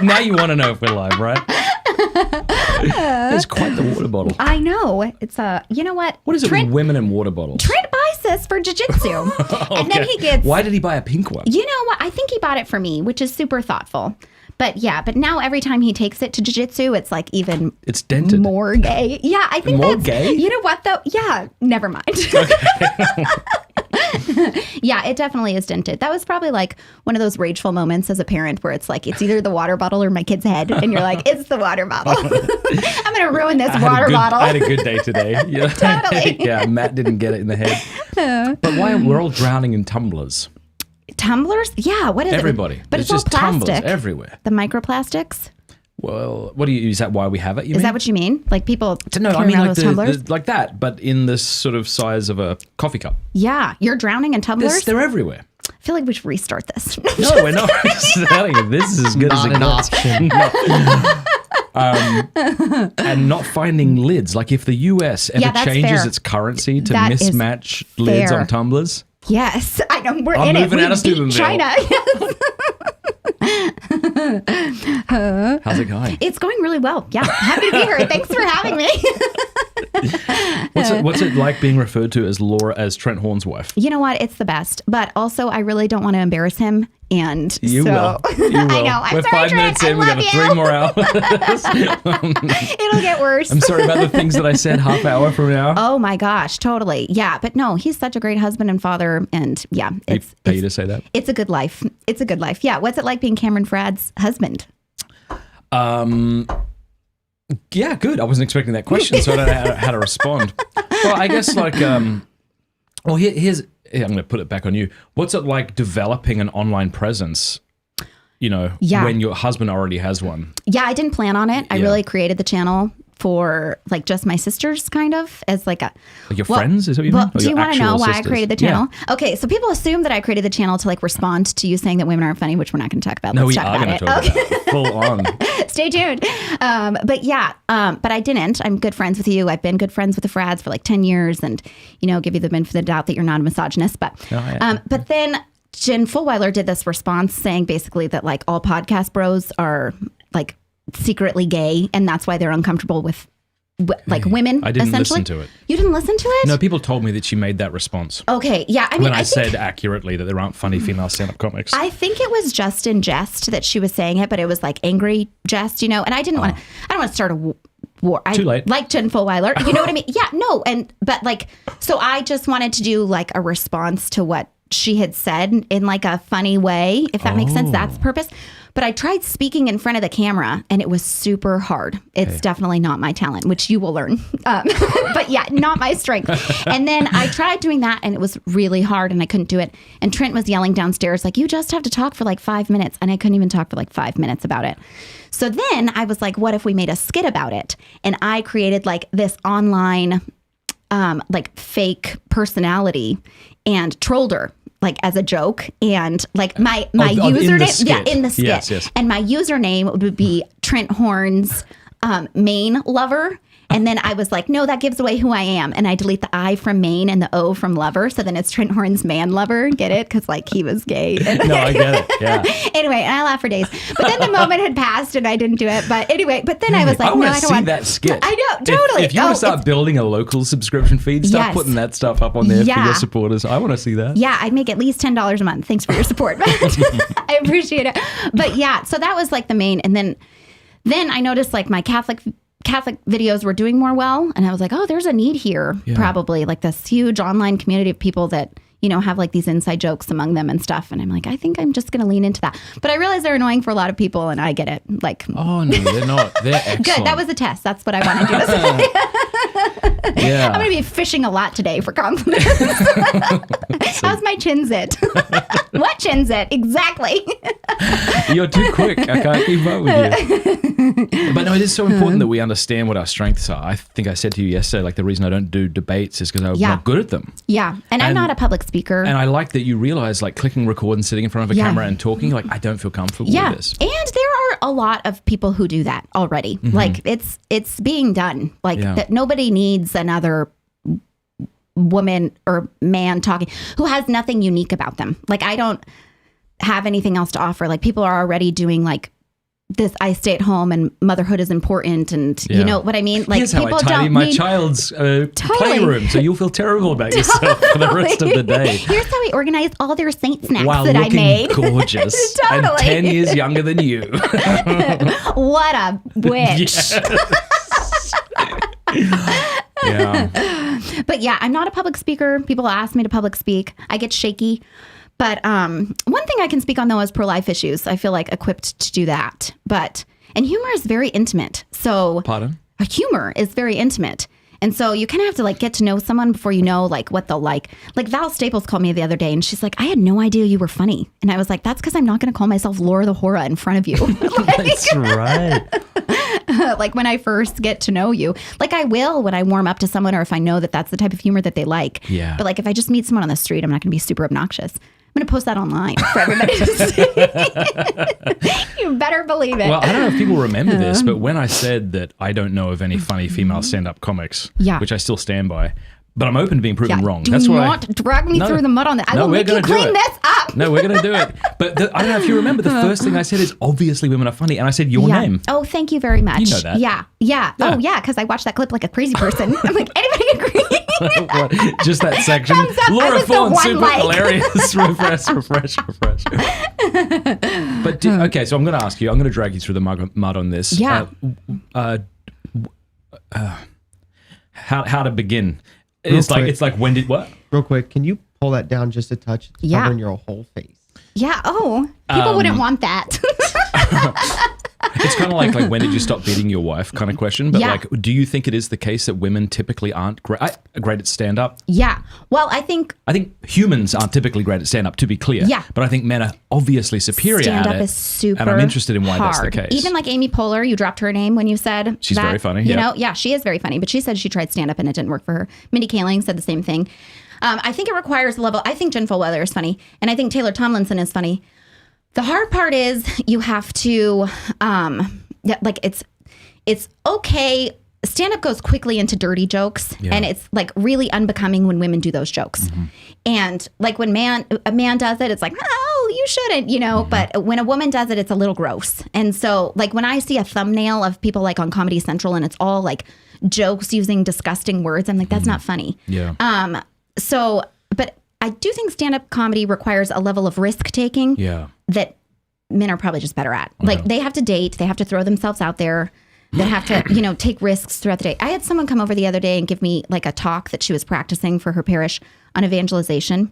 Now you want to know if we're live, right? It's quite the water bottle. I know. It's you know what? What is it with women and water bottles? Trent buys this for jiu-jitsu. Okay. And then he gets... Why did he buy a pink one? You know what? I think he bought it for me, which is super thoughtful. But now every time he takes it to jiu-jitsu, it's like even... It's dented. More gay. Yeah, I think more that's... gay? You know what, though? Yeah, never mind. Okay. Yeah, it definitely is dented. That was probably like one of those rageful moments as a parent where it's like, it's either the water bottle or my kid's head. And you're like, it's the water bottle. I'm going to ruin this water bottle. I had a good day today. Yeah. Totally. Yeah, Matt didn't get it in the head. But why we're all drowning in tumblers? Tumblers? Yeah, what is Everybody. it? But it's it's just all plastic. tumblers everywhere. The microplastics? Well, what do you, is that why we have it? Is that what you mean? Like people No, I carry mean around like those tumblers? like that, but in this sort of size of a coffee cup. Yeah, you're drowning in tumblers? They're everywhere. I feel like we should restart this. No, we're not. This is as good as it Not an option. And not finding lids. Like if the US ever that's changes fair. its currency to That is mismatch lids fair. on tumblers. Yes, I know. We're I'm in it. moving We out of beat Steubenville. China. How's it going? It's going really well. Yeah, happy to be here. Thanks for having me. What's it like being referred to as Trent Horn's wife? You know what? It's the best. But also, I really don't want to embarrass him. And You so, will. You will. I know. I'm We're sorry, 5 minutes Trent. in. We got 3 more hours. It'll get worse. I'm sorry about the things that I said half hour from now. Oh my gosh, totally. Yeah, but no, he's such a great husband and father. And yeah, They pay you to say that? It's a good life. It's a good life. Yeah. What's it like being Cameron Fradd's husband? Yeah, good. I wasn't expecting that question, so I don't know how to respond. Well, I guess like, well, here's, I'm going to put it back on you. What's it like developing an online presence, when your husband already has one? Yeah, I didn't plan on it. I Yeah. really created the channel for like just my sisters kind of as like a... Like your friends, is that what you mean? Or Do you your want to know actual why sisters? I created the channel? Yeah. Okay, so people assume that I created the channel to like respond to you saying that women aren't funny, which we're not going to talk about. No, Let's we talk are about going to it. talk about it. Full on. Stay tuned. But yeah, but I didn't. I'm good friends with you. I've been good friends with the Fradds for like 10 years and, give you the benefit of the doubt that you're not a misogynist. But, but then Jen Fulweiler did this response saying basically that like all podcast bros are like secretly gay and that's why they're uncomfortable with like women. I didn't essentially. listen to it. You didn't listen to it? No, people told me that she made that response. Okay, yeah. I mean, When I think, said accurately that there aren't funny female stand-up comics. I think it was just in jest that she was saying it, but it was like angry jest, And I didn't want to. I don't want to start a war. Too late. I like Jen Fulweiler. You know what I mean? Yeah. No. But like, so I just wanted to do like a response to what she had said in like a funny way, if that makes sense. That's the purpose. But I tried speaking in front of the camera and it was super hard. It's definitely not my talent, which you will learn. But yeah, not my strength. And then I tried doing that and it was really hard and I couldn't do it. And Trent was yelling downstairs, like, you just have to talk for like 5 minutes. And I couldn't even talk for like 5 minutes about it. So then I was like, what if we made a skit about it? And I created like this online, like fake personality and trolled her. Like as a joke and like my username, in the skit. Yes. And my username would be Trent Horn's main lover. And then I was like, no, that gives away who I am. And I delete the I from main and the O from lover. So then it's Trent Horn's man lover. Get it? Because like he was gay. No, I get it. Yeah. Anyway, and I laughed for days. But then the moment had passed and I didn't do it. But anyway, but then I was like, I want to I don't see want that skit. I know, totally. If you want to start building a local subscription feed, start putting that stuff up on there for your supporters. I want to see that. Yeah, I'd make at least $10 a month. Thanks for your support. I appreciate it. But yeah, so that was like the main. And then I noticed like my Catholic videos were doing more well. And I was like, oh, there's a need here, probably like this huge online community of people that, have like these inside jokes among them and stuff. And I'm like, I think I'm just going to lean into that. But I realize they're annoying for a lot of people and I get it. Like, oh, no, they're not. They're excellent. Good. That was a test. That's what I wanted you to say. Yeah. I'm going to be fishing a lot today for compliments. How's my chin zit? What chin zit? Exactly. You're too quick. I can't keep up with you. But no, it is so important that we understand what our strengths are. I think I said to you yesterday, like the reason I don't do debates is because I'm not good at them. Yeah. And I'm not a public speaker. And I like that you realize like clicking record and sitting in front of a camera and talking, like I don't feel comfortable with this. And there are a lot of people who do that already. Mm-hmm. Like it's being done. Like that nobody needs another woman or man talking who has nothing unique about them. Like I don't have anything else to offer. Like people are already doing like this I stay at home and motherhood is important and you know what I mean? Like here's how I tidy my child's playroom so you'll feel terrible about yourself for the rest of the day. Here's how I organized all their saint snacks while that I made. Gorgeous. And 10 years younger than you. What a witch. Yeah. But yeah, I'm not a public speaker. People ask me to public speak. I get shaky. But one thing I can speak on, though, is pro-life issues. I feel like equipped to do that. And humor is very intimate. So Pardon? Humor is very intimate. And so you kind of have to like get to know someone before you know like what they'll like. Like Val Staples called me the other day and she's like, I had no idea you were funny. And I was like, that's because I'm not going to call myself Laura the Hora in front of you. That's right. Like when I first get to know you, like I will when I warm up to someone or if I know that that's the type of humor that they like. Yeah. But like if I just meet someone on the street, I'm not going to be super obnoxious. I'm going to post that online for everybody to see. You better believe it. Well, I don't know if people remember this, but when I said that I don't know of any funny female stand-up comics, which I still stand by, but I'm open to being proven wrong. Do not drag me through the mud on that. I will make you clean this up. No, we're going to do it. But I don't know if you remember, the first thing I said is obviously women are funny. And I said your name. Oh, thank you very much. You know that. Yeah. Oh, yeah, because I watched that clip like a crazy person. I'm like, anybody agree? What? Just that section. Laura Fawn, super hilarious. refresh. But okay, so I'm going to ask you. I'm going to drag you through the mud on this. Yeah. How to begin? It's like when did what? Real quick, can you pull that down just a touch? It's covering your whole face. Yeah. Oh, people wouldn't want that. It's kind of like when did you stop beating your wife kind of question. But like, do you think it is the case that women typically aren't great at stand-up? Yeah. Well, I think humans aren't typically great at stand-up, to be clear. Yeah. But I think men are obviously superior at it. Stand-up is super and I'm interested in why that's the case. Even like Amy Poehler, you dropped her name when you said she's that, very funny. You know, yeah, she is very funny. But she said she tried stand-up and it didn't work for her. Mindy Kaling said the same thing. I think it requires a level. I think Jen Fullweather is funny. And I think Taylor Tomlinson is funny. The hard part is you have to, it's okay. Stand-up goes quickly into dirty jokes, and it's like really unbecoming when women do those jokes. Mm-hmm. And like when a man does it, it's like, oh, you shouldn't, you know. Mm-hmm. But when a woman does it, it's a little gross. And so like when I see a thumbnail of people like on Comedy Central and it's all like jokes using disgusting words, I'm like, that's not funny. Yeah. But I do think stand-up comedy requires a level of risk-taking that men are probably just better at. Like they have to date, they have to throw themselves out there, they have to, take risks throughout the day. I had someone come over the other day and give me like a talk that she was practicing for her parish on evangelization.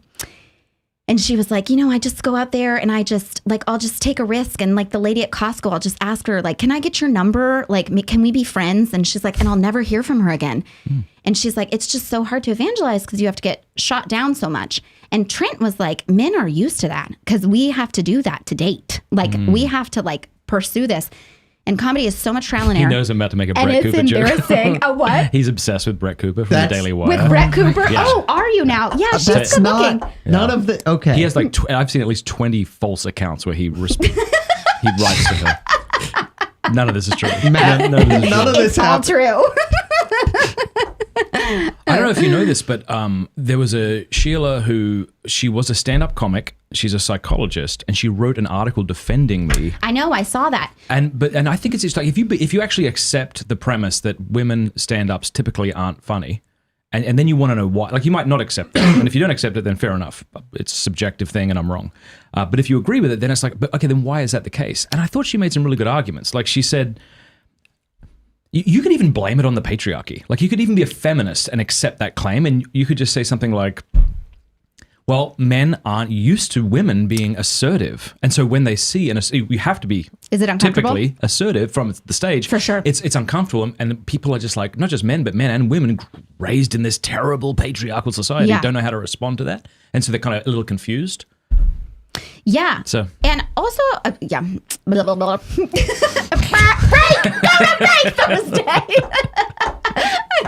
And she was like, I just go out there and I'll just take a risk. And like the lady at Costco, I'll just ask her, like, can I get your number? Like, can we be friends? And she's like, and I'll never hear from her again. Mm. And she's like, it's just so hard to evangelize because you have to get shot down so much. And Trent was like, men are used to that because we have to do that to date. Like we have to like pursue this. And comedy is so much trial and error. He knows I'm about to make a Brett Cooper joke. And it's embarrassing. A what? He's obsessed with Brett Cooper from the Daily Wire. With Brett Cooper? Yeah. Oh, are you now? Yeah, she's good looking. None of the, okay. He has like, I've seen at least 20 false accounts where he writes to her. None of this is true. None of this is all true. I don't know if you know this, but there was a Sheila she was a stand-up comic. She's a psychologist, and she wrote an article defending me. I know, I saw that. And I think it's just like if you actually accept the premise that women stand-ups typically aren't funny, and then you want to know why. Like you might not accept that, and if you don't accept it, then fair enough. It's a subjective thing, and I'm wrong. But if you agree with it, then it's like, but okay, then why is that the case? And I thought she made some really good arguments. Like she said, you could even blame it on the patriarchy. Like you could even be a feminist and accept that claim, and you could just say something like, well, men aren't used to women being assertive. And so when they see, you have to be typically assertive from the stage. For sure. It's uncomfortable. And people are just like, not just men, but men and women raised in this terrible patriarchal society don't know how to respond to that. And so they're kind of a little confused. Yeah. So. And also, yeah. Blah, blah, blah. I'm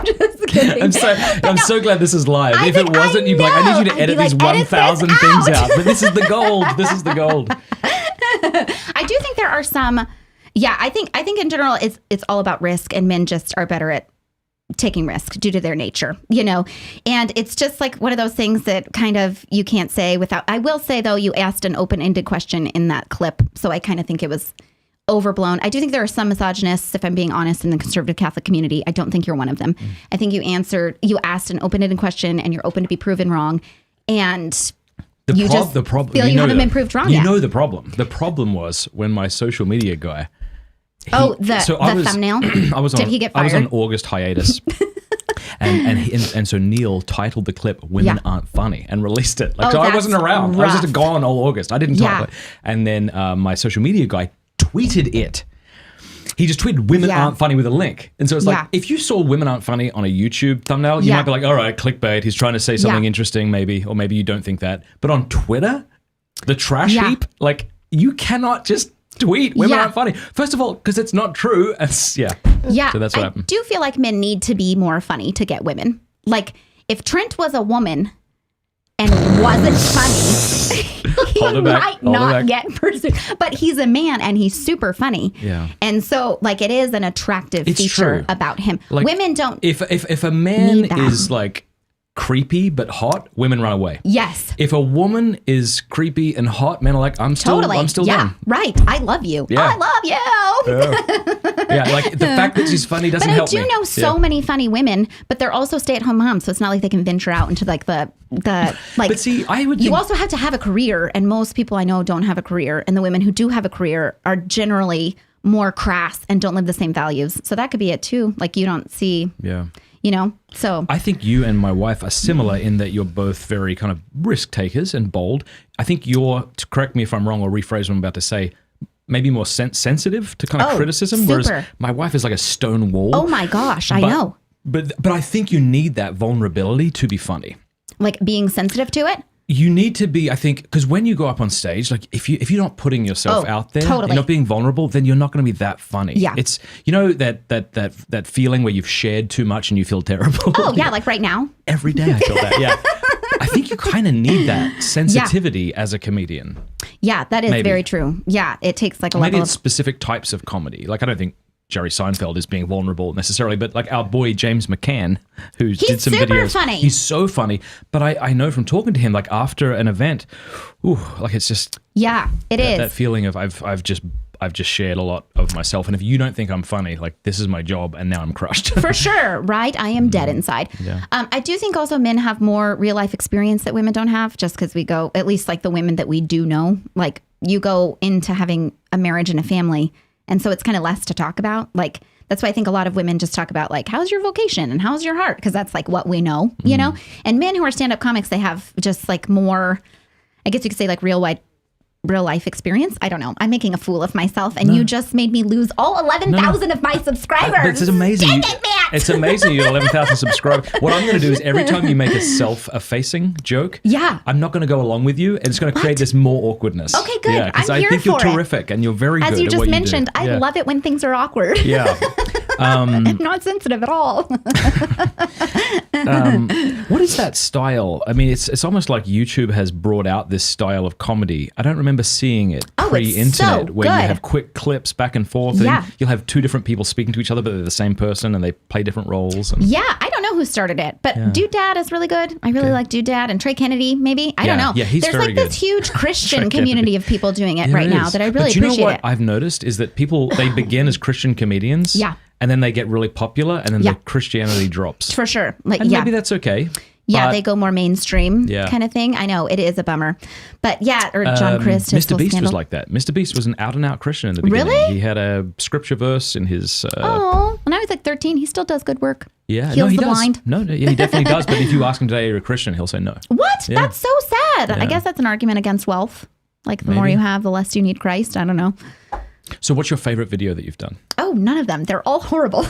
just kidding. I'm so glad this is live. If it wasn't, you'd be like, I need you to edit these 1,000 things out. But this is the gold. This is the gold. I do think there are some. Yeah, I think in general it's all about risk, and men just are better at taking risk due to their nature, and it's just like one of those things that kind of you can't say without. I will say though, you asked an open-ended question in that clip, so I kind of think it was overblown. I do think there are some misogynists, if I'm being honest, in the conservative Catholic community. I don't think you're one of them. I think you asked an open-ended question and you're open to be proven wrong. And you feel you haven't been proved wrong yet. You know the problem. The problem was when my social media guy... the thumbnail? Did he get fired? I was on August hiatus. And so Neil titled the clip "Women Aren't Funny" and released it. So I wasn't around. Rough. I was just gone all August. I didn't talk. And then my social media guy tweeted it. He just tweeted "Women aren't funny" with a link. And so it's like, if you saw "Women aren't funny" on a YouTube thumbnail, you might be like, all right, clickbait. He's trying to say something interesting, maybe, or maybe you don't think that. But on Twitter, the trash heap, like you cannot just tweet "Women aren't funny." First of all, because it's not true. Yeah. So that's what happened. I do feel like men need to be more funny to get women. Like if Trent was a woman and wasn't funny, he might not get pursued. But he's a man and he's super funny. Yeah. And so like it is an attractive feature about him. Like, women don't. If a man is like creepy but hot, women run away. Yes. If a woman is creepy and hot, men are like, I'm still down. Right. I love you. Yeah. I love you. Yeah, like the fact that she's funny doesn't help me. But I do know so many funny women, but they're also stay-at-home moms, so it's not like they can venture out into like the like. But see, I would. You also have to have a career, and most people I know don't have a career, and the women who do have a career are generally more crass and don't live the same values. So that could be it too. Like you don't see. Yeah. You know, so I think you and my wife are similar in that you're both very kind of risk takers and bold. I think you're, to correct me if I'm wrong or rephrase what I'm about to say, maybe more sensitive to kind of criticism, whereas my wife is like a stone wall. Oh my gosh, I know. But I think you need that vulnerability to be funny. Like being sensitive to it? You need to be, I think, because when you go up on stage, like if you're not putting yourself out there, you're not being vulnerable, then you're not going to be that funny. Yeah. It's, you know, that feeling where you've shared too much and you feel terrible. Oh yeah, like right now. Every day I feel that, yeah. I think you kind of need that sensitivity as a comedian. Yeah, that is very true. Yeah, it takes like a maybe level it's specific types of comedy. Like I don't think Jerry Seinfeld is being vulnerable necessarily, but like our boy James McCann, who did some videos. He's super funny. He's so funny. But I know from talking to him, like after an event, like it's just it is that feeling of I've just shared a lot of myself, and if you don't think I'm funny, like this is my job, and now I'm crushed. For sure, right? I am dead inside. Yeah. I do think also men have more real life experience that women don't have, just because we go, at least like the women that we do know, like you go into having a marriage and a family. And so it's kind of less to talk about. Like, that's why I think a lot of women just talk about like, how's your vocation and how's your heart? Because that's like what we know, you know? And men who are stand-up comics, they have just like more, I guess you could say like real life experience. I don't know. I'm making a fool of myself, and you just made me lose all 11,000 of my subscribers. It's amazing. Dang it, Matt. It's amazing you got 11,000 subscribers. What I'm going to do is every time you make a self-effacing joke, I'm not going to go along with you, and it's going to create this more awkwardness. Okay, good. Yeah, because I'm I here think you're for it. terrific, and you're very good As you at just what mentioned, you do. I love it when things are awkward. Yeah. I'm not sensitive at all. What is that style? I mean, it's almost like YouTube has brought out this style of comedy. I don't remember seeing it pre-internet, so where you good. have quick clips back and forth, and you'll have two different people speaking to each other, but they're the same person, and they play different roles. And I don't know who started it, but Dude Dad is really good. I really like Dude Dad, and Trey Kennedy, maybe. I don't know. Yeah, he's There's very like good. this huge Christian community of people doing it right now that I really but you know appreciate what it. I've noticed is that people, they begin as Christian comedians. Yeah. And then they get really popular, and then the Christianity drops. For sure. Like, And maybe that's okay. Yeah, but they go more mainstream kind of thing. I know, it is a bummer. But or John Christ. Mr. Beast was like that. Mr. Beast was an out-and-out Christian in the beginning. Really? He had a scripture verse in his... when I was like 13, he still does good work. Yeah, Heals he the does. blind. No, he definitely does. But if you ask him today, you're a Christian, he'll say no. What? Yeah. That's so sad. I guess that's an argument against wealth. Like, the more you have, the less you need Christ. I don't know. So what's your favorite video that you've done? Oh, none of them. They're all horrible.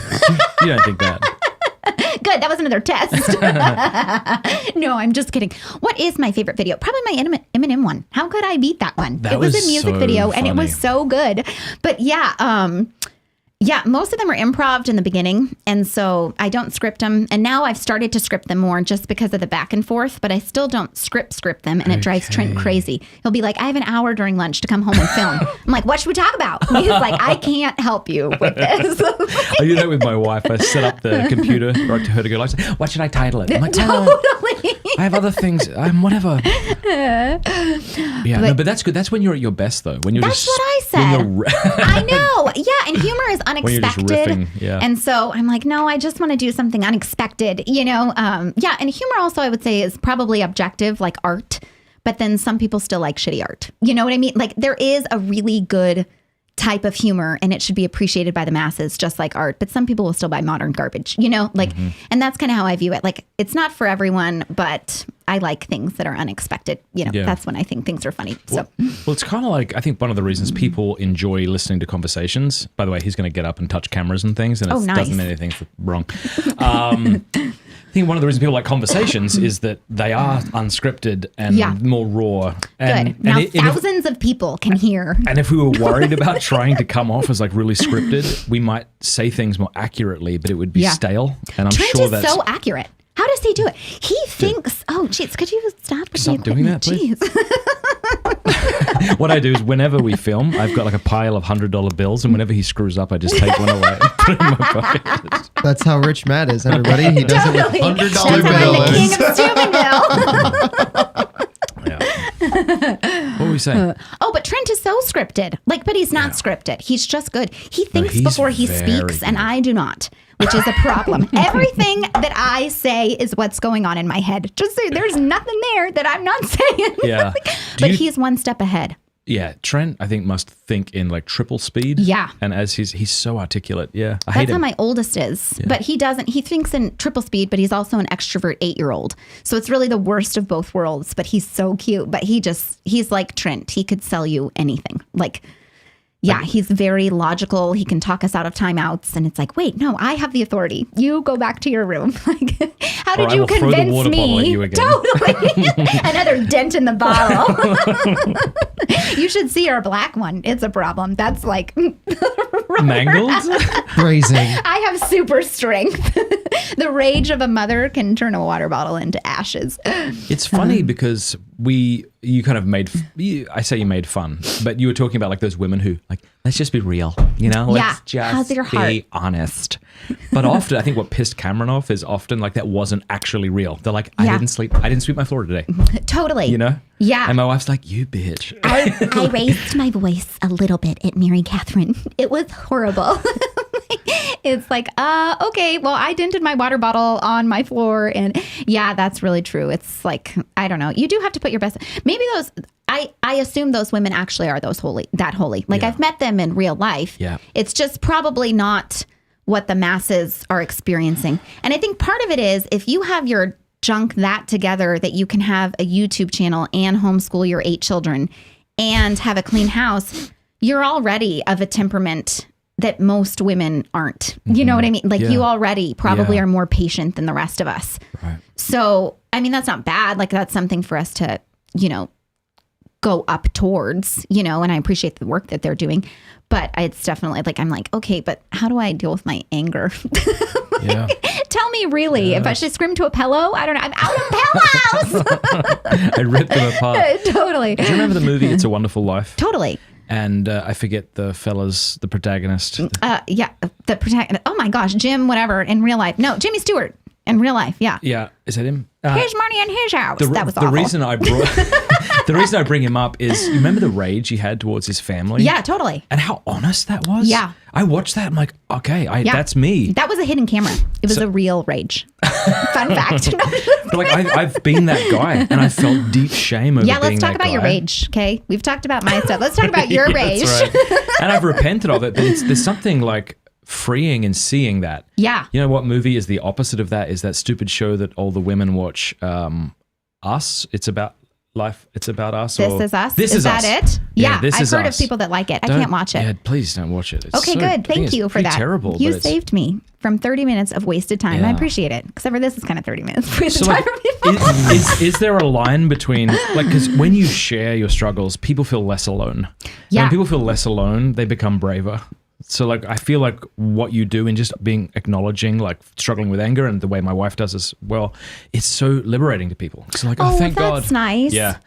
You don't think that? Good. That was another test. No, I'm just kidding. What is my favorite video? Probably my Eminem one. How could I beat that one? That it was was a music so video and it was funny. so good. But most of them are improv in the beginning. And so I don't script them. And now I've started to script them more just because of the back and forth, but I still don't script them. And it drives Trent crazy. He'll be like, I have an hour during lunch to come home and film. I'm like, what should we talk about? And he's like, I can't help you with this. I do that with my wife. I set up the computer right to her to go like, what should I title it? I'm like, Totally. I have other things. I'm whatever. But that's good. That's when you're at your best, though. When you're That's just, what I said. I know. Yeah, and humor is When you're just unexpected. riffing, yeah. And so I'm like, no, I just want to do something unexpected, you know? Yeah, and humor also, I would say, is probably objective, like art. But then some people still like shitty art. You know what I mean? Like there is a really good type of humor and it should be appreciated by the masses, just like art. But some people will still buy modern garbage, you know? Like, and that's kind of how I view it. Like, it's not for everyone, but I like things that are unexpected. You know, that's when I think things are funny. So, well, it's kind of like, I think one of the reasons people enjoy listening to conversations, by the way, he's going to get up and touch cameras and things, and it doesn't mean anything wrong. I think one of the reasons people like conversations is that they are unscripted and more raw. And, good. Now thousands of people can hear. And if we were worried about trying to come off as like really scripted, we might say things more accurately, but it would be stale. And I'm Trent sure is that's so accurate. How does he do it? He thinks, oh, geez, could you stop doing that, please? What I do is whenever we film, I've got like a pile of $100 bills, and whenever he screws up, I just take one away and put it in my pocket. That's how rich Matt is, everybody. He does it with $100 That's how I'm the king of Steubenville. What were we saying? But Trent is so scripted. Like, but he's not scripted. He's just good. He thinks he's before he very speaks, and good. I do not, which is a problem. Everything that I say is what's going on in my head. Just so there's nothing there that I'm not saying. Yeah. But he's one step ahead. Yeah, Trent, I think, must think in like triple speed. Yeah. And as he's so articulate. Yeah. I hate That's how him. my oldest is. Yeah. But he doesn't. He thinks in triple speed, but he's also an extrovert 8-year-old. So it's really the worst of both worlds. But he's so cute. But he's like Trent. He could sell you anything. Like, yeah, he's very logical. He can talk us out of timeouts. And it's like, wait, no, I have the authority. You go back to your room. Like, how did you convince throw the water bottle at me? you again. Totally. Another dent in the bottle. You should see our black one. It's a problem. That's like mangled. Phrasing. I have super strength. The rage of a mother can turn a water bottle into ashes. It's funny because you kind of I say you made fun, but you were talking about like those women who like, let's just be real, you know? Let's just how's your heart? be honest. But often, I think what pissed Cameron off is often like that wasn't actually real. They're like, I didn't sweep my floor today. Totally. You know? Yeah. And my wife's like, you bitch. I raised my voice a little bit at Mary Catherine. It was horrible. It's like, okay, well, I dented my water bottle on my floor. And yeah, that's really true. It's like, I don't know. You do have to put your best. Maybe I assume those women actually are that holy. Like I've met them in real life. Yeah. It's just probably not what the masses are experiencing. And I think part of it is if you have your junk that together that you can have a YouTube channel and homeschool your 8 children and have a clean house, you're already of a temperament that most women aren't. You know what I mean? Like you already probably are more patient than the rest of us. Right. So, I mean, that's not bad. Like that's something for us to, you know, go up towards, you know, and I appreciate the work that they're doing. But it's definitely like, I'm like, okay, but how do I deal with my anger? Tell me really, if I should scream to a pillow, I don't know. I'm out of pillows. I ripped them apart. Totally. Do you remember the movie It's a Wonderful Life? Totally. And I forget the protagonist. The protagonist. Oh my gosh, Jim, whatever, in real life. No, Jimmy Stewart in real life. Yeah. Yeah. Is that him? His money in his house. That was awful. The reason I bring him up is, you remember the rage he had towards his family? Yeah, totally. And how honest that was? Yeah. I watched that. I'm like, okay, that's me. That was a hidden camera. It was a real rage. Fun fact. But like, I've been that guy, and I felt deep shame over being that guy. Yeah, let's talk about your rage, okay? We've talked about my stuff. Let's talk about your rage. That's right. And I've repented of it, but there's something like freeing in seeing that. Yeah. You know what movie is the opposite of that? Is that stupid show that all the women watch, Us? It's about life. It's about us. This Is Us? This is that us. it? Yeah, This I've Is heard Us. of people that like it. I can't watch it. Yeah, please don't watch it. It's Okay, good. Thank you for that. Terrible. You saved me from 30 minutes of wasted time. Yeah. I appreciate it. Except for this is kind of 30 minutes of wasted So time like, for people. is there a line between, like, because when you share your struggles, people feel less alone. Yeah. When people feel less alone, they become braver. So like, I feel like what you do in just acknowledging, like struggling with anger, and the way my wife does as well, it's so liberating to people. It's like, oh, thank God. That's nice. Yeah.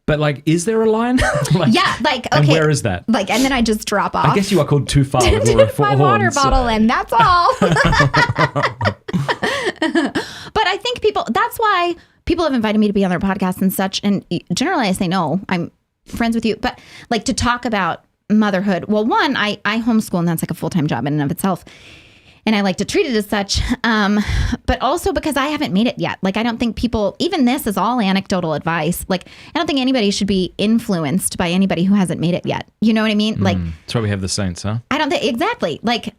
But like, is there a line? Like, Yeah, like, okay. And where is that? Like, and then I just drop off. I guess you are called too far with all my water bottle, and that's all. But I think that's that's why people have invited me to be on their podcast and such. And generally I say, no, I'm friends with you. But like to talk about motherhood. Well, one, I homeschool, and that's like a full-time job in and of itself. And I like to treat it as such. But also because I haven't made it yet. Like, I don't think people, even this is all anecdotal advice. Like, I don't think anybody should be influenced by anybody who hasn't made it yet. You know what I mean? Like, that's why we have the saints, huh? I don't think, exactly. Like,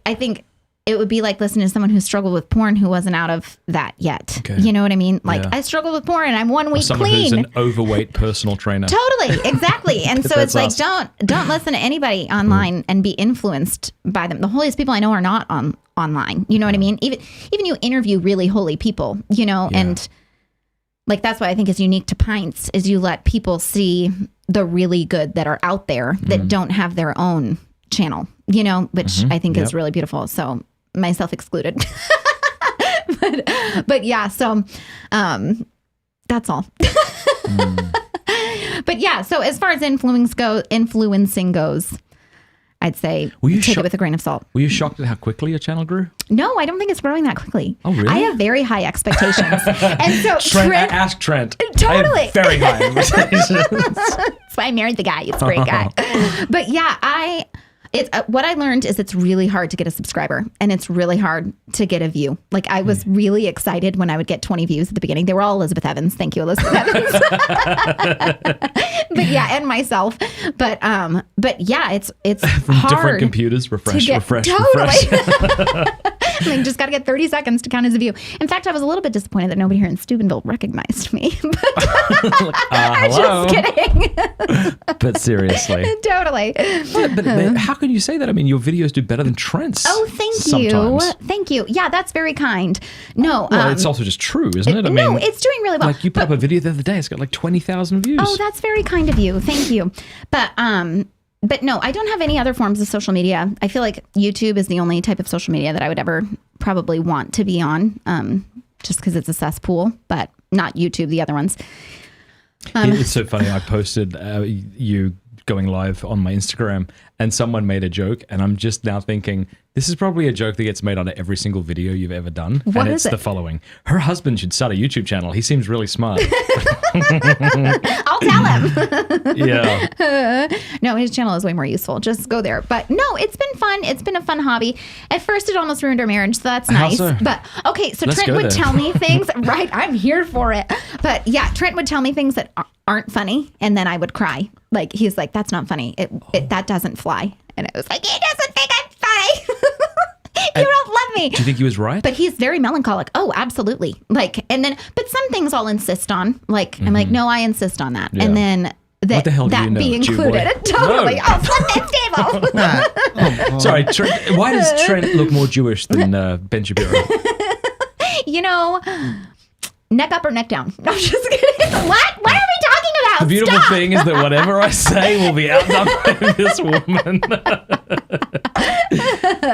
I think it would be like listening to someone who struggled with porn who wasn't out of that yet. Okay. You know what I mean? Like, I struggled with porn and I'm 1 week someone clean. Someone who's an overweight personal trainer. Totally, exactly. And so it's like, don't listen to anybody online and be influenced by them. The holiest people I know are not online. You know what I mean? Even you interview really holy people, you know, and like that's what I think is unique to Pints is you let people see the really good that are out there that don't have their own channel, you know, which I think is really beautiful. So myself excluded. but yeah, so that's all. But yeah, so as far as influencing goes, I'd say take it with a grain of salt. Were you shocked at how quickly your channel grew? No, I don't think it's growing that quickly. Oh, really? I have very high expectations. And so Trent, ask Trent. Totally. I have very high expectations. That's why I married the guy. He's a great guy. But yeah, what I learned is it's really hard to get a subscriber and it's really hard to get a view. Like I was really excited when I would get 20 views at the beginning. They were all Elizabeth Evans. Thank you, Elizabeth Evans. But yeah, and myself. But yeah, it's from hard. Different computers, refresh. Totally. I mean, just got to get 30 seconds to count as a view. In fact, I was a little bit disappointed that nobody here in Steubenville recognized me. I'm just kidding. But seriously. Totally. But how can you say that? I mean, your videos do better than Trent's. Oh, thank sometimes. you. Thank you. Yeah, that's very kind. No. Well, it's also just true, isn't it? I no, mean, it's doing really well. Like you put up a video the other day, it's got like 20,000 views. Oh, that's very kind of you. Thank you. But no, I don't have any other forms of social media. I feel like YouTube is the only type of social media that I would ever probably want to be on, just because it's a cesspool, but not YouTube, the other ones. It's so funny. I posted you going live on my Instagram and someone made a joke and I'm just now thinking, this is probably a joke that gets made on every single video you've ever done. What and is it's the following. Her husband should start a YouTube channel. He seems really smart. I'll tell him. Yeah. No, his channel is way more useful. Just go there. But no, it's been fun. It's been a fun hobby. At first, it almost ruined our marriage, so that's nice. How so? But okay, so Let's Trent would tell me things. Right, I'm here for it. But yeah, Trent would tell me things that aren't funny, and then I would cry. Like he's like, "That's not funny. That doesn't fly." And it was like, "He doesn't think I'm funny." You don't love me. Do you think he was right? But he's very melancholic. Oh, absolutely. Like, and then, but some things I'll insist on. Like, I'm like, no, I insist on that. Yeah. And then what the hell do you know, be included. Totally. No. Oh, flip this table. Sorry, Trent, why does Trent look more Jewish than Ben Shapiro? You know, neck up or neck down. No, I'm just kidding. What? What are we talking about? The beautiful Stop. thing is that whatever I say will be outdone by this woman.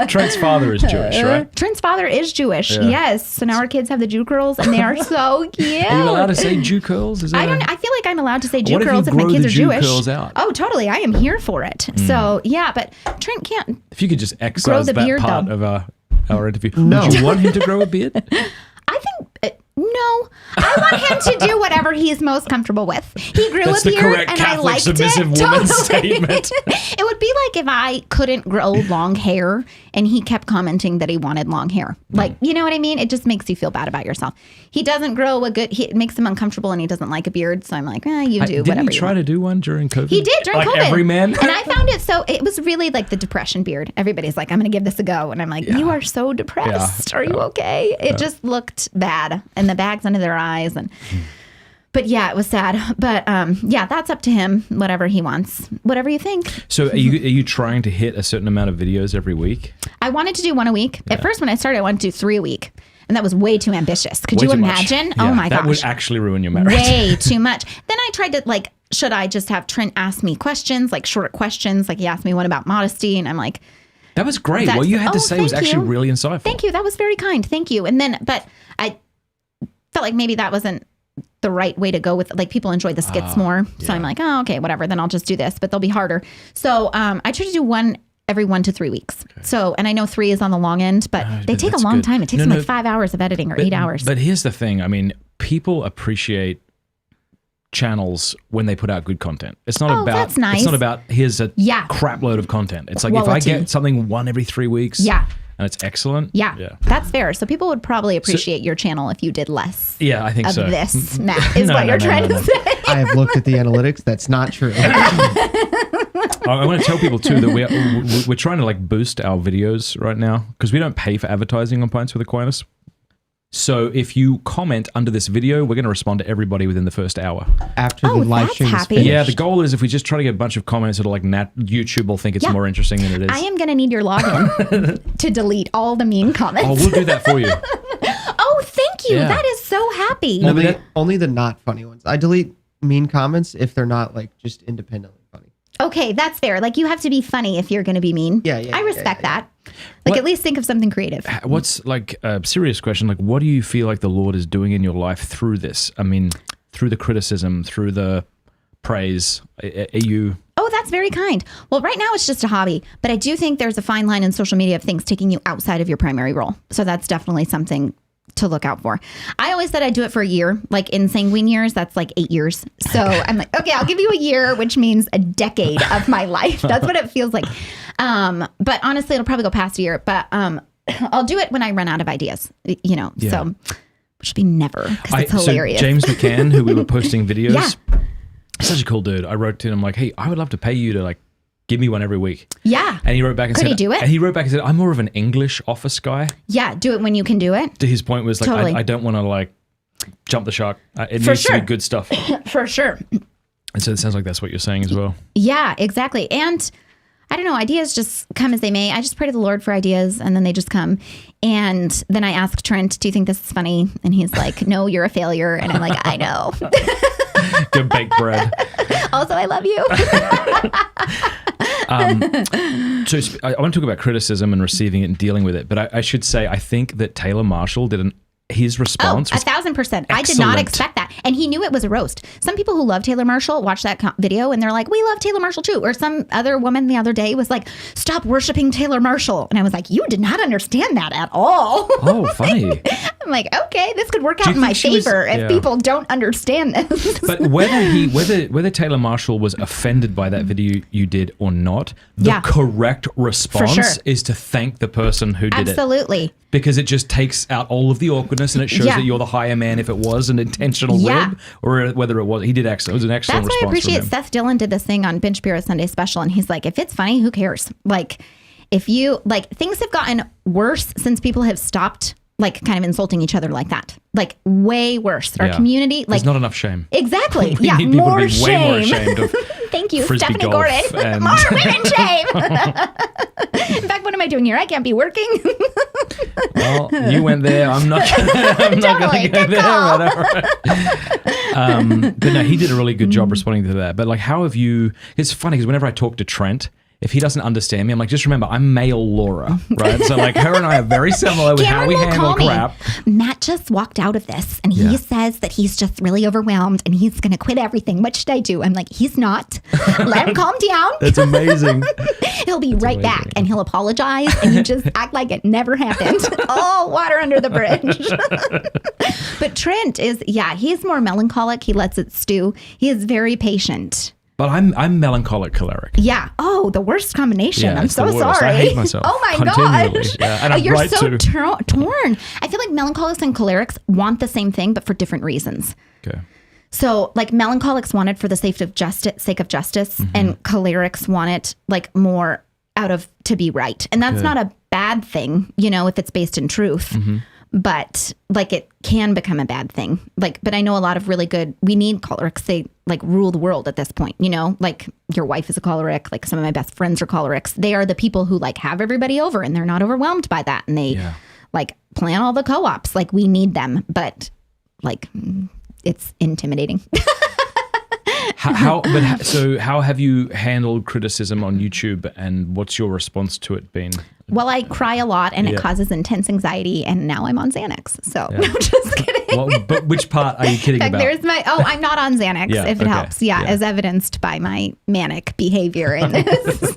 Trent's father is Jewish, right? Trent's father is Jewish. Yeah. Yes. So now our kids have the Jew curls, and they are so cute. Are you allowed to say Jew curls? I feel like I'm allowed to say Jew curls if my kids are Jewish. Curls out? Oh, totally. I am here for it. So yeah, but Trent can't. If you could just excise that beard, part though. of our interview, No. Would you want him to grow a beard? I think. No, I want him to do whatever he's most comfortable with. He grew That's a beard, the correct and Catholic I liked submissive it. woman Totally. statement. It would be like if I couldn't grow long hair, and he kept commenting that he wanted long hair. Like, you know what I mean? It just makes you feel bad about yourself. He doesn't grow it makes him uncomfortable, and he doesn't like a beard. So I'm like, you do whatever. Didn't he try to do one during COVID? He did during like COVID. Every man. And I found it it was really like the depression beard. Everybody's like, I'm going to give this a go. And I'm like, you are so depressed. Are you okay? It just looked bad. And the bags under their eyes. But yeah, it was sad. But yeah, that's up to him. Whatever he wants. Whatever you think. So are you trying to hit a certain amount of videos every week? I wanted to do one a week. Yeah. At first when I started, I wanted to do 3 a week. And that was way too ambitious. Could you imagine? Yeah, oh my gosh. That would actually ruin your marriage. Way too much. Then I tried to should I just have Trent ask me questions, like short questions? Like he asked me one about modesty, and I'm like, that was great. What you had to say was actually really insightful. Thank you. That was very kind. Thank you. And then, but I felt like maybe that wasn't the right way to go with, like, people enjoy the skits more. So I'm like, oh, okay, whatever. Then I'll just do this, but they'll be harder. So I try to do one every 1 to 3 weeks. Okay. So, and I know 3 is on the long end, but they take a long time. It takes them like 5 hours of editing or 8 hours. But here's the thing. I mean, people appreciate channels when they put out good content. It's not about that's nice. It's not about here's a crap load of content. It's like if I get something 1 every 3 weeks and it's excellent. Yeah. That's fair. So people would probably appreciate your channel if you did less. Yeah, I think of so. This, Matt, is what you're trying to say. I have looked at the analytics. That's not true. I want to tell people too that we're trying to like boost our videos right now because we don't pay for advertising on Pints with Aquinas. So if you comment under this video, we're going to respond to everybody within the first hour. After the live stream is finished. Yeah, the goal is if we just try to get a bunch of comments that are like YouTube will think it's more interesting than it is. I am going to need your login to delete all the mean comments. Oh, we'll do that for you. Oh, thank you. Yeah. That is so happy. Only the not funny ones. I delete mean comments if they're not like just independently funny. Okay, that's fair. Like you have to be funny if you're going to be mean. Yeah. I respect that. Like at least think of something creative. What's like a serious question? Like what do you feel like the Lord is doing in your life through this? I mean, through the criticism, through the praise. Are you... Oh, that's very kind. Well, right now it's just a hobby, but I do think there's a fine line in social media of things taking you outside of your primary role. So that's definitely something to look out for. I always said I'd do it for a year, like in sanguine years, that's like 8 years. So I'm like, okay, I'll give you a year, which means a decade of my life. That's what it feels like. But honestly, it'll probably go past a year, but I'll do it when I run out of ideas, so which will be never, because it's hilarious. So James McCann, who we were posting videos, such a cool dude. I wrote to him like, hey, I would love to pay you to like give me one every week. Yeah. And he wrote back and said, could he do it? And he wrote back and said, I'm more of an English office guy. Yeah, do it when you can do it. His point was like, totally. I don't want to like jump the shark. It needs to be good stuff. For sure. And so it sounds like that's what you're saying as well. Yeah, exactly. And I don't know, ideas just come as they may. I just pray to the Lord for ideas and then they just come. And then I ask Trent, do you think this is funny? And he's like, no, you're a failure. And I'm like, I know. Good baked bread. Also, I love you. So I want to talk about criticism and receiving it and dealing with it. But I should say, I think that Taylor Marshall did his response. 1,000%. I did not expect that. And he knew it was a roast. Some people who love Taylor Marshall watch that video and they're like, we love Taylor Marshall too. Or some other woman the other day was like, stop worshiping Taylor Marshall. And I was like, you did not understand that at all. Oh, funny. I'm like, okay, this could work out in my favor if people don't understand this. But whether Taylor Marshall was offended by that video you did or not, the correct response is to thank the person who did it. Absolutely. Because it just takes out all of the awkwardness and it shows that you're the higher man if it was an intentional rib or whether it was. He did excellent. It was an excellent response. That's why I appreciate Seth Dillon did this thing on Bench Bureau Sunday Special and he's like, if it's funny, who cares? Like, if you, like, things have gotten worse since people have stopped like kind of insulting each other like that, like way worse. Our community, like there's not enough shame. Exactly. We need people more to be shame. way more ashamed of Thank you, Frisbee Stephanie golf Gordon. More women shame. In fact, what am I doing here? I can't be working. Well, you went there. I'm not going to go there. But no, he did a really good job responding to that. But like, how have you? It's funny because whenever I talk to Trent, if he doesn't understand me, I'm like, just remember, I'm male Laura, right? So like her and I are very similar with how we handle crap. Matt just walked out of this and he says that he's just really overwhelmed and he's going to quit everything. What should I do? I'm like, he's not. Let him calm down. That's amazing. He'll be right back and he'll apologize and you just act like it never happened. Oh, water under the bridge. But Trent is, he's more melancholic. He lets it stew. He is very patient. But I'm melancholic choleric. Yeah. Oh, the worst combination. Yeah, I'm so sorry. I hate myself. Oh my gosh. Yeah, and I'm You're right so too. torn. I feel like melancholics and cholerics want the same thing, but for different reasons. Okay. So like melancholics want it for the sake of justice, and cholerics want it like more out of to be right. And that's not a bad thing, if it's based in truth. But like it can become a bad thing. Like, but I know a lot of really good, we need cholerics. They like rule the world at this point, like your wife is a choleric. Like some of my best friends are cholerics. They are the people who like have everybody over and they're not overwhelmed by that. And they like plan all the co-ops. Like we need them, but like it's intimidating. How have you handled criticism on YouTube and what's your response to it been? Well, I cry a lot and it causes intense anxiety and now I'm on Xanax. So no, just kidding. Well, but which part are you kidding about? I'm not on Xanax if it helps. Yeah, as evidenced by my manic behavior in this.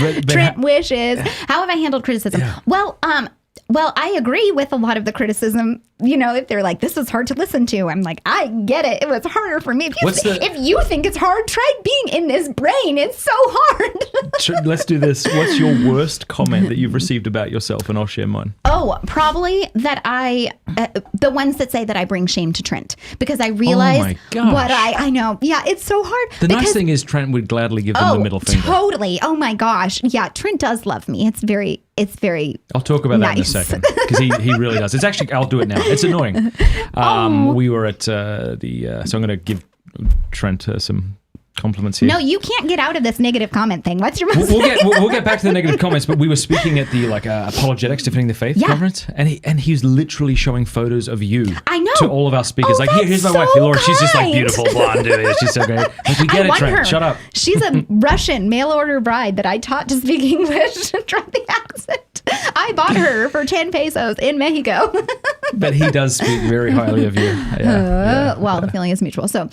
But Trent wishes. How have I handled criticism? Yeah. Well, I agree with a lot of the criticism. You know, if they're like, this is hard to listen to, I'm like, I get it. It was harder for me. If you think it's hard, try being in this brain. It's so hard. Let's do this. What's your worst comment that you've received about yourself? And I'll share mine. Oh, probably that the ones that say that I bring shame to Trent, because I realize what I know. Yeah, it's so hard. The nice thing is Trent would gladly give them the middle finger. Totally. Oh my gosh. Yeah, Trent does love me. It's very I'll talk about that in a nice. second, because he really does. It's actually, I'll do it now. It's annoying. We were at so I'm going to give Trent some compliments here. No, you can't get out of this negative comment thing. What's your most we'll get back to the negative comments, but we were speaking at the apologetics defending the faith conference, and he was literally showing photos of you. I know. To all of our speakers. Oh, here's my wife, Laura. She's just like beautiful blonde. She's so great. Like, we get it, Trent. Her. Shut up. She's a Russian mail order bride that I taught to speak English and drop the accent. I bought her for 10 pesos in Mexico. But he does speak very highly of you. Well, the feeling is mutual. So,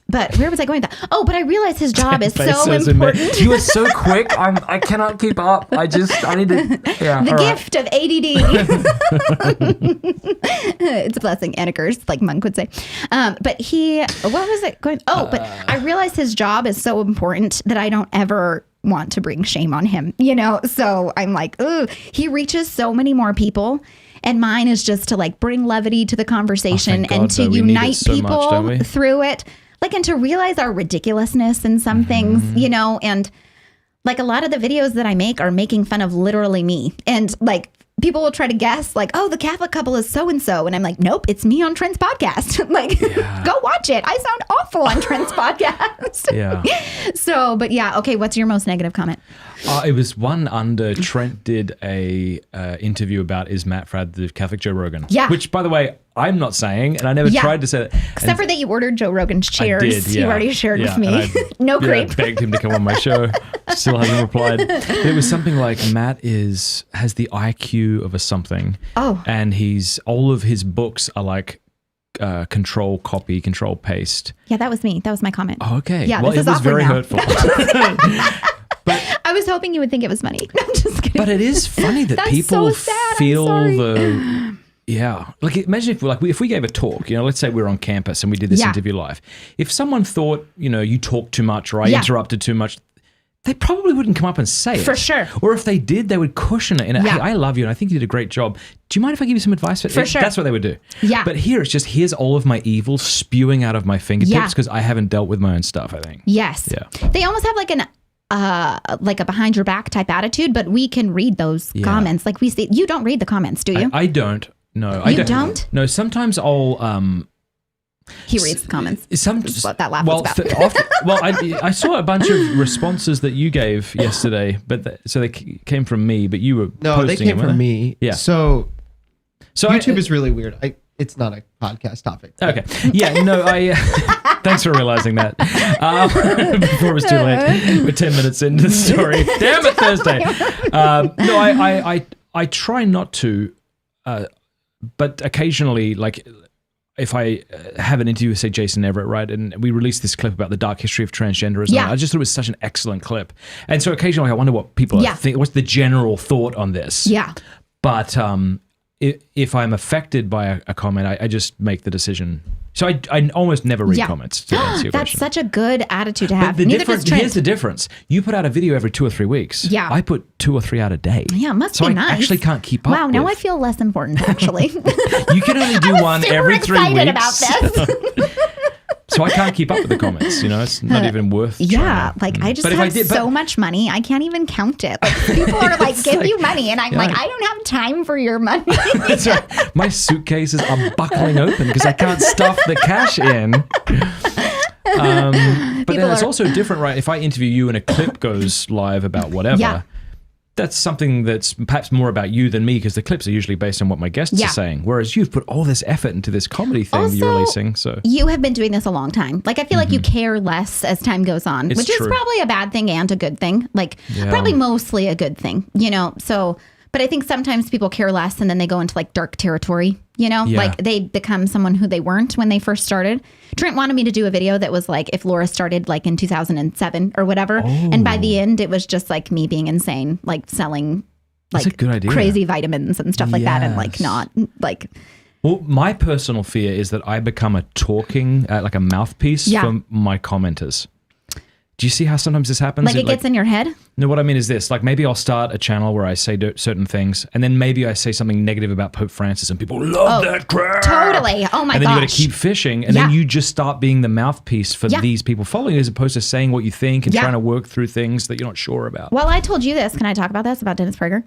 but where was I going with that? Oh, but I realized his job is so important. You are so quick. I cannot keep up. I need to. Yeah. The gift of ADD. It's a blessing and a curse, like Monk would say. But what was it going? Oh, but I realized his job is so important that I don't ever want to bring shame on him, you know? So I'm like, ooh, he reaches so many more people. And mine is just to like bring levity to the conversation and to unite people through it. Like, and to realize our ridiculousness in some things, you know, and like a lot of the videos that I make are making fun of literally me. And like, people will try to guess like, oh, the Catholic couple is so-and-so. And I'm like, nope, it's me on Trent's podcast. Like, go watch it. I sound awful on Trent's podcast. Yeah. So, but yeah. Okay. What's your most negative comment? It was one under Trent did a interview about is Matt Fradd the Catholic Joe Rogan? Yeah. Which, by the way, I'm not saying, and I never tried to say that. Except for that you ordered Joe Rogan's chairs. I did, you already shared with me. No creep. I begged him to come on my show. Still hasn't replied. But it was something like Matt has the IQ of a something. Oh. And all of his books are like control copy, control paste. Yeah, that was me. That was my comment. Oh, okay. Yeah, well, this it was very hurtful. But I was hoping you would think it was funny. No, I'm just kidding. But it is funny that people feel like imagine if we gave a talk, you know, let's say we were on campus and we did this interview live. If someone thought, you know, you talked too much or I interrupted too much, they probably wouldn't come up and say it. For sure. Or if they did, they would cushion it. And hey, I love you and I think you did a great job. Do you mind if I give you some advice? For sure. That's what they would do. Yeah. But here it's just, here's all of my evil spewing out of my fingertips because I haven't dealt with my own stuff, I think. Yes. Yeah. They almost have like a behind your back type attitude, but we can read those comments. Like we see, you don't read the comments, do you? I don't. No, I don't. No, sometimes I'll. He reads the comments. That's what that laugh was about. I saw a bunch of responses that you gave yesterday, but so they came from me. But you were they came from me. Yeah. So YouTube is really weird. It's not a podcast topic. Okay. Yeah. No. Thanks for realizing that. Before it was too late. We're 10 minutes into the story. Damn it, Thursday. No, I try not to. But occasionally, like if I have an interview with, say, Jason Everett, right, and we released this clip about the dark history of transgenderism, I just thought it was such an excellent clip. And so occasionally I wonder what people think, what's the general thought on this? Yeah. But if I'm affected by a comment, I just make the decision. So I almost never read comments to answer your question. That's such a good attitude to have. Here's the difference. You put out a video every 2 or 3 weeks. Yeah. I put 2 or 3 out a day. Yeah, it must be nice. So I actually can't keep up. Wow, now I feel less important, actually. You can only do one every 3 weeks. I'm about this. So I can't keep up with the comments, you know, it's not even worth trying. Like I just have so much money, I can't even count it. Like people are like, give you money. And I'm like, I don't have time for your money. That's right. My suitcases are buckling open because I can't stuff the cash in. But then it's also different, right? If I interview you and a clip goes live about whatever, that's something that's perhaps more about you than me because the clips are usually based on what my guests are saying. Whereas you've put all this effort into this comedy thing that you're releasing. So you have been doing this a long time. Like I feel like you care less as time goes on, which is probably a bad thing and a good thing. Like probably mostly a good thing, you know? So, But I think sometimes people care less and then they go into like dark territory, you know, Yeah. like they become someone who they weren't when they first started. Trent wanted me to do a video that was like if Laura started like in 2007 or whatever. And by the end, it was just like me being insane, like selling That's like a good idea. crazy vitamins and stuff like that. And like Yes. not like, Well, my personal fear is that I become a talking, like a mouthpiece Yeah. for my commenters. Do you see how sometimes this happens? like it gets in your head. No, what I mean is this. Like maybe I'll start a channel where I say certain things, and then maybe I say something negative about Pope Francis, and people love that crap. Totally. Oh my And then you got to gosh. keep fishing, and Yeah. then you just start being the mouthpiece for Yeah. these people following, as opposed to saying what you think and Yeah. trying to work through things that you're not sure about. Well, I told you this. Can I talk about this about Dennis Prager?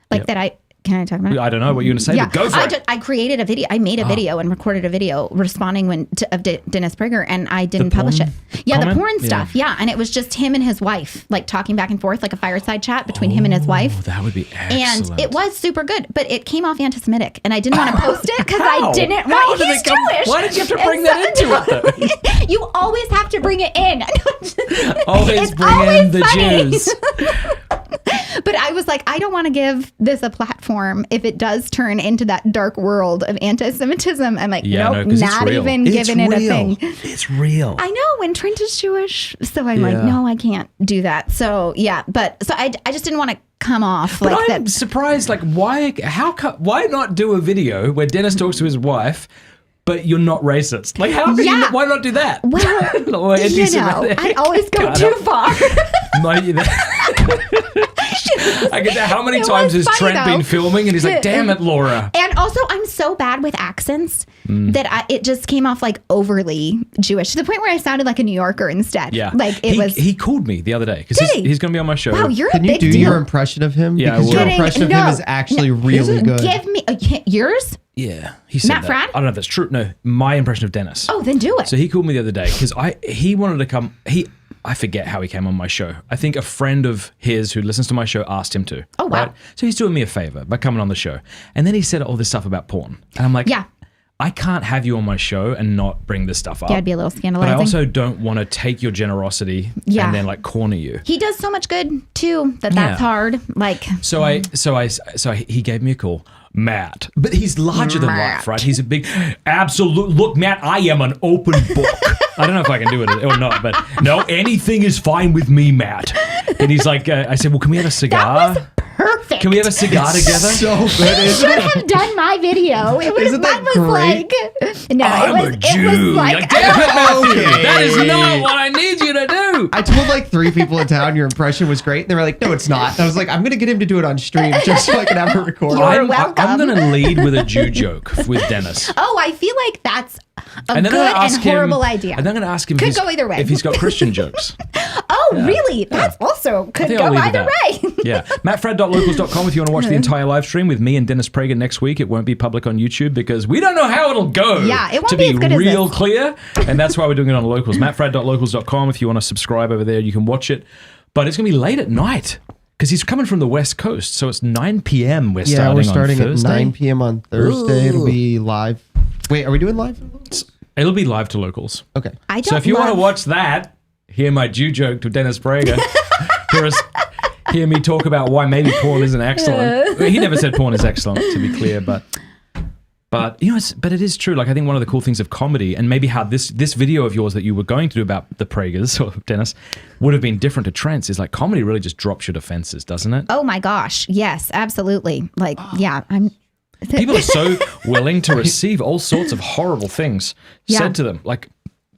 Like Yeah. can I talk about it? I don't know what you're going to say, but go for it. I created a video. I made a video and recorded a video responding of Dennis Prager, and I didn't publish it. porn Yeah, comment? the porn Yeah. stuff. Yeah, and it was just him and his wife, like talking back and forth, like a fireside chat between him and his wife. Oh, that would be excellent. And it was super good, but it came off anti-Semitic, and I didn't want to post it because I How? didn't How want. did He's it come- Jewish. Why did you have to And bring that so- into it, though? You always have to bring it in. Always It's bring in always the funny. Jews. But I was like, I don't want to give this a platform if it does turn into that dark world of anti-Semitism. I'm like, Yeah, nope, no, 'cause it's not real. even It's giving it a real. thing. It's real. I know, and Trent is Jewish, so I'm like, Yeah. no, I can't do that. So yeah, but so I just didn't want to come off But like I'm that. surprised. Like, why not do a video where Dennis talks to his wife, but you're not racist? Like, how can Yeah. why not do that? Well, Or you know, anti-Semitic? I always go God, too far. I get that. How many It times was has funny, Trent though. been filming and he's like, "Damn it, Laura." And also, I'm so bad with accents that it just came off like overly Jewish to the point where I sounded like a New Yorker instead. Yeah, like it was. He called me the other day because Did he? he's going to be on my show. Wow, you're Can a you big do deal. your impression of him? Yeah, I because your will. impression of him is actually really good. Give me yours. Yeah, he said Matt that. Fradd? I don't know if that's true. No, my impression of Dennis. Oh, then do it. So he called me the other day because he wanted to come. I forget how he came on my show. I think a friend of his who listens to my show asked him to. Oh, wow. Right? So he's doing me a favor by coming on the show. And then he said all this stuff about porn. And I'm like, Yeah. I can't have you on my show and not bring this stuff up. Yeah, it'd be a little But I scandalizing. also don't want to take your generosity Yeah. and then like corner you. He does so much good too that's Yeah. hard. Like So he gave me a call. Matt, but he's larger than Matt. life, right? He's a big, absolute. Look, Matt, I am an open book. I don't know if I can do it or not, but no, anything is fine with me, Matt. And he's like, I said, well, can we have a cigar? that was perfect. Can we have a cigar together? So good, I isn't should it? have done my video. It was, Isn't that mine was great? like no, I'm it was, a Jew. It was like Damn it, Matthew. Okay. That is not what I need you to do. I told like 3 people in town your impression was great, and they were like, "No, it's not." And I was like, "I'm gonna get him to do it on stream just so I can have it recorded." You're I'm welcome. going to lead with a Jew joke with Dennis. oh, I feel like that's a And then good I'm gonna ask and horrible him, idea. And then I'm going to ask him Could if go either way. if he's got Christian jokes. Oh, really? That's also could think go I'll leave it either at way. Yeah. MattFradd.locals.com if you want to watch the entire live stream with me and Dennis Prager next week. It won't be public on YouTube because we don't know how it'll go. Yeah, it won't to be as good as real this. clear. And that's why we're doing it on Locals. MattFradd.locals.com if you want to subscribe over there, you can watch it. But it's going to be late at night because he's coming from the West Coast. So it's 9 p.m. We're Yeah, we're starting on at Thursday. 9 p.m. on Thursday. It'll be live. Wait, are we doing live? It'll be live to Locals. Okay. I don't So if you want to love- watch that, hear my Jew joke to Dennis Prager. Hear me talk about why maybe porn isn't excellent. He never said porn is excellent, to be clear, but you know, but it is true. Like I think one of the cool things of comedy, and maybe how this video of yours that you were going to do about the Pragers or Dennis would have been different to Trent's, is like comedy really just drops your defenses, doesn't it? Oh my gosh. Yes, absolutely. Like, yeah, I'm People are so willing to receive all sorts of horrible things Yeah. said to them, like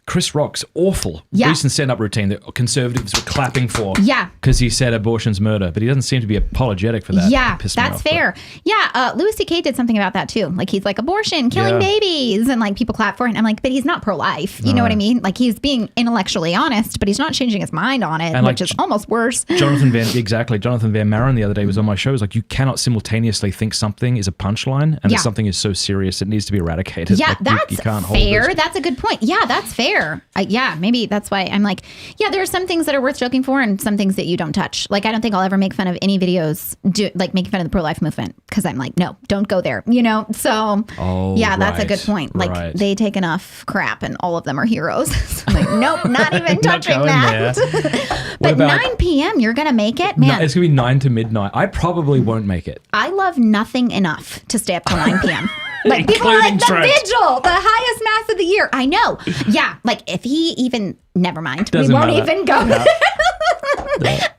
Chris Rock's awful Yeah. recent stand-up routine that conservatives were clapping for. Yeah. Because he said abortion's murder, but he doesn't seem to be apologetic for that. Yeah, It pissed me that's off, but- fair. Yeah, Louis C.K. did something about that too. Like he's like abortion, killing Yeah. babies, and like people clap for it. And I'm like, but he's not pro-life. You know what I mean? Like he's being intellectually honest, but he's not changing his mind on it, And, like, which is almost worse. Jonathan Van Maren the other day was on my show. He was like, you cannot simultaneously think something is a punchline and Yeah. that something is so serious it needs to be eradicated. Yeah, Like, that's you can't hold fair. this. That's a good point. Yeah, that's fair. Yeah, maybe that's why I'm like, yeah, there are some things that are worth joking for and some things that you don't touch. Like, I don't think I'll ever make fun of any videos like making fun of the pro-life movement because I'm like, no, don't go there, you know? So, Oh, yeah, that's a right, good point. Like, right. they take enough crap and all of them are heroes. So I'm like, nope, not even Not touching going that. there. But about- 9 p.m. p.m. You're gonna make it, No, man. it's gonna be 9 to midnight. I probably won't make it. I love nothing enough to stay up till 9 p.m. Like people are like Including the Trent. vigil, the highest mass of the year. I know. Yeah, like if he even, never mind. Doesn't we won't matter. even go. No.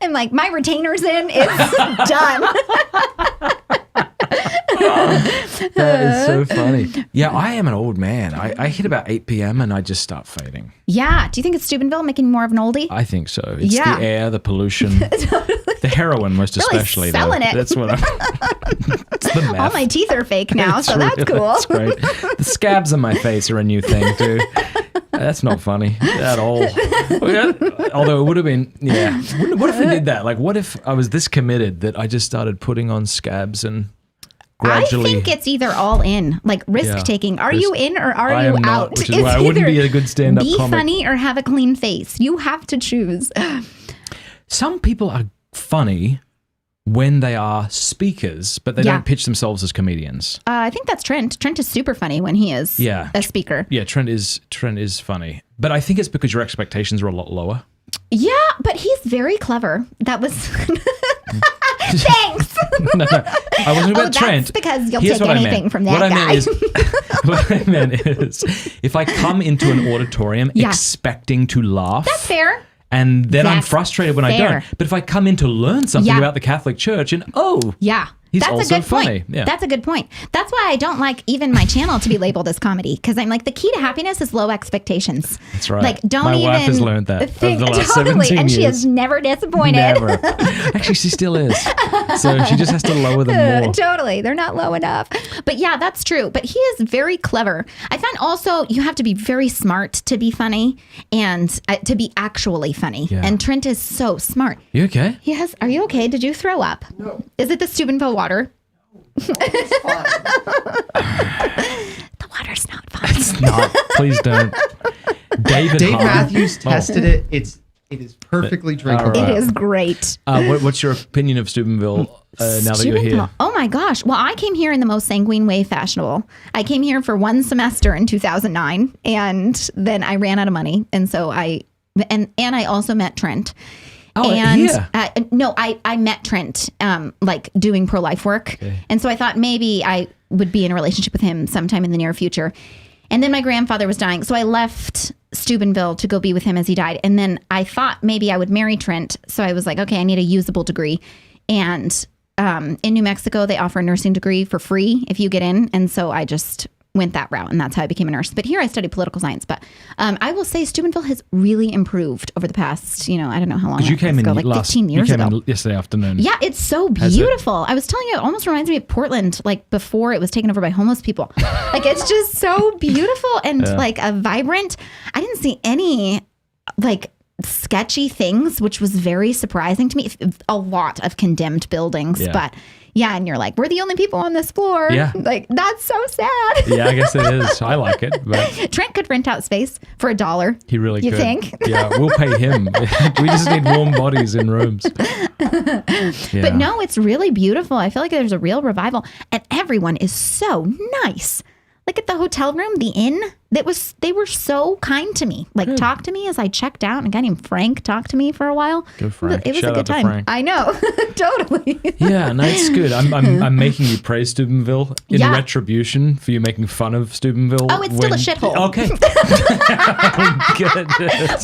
I'm like, my retainer's in. It's done. That is so funny. Yeah, I am an old man. I hit about 8 p.m. and I just start fading. Yeah. Do you think it's Steubenville making you more of an oldie? I think so. It's Yeah. the air, the pollution, the heroin most Really especially. selling it. That's what I'm... It's the meth. All my teeth are fake now, It's so that's real. cool. That's great. The scabs on my face are a new thing too. That's not funny at all. Although it would have been, yeah. What if we did that? Like, what if I was this committed that I just started putting on scabs and gradually... I think it's either all in, like risk taking. Are you in or are I you am out? not, which is why I wouldn't be a good stand-up Be comic. funny or have a clean face. You have to choose. Some people are funny when they are speakers, but they don't pitch themselves as comedians. I think that's Trent. Trent is super funny when he is a speaker. Yeah, Trent is funny. But I think it's because your expectations are a lot lower. Yeah, but he's very clever. That was... Thanks. No, I wasn't about Trent. That's because you'll Here's take what I anything meant. from that what guy. I meant is, what I meant is, if I come into an auditorium expecting to laugh, That's fair. and then I'm That's frustrated when I fair. don't. But if I come in to learn something about the Catholic Church, and Yeah. he's That's also a good funny. point. Yeah. That's a good point. That's why I don't like even my channel to be labeled as comedy, because I'm like, the key to happiness is low expectations. That's right. Like, don't My even wife has learned that over think, the last totally, 17 and she years. is never disappointed. Never. Actually, she still is. So she just has to lower them more. Totally. They're not low enough. But yeah, that's true. But he is very clever. I find also you have to be very smart to be funny and to be actually funny. Yeah. And Trent is so smart. You okay? Yes. Are you okay? Did you throw up? No. Is it the Steubenville water? It's fine. The water's not fun. It's not. Please don't. Dave Dave Hahn. Matthews tested it. It is perfectly drinkable. All right. It is great. What's your opinion of Steubenville now that you're here? Oh my gosh. Well, I came here in the most sanguine way fashionable. I came here for one semester in 2009, and then I ran out of money. And so I also met Trent. Oh, and here? No, I met Trent like doing pro-life work. Okay. And so I thought maybe I would be in a relationship with him sometime in the near future. And then my grandfather was dying. So I left Steubenville to go be with him as he died. And then I thought maybe I would marry Trent. So I was like, okay, I need a usable degree. And in New Mexico, they offer a nursing degree for free if you get in. And so I just went that route, and that's how I became a nurse. But here I studied political science. But I will say Steubenville has really improved over the past, I don't know how long. Because you came in like 15 years you came ago. in yesterday afternoon. Yeah, it's so beautiful. I was telling you, it almost reminds me of Portland, like before it was taken over by homeless people. Like it's just so beautiful and like a vibrant. I didn't see any like sketchy things, which was very surprising to me. A lot of condemned buildings, but yeah, and you're like, we're the only people on this floor. Yeah. Like, that's so sad. Yeah, I guess it is. I like it. But Trent could rent out space for $1. he really You could. think? Yeah, we'll pay him. We just need warm bodies in rooms. Yeah. But no, it's really beautiful. I feel like there's a real revival, and everyone is so nice. Like at the hotel room, the inn, they were so kind to me. Like talked to me as I checked out. And a guy named Frank talked to me for a while. Go Frank. It was Shout a good out to time. Frank. I know, totally. Yeah, no, it's good. I'm making you praise Steubenville in retribution for you making fun of Steubenville. Oh, it's still a shithole. Okay. Good.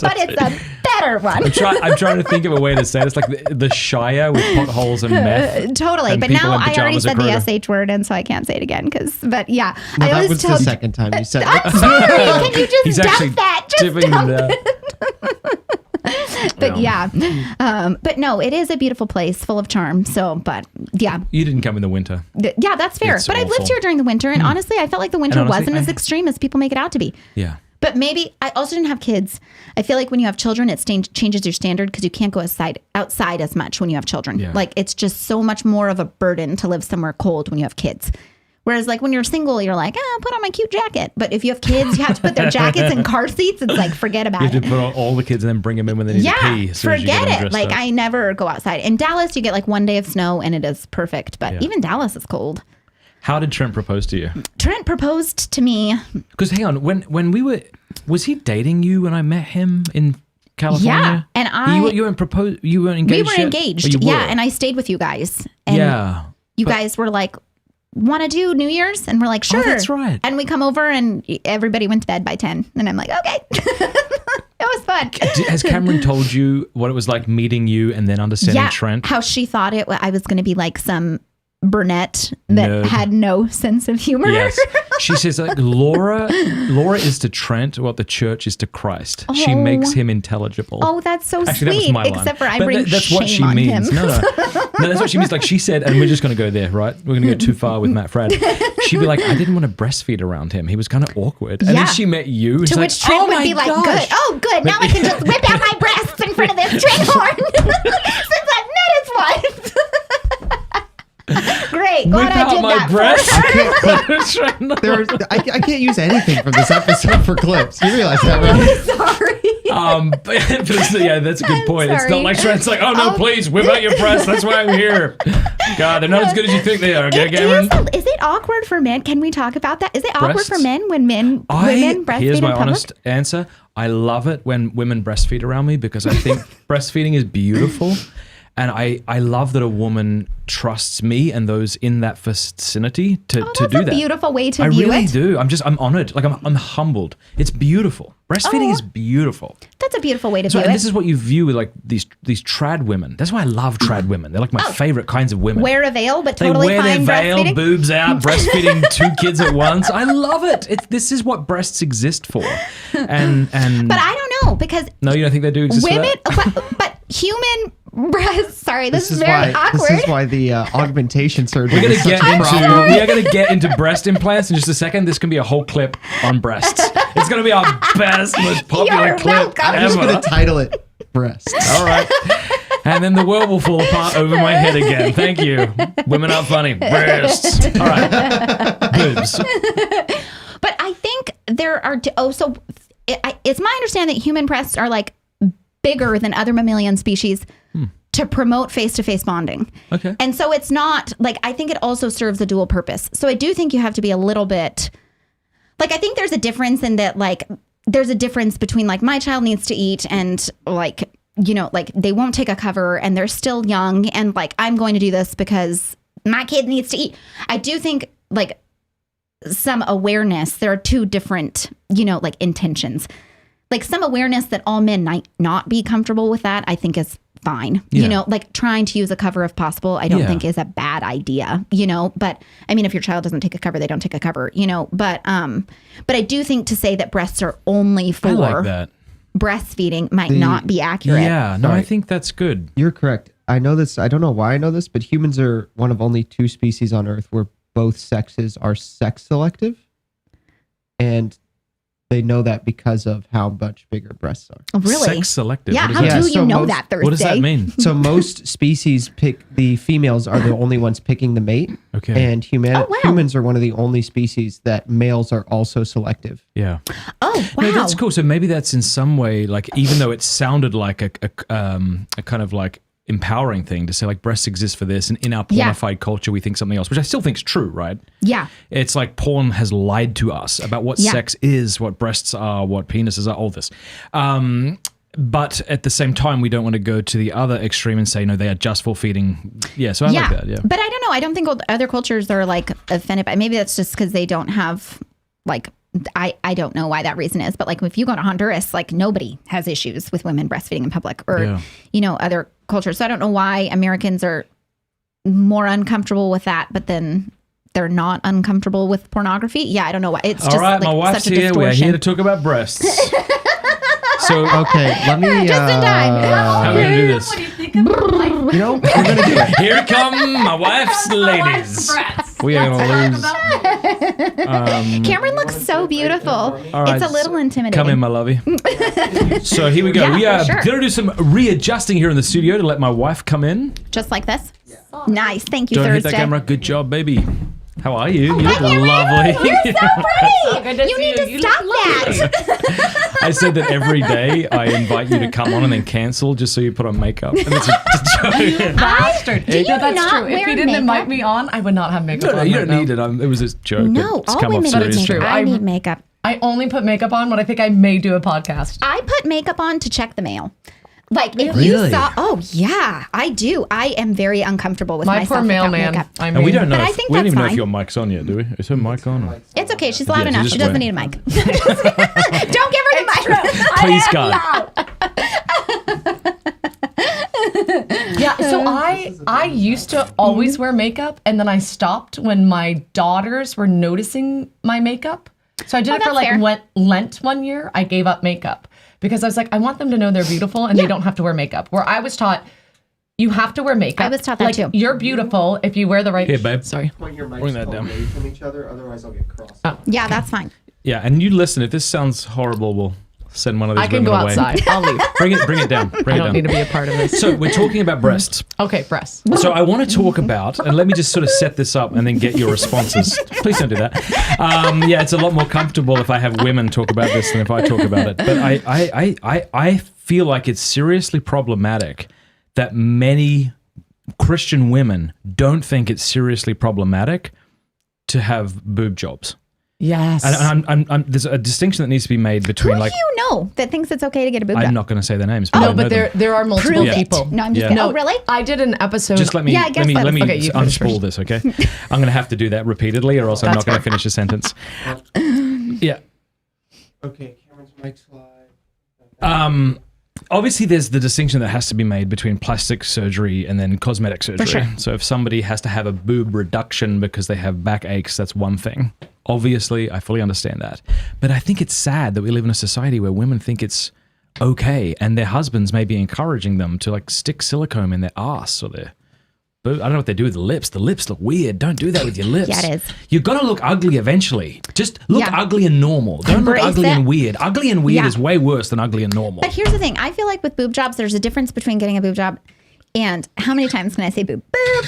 But it's a better one. I'm trying to think of a way to say it. It's like the Shire with potholes and meth. Totally. and But people now in I already pajamas at said Kroger. the SH word, and so I can't say it again. But yeah, No, I that always was tell. the second time you said I'm it. sorry. Can you just He's dump actually that? Just dipping dump it out. But yeah, but no, it is a beautiful place full of charm. So, but yeah, You didn't come in the winter. yeah, that's fair. It's But I've lived awful. here during the winter, and honestly, I felt like the winter honestly, wasn't as extreme as people make it out to be. Yeah. But maybe I also didn't have kids. I feel like when you have children, it changes your standard because you can't go outside as much when you have children. Yeah. Like it's just so much more of a burden to live somewhere cold when you have kids. Whereas like when you're single, you're like, put on my cute jacket. But if you have kids, you have to put their jackets in car seats. It's like, forget about You it. have to put on all the kids and then bring them in when they need to pee. As soon as you get forget them it. dressed Like up. I never go outside. In Dallas, you get like one day of snow and it is perfect. But Yeah. even Dallas is cold. How did Trent propose to you? Trent proposed to me. Because hang on, when we were, was he dating you when I met him in California? Yeah, and you weren't engaged. We were yet? engaged. Oh, you were? Yeah, and I stayed with you guys. And you guys were like, want to do New Year's? And we're like, sure. Oh, that's right. And we come over and everybody went to bed by 10. And I'm like, okay. It was fun. Has Cameron told you what it was like meeting you and then understanding Trent? How she thought I was going to be like some brunette that Nerd. had no sense of humor. Yes. She says like Laura is to Trent what the church is to Christ. She Oh. makes him intelligible. Oh, that's so Actually, that was sweet. my line. Except for I But bring that's what she shame on means. him. No, that's what she means. Like she said, and we're just going to go there, right? We're going to go too far with Matt Fradd. She'd be like, I didn't want to breastfeed around him. He was kind of awkward. And then she met you. And To she's which like, Trent oh would my be like, gosh. good. Oh, good. Now I can just whip out my breasts in front of this train horn. Since I've met his wife. Great. Glad Whip I out did my that breasts. I can't use anything from this episode for clips. You realize that, right? Sorry. But yeah, that's a good point. It's sorry. not like Trent's like, oh no, please whip out your breasts. That's why I'm here. God, they're not as good as you think they are. Okay, Cameron? Is it awkward for men? Can we talk about that? Is it awkward Breasts? for men when women breastfeed Here's my in public? honest answer. I love it when women breastfeed around me because I think breastfeeding is beautiful. And I love that a woman trusts me and those in that vicinity to That's do a that. beautiful way to I view really it. do. I'm honored. Like I'm humbled. It's beautiful. Breastfeeding is beautiful. That's a beautiful way to So view and it. this is what you view with like these trad women. That's why I love trad women. They're like my favorite kinds of women. Wear a veil, but They totally wear their fine veil, breastfeeding. boobs out, breastfeeding 2 kids at once. I love it. This is what breasts exist for. And But I don't know because no, you don't think they do exist women, for that? but human breasts. Sorry, this is why very awkward. this is why the augmentation surgery. We is such a problem. are going to get into breast implants in just a second. This can be a whole clip on breasts. It's going to be our best, most popular You're clip welcome. I'm just ever. going to title it breasts. All right. And then the world will fall apart over my head again. Thank you. Women aren't funny. Breasts. All right. Boobs. But I think there are. It's my understanding that human breasts are like bigger than other mammalian species to promote face-to-face bonding. Okay. And so it's not like, I think it also serves a dual purpose. So I do think you have to be a little bit like, I think there's a difference in that, like, there's a difference between like my child needs to eat and like, you know, like they won't take a cover and they're still young and like, I'm going to do this because my kid needs to eat. I do think like some awareness, there are two different, you know, like intentions. Like some awareness that all men might not be comfortable with that, I think is fine. Yeah. You know, like trying to use a cover if possible, I don't Yeah. think is a bad idea, you know, but I mean, if your child doesn't take a cover, they don't take a cover, you know, but I do think to say that breasts are only for I like that. breastfeeding might not be accurate. Yeah. No, I Right. think that's good. You're correct. I know this. I don't know why I know this, but humans are one of only 2 species on Earth where both sexes are sex selective. And they know that because of how much bigger breasts are. Oh, really? Sex selective. Yeah, What is how that? Yeah, do so you know most- that, Thursday? What does that mean? So most species pick the females are the only ones picking the mate. Okay. And wow. humans are one of the only species that males are also selective. Yeah. Oh, wow. No, that's cool. So maybe that's in some way, like, even though it sounded like a kind of like empowering thing to say like breasts exist for this, and in our Yeah. pornified culture we think something else, which I still think is true, right? Yeah. It's like porn has lied to us about what Yeah. sex is, what breasts are, what penises are, all this. But at the same time, we don't want to go to the other extreme and say, no, they are just for feeding. Yeah, so I like that, yeah. But I don't know. I don't think other cultures are like offended by, maybe that's just because they don't have like, I don't know why that reason is, but like if you go to Honduras, like nobody has issues with women breastfeeding in public or, Yeah. you know, other cultures. So I don't know why Americans are more uncomfortable with that, but then they're not uncomfortable with pornography. Yeah, I don't know why. It's All just right, like my wife's such a here. We're distortion. here to talk about breasts. So Okay, let me. Just in time. how are we going to do this? What do you think of like You know, we're gonna do it. Here come my wife's ladies. We are going to lose. Cameron looks so beautiful. All right, It's a little intimidating. Come in, my lovey. So here we go. Yeah, We are for sure. going to do some readjusting here in the studio to let my wife come in. Just like this? Nice. Thank you, Don't hit Thursday. that camera. Good job, baby. How are you? You look Cameron. lovely. You're so pretty. good to You see need you. to You stop look that. I said that every day I invite you to come on and then cancel just so you put on makeup. And it's a joke. bastard. Do you No, that's not true. If wear you didn't invite makeup? me on, I would not have makeup No, on you right don't now. need it. It was a joke. No, It's all come off women But need it's seriously. true. makeup. I need makeup. I only put makeup on when I think I may do a podcast. I put makeup on to check the mail. Like if Really? you saw, oh yeah, I do. I am very uncomfortable with My myself poor without mailman. makeup. I mean, And we don't know. But I If, think we don't that's even know if fine. your mic's on yet, do we? Is her mic on? Or? It's okay. She's loud Yeah, enough. just She doesn't wait. need a mic. Don't give her the mic. Please, God. Yeah, so I used to always wear makeup, and then I stopped when my daughters were noticing my makeup. So I did it for that's fair. Lent one year. I gave up makeup because I was like, I want them to know they're beautiful and they don't have to wear makeup. Where I was taught, you have to wear makeup. I was taught that too. You're beautiful if you wear the right. Here, babe. Sorry. Point your mics Bring that down. away from each other, otherwise I'll get cross. Yeah, that's fine. Yeah, and you listen. If this sounds horrible, we'll send one of these I can women go away. outside. I'll leave. Bring it down. Bring I it don't down. need to be a part of this. So we're talking about breasts. Okay, breasts. So I want to talk about, and let me just sort of set this up and then get your responses. Please don't do that. Yeah, it's a lot more comfortable if I have women talk about this than if I talk about it. But I feel like it's seriously problematic that many Christian women don't think it's seriously problematic to have boob jobs. Yes. And there's a distinction that needs to be made Who between do like. you know that thinks it's okay to get a boob I'm job? not going to say their names, but I No, know but them. there are multiple Prove it. people. No, I'm just Yeah. kidding. No, Oh, really? I did an episode. Just let me Yeah, I guess let me that's- Okay, you finish unspool first. this, okay? I'm going to have to do that repeatedly, or else I'm not That's going to finish a sentence. Yeah. Okay, Cameron's mic's live. Obviously, there's the distinction that has to be made between plastic surgery and then cosmetic surgery. sure. So if somebody has to have a boob reduction because they have backaches, that's one thing. Obviously, I fully understand that. But I think it's sad that we live in a society where women think it's okay, and their husbands may be encouraging them to like stick silicone in their ass or their boob. I don't know what they do with the lips. The lips look weird. Don't do that with your lips. Yeah, it is. You're going to look ugly eventually. Just look Yeah. ugly and normal. Don't Embrace look ugly it. and weird. Ugly and weird Yeah. is way worse than ugly and normal. But here's the thing. I feel like with boob jobs, there's a difference between getting a boob job and how many times can I say boob? Boob.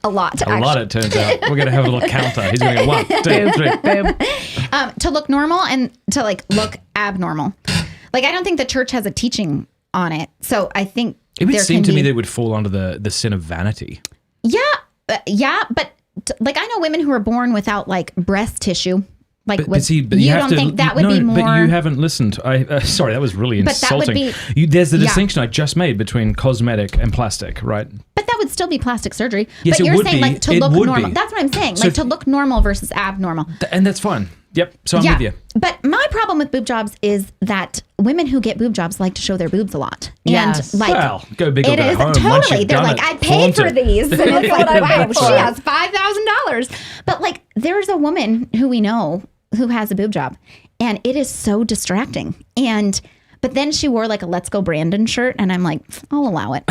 A lot. A lot, it turns out. We're going to have a little counter. He's going to go 1, 2, 3. To look normal and to like look abnormal. Like I don't think the church has a teaching on it. So I think It would there seem can to me be- that it would fall under the sin of vanity. Yeah, but like I know women who are born without like breast tissue. Like But with, see, but you have don't to, think that would no, be more? But you haven't listened. Sorry, that was really But that would insulting. be- There's the yeah. distinction I just made between cosmetic and plastic, right? But that would still be plastic surgery. Yes, but it you're would saying be. like to It look would normal. be. That's what I'm saying. So Like to look normal versus abnormal. And that's fine. Yep. So I'm yeah. with you. But my problem with boob jobs is that women who get boob jobs like to show their boobs a lot. Yes. And like Well, go big or it go is home. Once totally. you've They're done like, it, I paid flaunt for it. these. And it's like, wow, she Sure. has $5,000. But like there's a woman who we know who has a boob job. And it is so distracting. But then she wore like a Let's Go Brandon shirt. And I'm like, I'll allow it.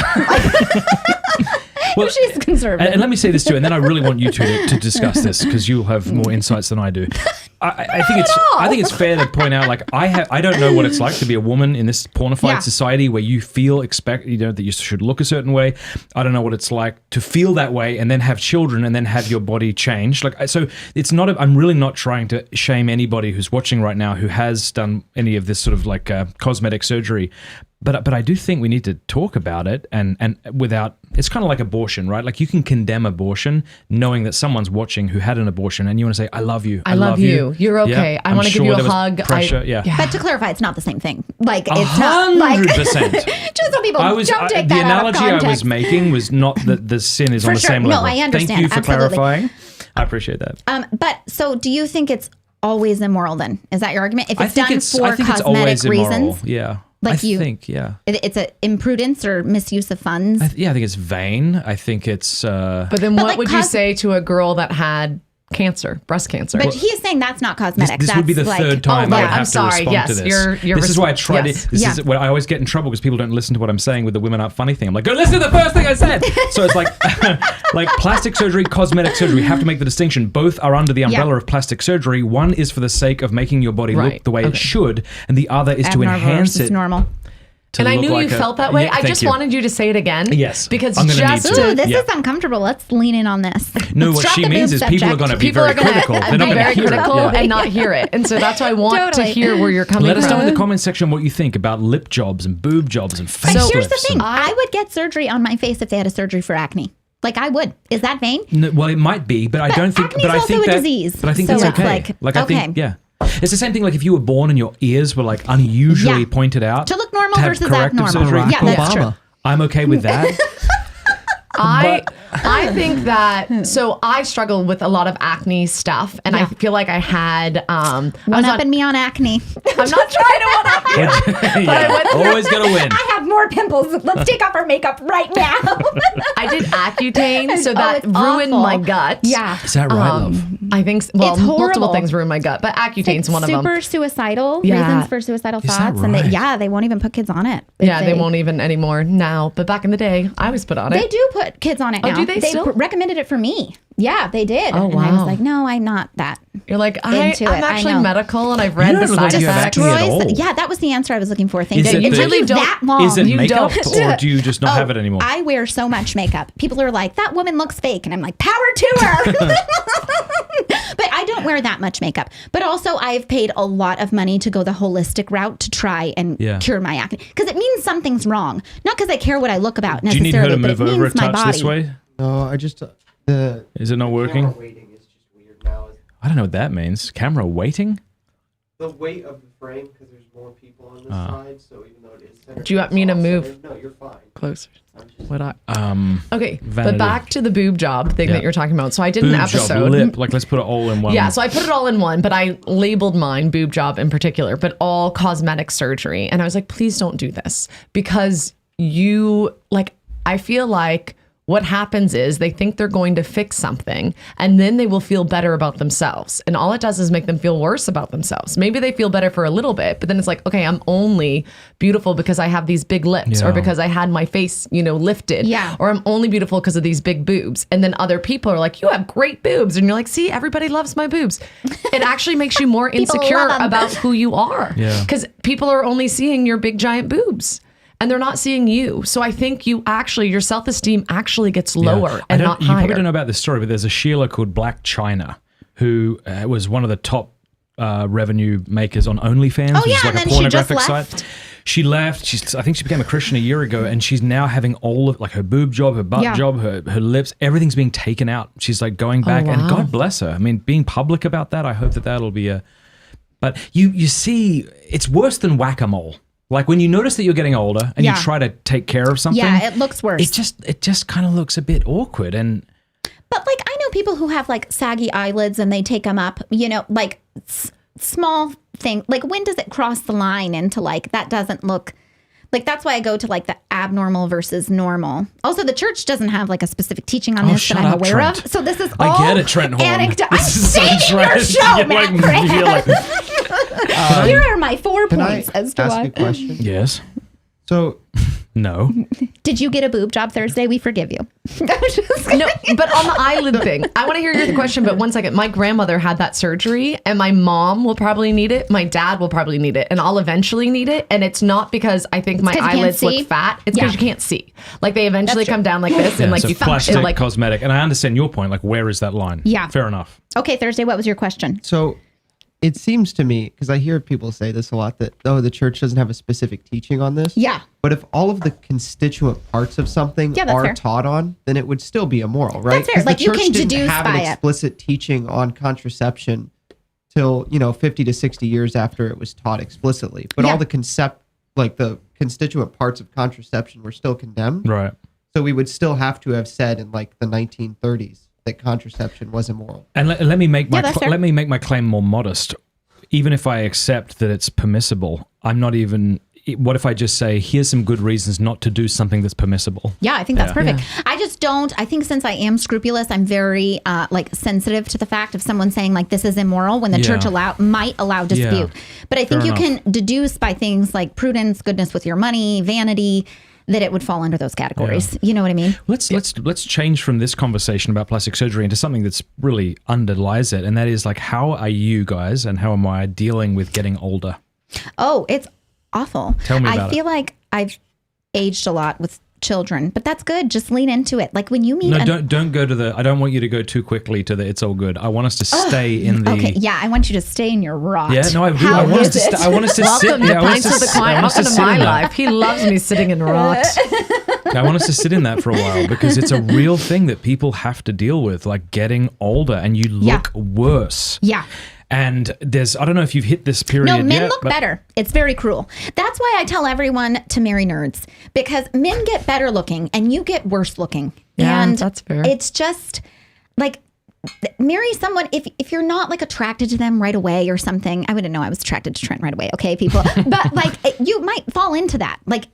Well, She's conservative. and let me say this too, and then I really want you two to discuss this because you'll have more insights than I do. I think it's fair to point out, like I don't know what it's like to be a woman in this pornified Yeah. society where you feel that you should look a certain way. I don't know what it's like to feel that way and then have children and then have your body changed. Like so, it's not. I'm really not trying to shame anybody who's watching right now who has done any of this sort of like cosmetic surgery. But I do think we need to talk about it and without, it's kind of like abortion, right? Like you can condemn abortion knowing that someone's watching who had an abortion and you want to say, I love you. I love you. You're okay. Yeah, I I'm want to give sure you a there was hug. Pressure, yeah. But to clarify, it's not the same thing. Like it's not like 100%. just so people don't take the that out of analogy I was context. making was not that the sin is For on the sure. same No, level. I understand. Thank you for Absolutely. clarifying. I appreciate that. But so do you think it's always immoral then? Is that your argument? If I it's think done it's for it's cosmetic always immoral. reasons, Yeah. Like I you- think, yeah. it's a imprudence or misuse of funds. I think it's vain. I think it's But then But what like would you say to a girl that had cancer, breast cancer? but he's saying that's not cosmetic. This that's would be the like, third time Oh, I yeah, would have I'm to sorry. respond Yes, to this. you're This is why I tried yes. it. This is where I always get in trouble because people don't listen to what I'm saying with the women aren't funny thing. I'm like, go listen to the first thing I said. So it's like like plastic surgery, cosmetic surgery. We have to make the distinction. Both are under the umbrella of plastic surgery. One is for the sake of making your body look Right. the way it should, and the other is to abnormal enhance versus it. normal. To And I look knew like you a- felt that way. Yeah, I thank just you. wanted you to say it again. Yes. Because I'm gonna just need to. Ooh, this Yeah. is uncomfortable. Let's lean in on this. No, Let's what drop she the means boob is people are subject. going to be people very are going critical. They're to not be going to very hear critical it. Yeah. and not hear it. And so that's why I want to Totally. hear where you're coming Let us from. know in the comment section what you think about lip jobs and boob jobs and face But here's the lifts thing. and- I would get surgery on my face if they had a surgery for acne. Like I would. Is that vain? No, well, it might be, but I don't think. acne's But I also think a that. disease, But I think so that's it's okay. like, I okay. think, yeah. It's the same thing like if you were born and your ears were like unusually pointed out. To look normal have versus corrective abnormal. surgery. Yeah, that's true. Obama. I'm okay with that. I think that so I struggled with a lot of acne stuff, and I feel like I had One up in me on acne. I'm not trying to one up you. Yeah, always gonna win. I have more pimples. Let's take off our makeup right now. I did Accutane, so that it's ruined awful. my gut. Yeah. Is that right, love? I think well, It's horrible. multiple things ruined my gut, but Accutane's one of them. Super suicidal. Yeah. Reasons for suicidal Is that thoughts. And right? they won't even put kids on it. Yeah, they won't even anymore now. But back in the day, I was put on They it. do put kids on it now. do they still? recommended it for me. Yeah, they did. Oh, And I was wow. like, no, I'm not that. You're like, I'm Into it, I actually know. medical, and I've read You the don't look side like you have effects. acne at all. Yeah, that was the answer I was looking for. Thank Is you. it It the- took really you don't- that long. Is it You makeup don't. or do you just not have it anymore? I wear so much makeup. People are like, that woman looks fake. And I'm like, power to her. But I don't wear that much makeup. But also, I've paid a lot of money to go the holistic route to try and cure my acne. Because it means something's wrong. Not because I care what I look about Do you necessarily, need her to but move it over a means my touch body. this way? No, I just the Is it not camera working? weighting is just weird now. I don't know what that means. Camera waiting? The weight of the frame because there's more people on this side, so even though it is centered, Do you want me to it's move? off-centered. No, you're fine. Closer. I'm just- What I, Vanity. okay, but back to the boob job thing Yeah. that you're talking about. So I did Boob an job, episode. lip. Like, let's put it all in one. Yeah, so I put it all in one, but I labeled mine boob job in particular, but all cosmetic surgery. And I was like, please don't do this because I feel like what happens is they think they're going to fix something and then they will feel better about themselves. And all it does is make them feel worse about themselves. Maybe they feel better for a little bit, but then it's like, okay, I'm only beautiful because I have these big lips or Yeah. because I had my face, lifted. Yeah. Or I'm only beautiful because of these big boobs. And then other people are like, you have great boobs. And you're like, see, everybody loves my boobs. It actually makes you more insecure love 'em. about who you are. Yeah. Because people are only seeing your big giant boobs. And they're not seeing you. So I think your self-esteem actually gets lower I and don't- not You higher. probably don't know about this story, but there's a Sheila called Black China who was one of the top revenue makers on OnlyFans, which is yeah, like and a then she just pornographic left. site. She left. I think she became a Christian a year ago, and she's now having all of like her boob job, her butt Yeah. job, her lips, everything's being taken out. She's like going back, and wow. God bless her. I mean, being public about that, I hope that that'll be a. But you see, it's worse than whack-a-mole. Like when you notice that you're getting older and Yeah. you try to take care of something, Yeah, it looks worse. it just kind of looks a bit awkward. And But like I know people who have like saggy eyelids and they take them up, like small thing. Like when does it cross the line into like that doesn't look like that's why I go to like the abnormal versus normal. Also, the church doesn't have like a specific teaching on this shut that I'm up, aware Trent. of. So this is I all get it, Trent Horn. anecdote. I'm This is so saving your Trent. show, You're Matt. like, Fred. you're like- Here are my 4 Can I points as to ask why. a question? yes, So no. Did you get a boob job Thursday? We forgive you. No, but on the eyelid thing, I want to hear your question, but one second. My grandmother had that surgery and my mom will probably need it. My dad will probably need it and I'll eventually need it. And it's not because I think my 'cause you can't eyelids see? look fat. It's because Yeah. you can't see. Like they eventually That's true. come down like this and Yeah, like so you plastic, and, like cosmetic, and I understand your point. Like, where is that line? Yeah. fair enough. Okay, Thursday, what was your question? So it seems to me, because I hear people say this a lot, that, the church doesn't have a specific teaching on this. Yeah. But if all of the constituent parts of something Yeah, that's are fair. taught on, then it would still be immoral, right? That's fair. 'Cause Like, the you church can didn't deduce have by an it. explicit teaching on contraception till, 50 to 60 years after it was taught explicitly. But Yeah. all the the constituent parts of contraception were still condemned. Right. So we would still have to have said in like the 1930s that contraception was immoral. And let me make that's fair. let me make my claim more modest. Even if I accept that it's permissible, I'm not even. What if I just say, here's some good reasons not to do something that's permissible? Yeah, I think that's Yeah. perfect. I just don't. I think since I am scrupulous, I'm very sensitive to the fact of someone saying like this is immoral when the Yeah. church might allow dispute. But I think Fair you can deduce by things like prudence, goodness with your money, vanity, that it would fall under those categories. You know what I mean? Let's change from this conversation about plastic surgery into something that's really underlies it, and that is like, how are you guys and how am I dealing with getting older? Oh, it's awful. Tell me about I feel like I've aged a lot with children, but that's good. Just lean into it. Like when you meet No, don't go to the. I don't want you to go too quickly to the. It's all good. I want us to stay in the. Okay, yeah, I want you to stay in your rot. Yeah, no, I do. How I want us is to. it? I want us to sit. welcome Yeah, to I want us Pints of the to. I Quiet. want us to Welcome to sit my in that. life. He loves me sitting in rocks. I want us to sit in that for a while because it's a real thing that people have to deal with, like getting older and you look worse. Yeah. And I don't know if you've hit this period No, men yet, look but better. It's very cruel. That's why I tell everyone to marry nerds, because men get better looking and you get worse looking. Yeah, and that's fair. It's just like, marry someone if you're not like attracted to them right away or something. I wouldn't know I was attracted to Trent right away. Okay, people, but like you might fall into that. Like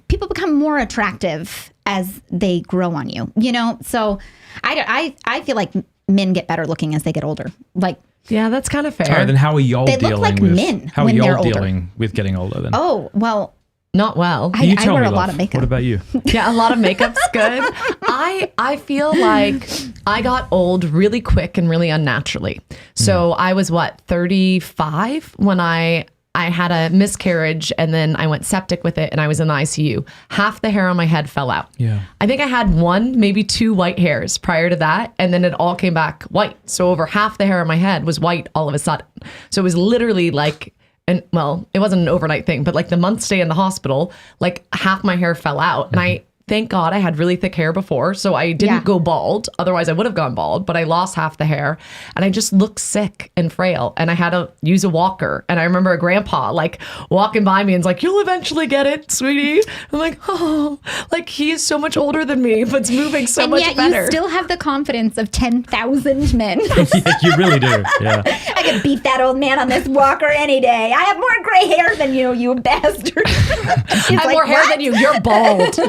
people become more attractive as they grow on you, you know? So I feel like men get better looking as they get older. Like, Yeah, that's kind of fair. all right, then how are y'all They dealing look like with men how are when they're y'all older. dealing with getting older then? oh, well, Not well. I tell wear me, a lot love. of makeup. What about you? Yeah, a lot of makeup's good. I feel like I got old really quick and really unnaturally. So I was 35 when I had a miscarriage, and then I went septic with it, and I was in the ICU. Half the hair on my head fell out. Yeah. I think I had 1, maybe 2 white hairs prior to that, and then it all came back white. So over half the hair on my head was white all of a sudden. So it was literally like, and well, it wasn't an overnight thing, but like the month stay in the hospital, like half my hair fell out. And I, thank God I had really thick hair before. So I didn't Yeah. go bald. Otherwise I would have gone bald, but I lost half the hair and I just looked sick and frail. And I had to use a walker. And I remember a grandpa like walking by me and was like, "You'll eventually get it, sweetie." I'm like, oh, like he is so much older than me, but it's moving so and much yet better. you still have the confidence of 10,000 men. Yeah, you really do. Yeah. I could beat that old man on this walker any day. I have more gray hair than you bastard. I have more hair than you. You're bald.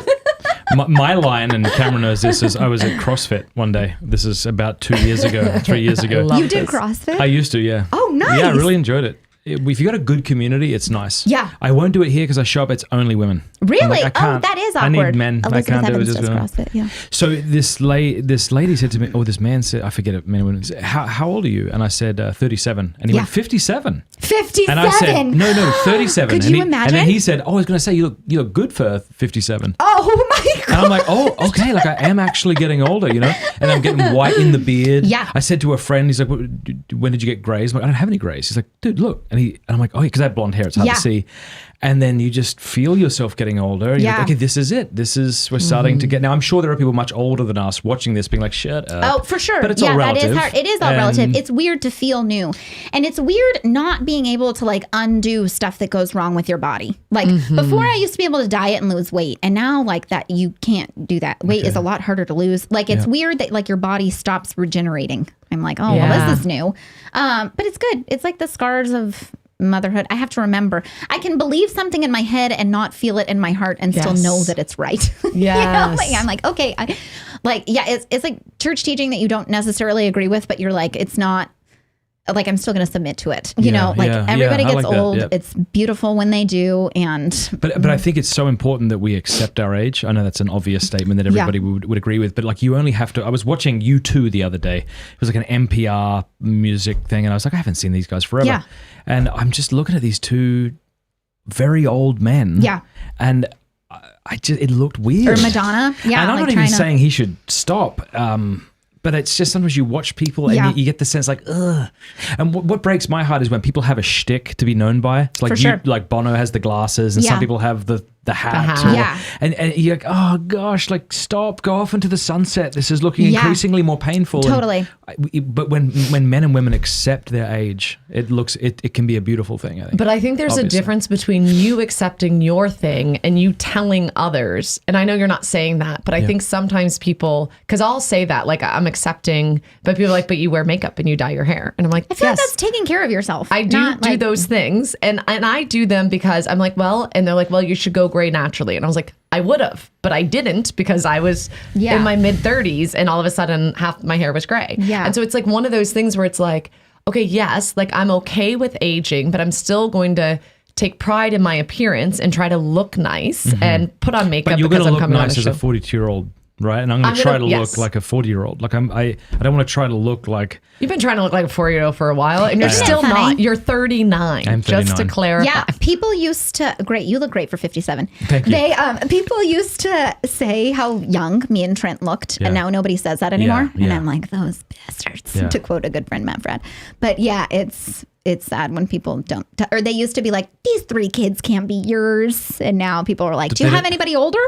My line, and Cameron knows this, is I was at CrossFit one day. This is about 3 years ago. Love You did this. CrossFit? I used to, yeah. Oh, nice. Yeah, I really enjoyed it. If you got a good community, it's nice. Yeah. I won't do it here because I show up, it's only women. Really? I'm like, I Oh, can't. that is I awkward. need men. Elizabeth I can't do it Evans just does women. CrossFit, yeah. So this lady said to me, this man said, I forget it, men and women, said, how old are you? And I said, 37. And he Yeah. went, 57. 57. And I said, no, 37. Could and you he, imagine? And then he said, I was going to say, you look good for 57. Oh my God. And I'm like, oh, okay. Like I am actually getting older, you know? And I'm getting white in the beard. Yeah. I said to a friend, he's like, when did you get grays? I'm like, I don't have any grays. He's like, dude, look. And I'm like, oh, because I have blonde hair. It's hard Yeah. to see. And then you just feel yourself getting older. You're Yeah. like, okay, this is it. We're starting to get, now I'm sure there are people much older than us watching this being like, shut up. Oh, for sure. But it's yeah, all relative. that is hard. It is all And- relative. It's weird to feel new. And it's weird not being able to like undo stuff that goes wrong with your body. Like before I used to be able to diet and lose weight. And now like that, you can't do that. Weight is a lot harder to lose. Like it's weird that like your body stops regenerating. I'm like, oh, Yeah. well, this is new. But it's good. It's like the scars of motherhood. I have to remember, I can believe something in my head and not feel it in my heart and still Yes. know that it's right. Yes. Like, I'm like, okay, it's like church teaching that you don't necessarily agree with, but you're like, it's not like, I'm still going to submit to it. You know, like everybody I gets like that, old. yeah. It's beautiful when they do. And But I think it's so important that we accept our age. I know that's an obvious statement that everybody would agree with, but like you only have to. I was watching U2 the other day. It was like an NPR music thing, and I was like, I haven't seen these guys forever. Yeah. And I'm just looking at these two very old men. Yeah. And it looked weird. or Madonna. Yeah. And I'm like not even trying to- saying he should stop. But it's just sometimes you watch people and Yeah. you get the sense like, ugh. And what breaks my heart is when people have a shtick to be known by. It's like For sure. like Bono has the glasses and Yeah. some people have the hat. hat. or- Yeah. And you're like, oh gosh, like stop, go off into the sunset. This is looking Yeah. increasingly more painful. And Totally. but when men and women accept their age, it can be a beautiful thing, I think. But I think there's Obviously. a difference between you accepting your thing and you telling others. And I know you're not saying that, but I think sometimes people, because I'll say that, like I'm accepting, but people are like, but you wear makeup and you dye your hair. And I'm like, I feel yes, like that's taking care of yourself. I do Not, do like, those things. And I do them because I'm like, well, and they're like, well, you should go gray naturally. And I was like, I would have, but I didn't because I was Yeah. in my mid 30s and all of a sudden half my hair was gray. Yeah. And so it's like one of those things where it's like, okay, yes, like I'm okay with aging, but I'm still going to take pride in my appearance and try to look nice and put on makeup But you're because going to I'm look coming on nice a as a show. 42-year-old, right? And I'm going to try to look like a 40-year-old. Like I don't want to try to look like. You've been trying to look like a 4-year-old for a while and you're Isn't still that funny? not. You're 39. I'm Just to 39. clarify. Yeah, people used to. Great, you look great for 57. Thank you. They people used to say how young me and Trent looked, Yeah. and now nobody says that anymore. Yeah, And yeah. I'm like, those bastards, Yeah. to quote a good friend, Matt Fradd. But yeah, it's sad when people don't. Or they used to be like, these 3 kids can't be yours, and now people are like, do you they have don't- anybody older?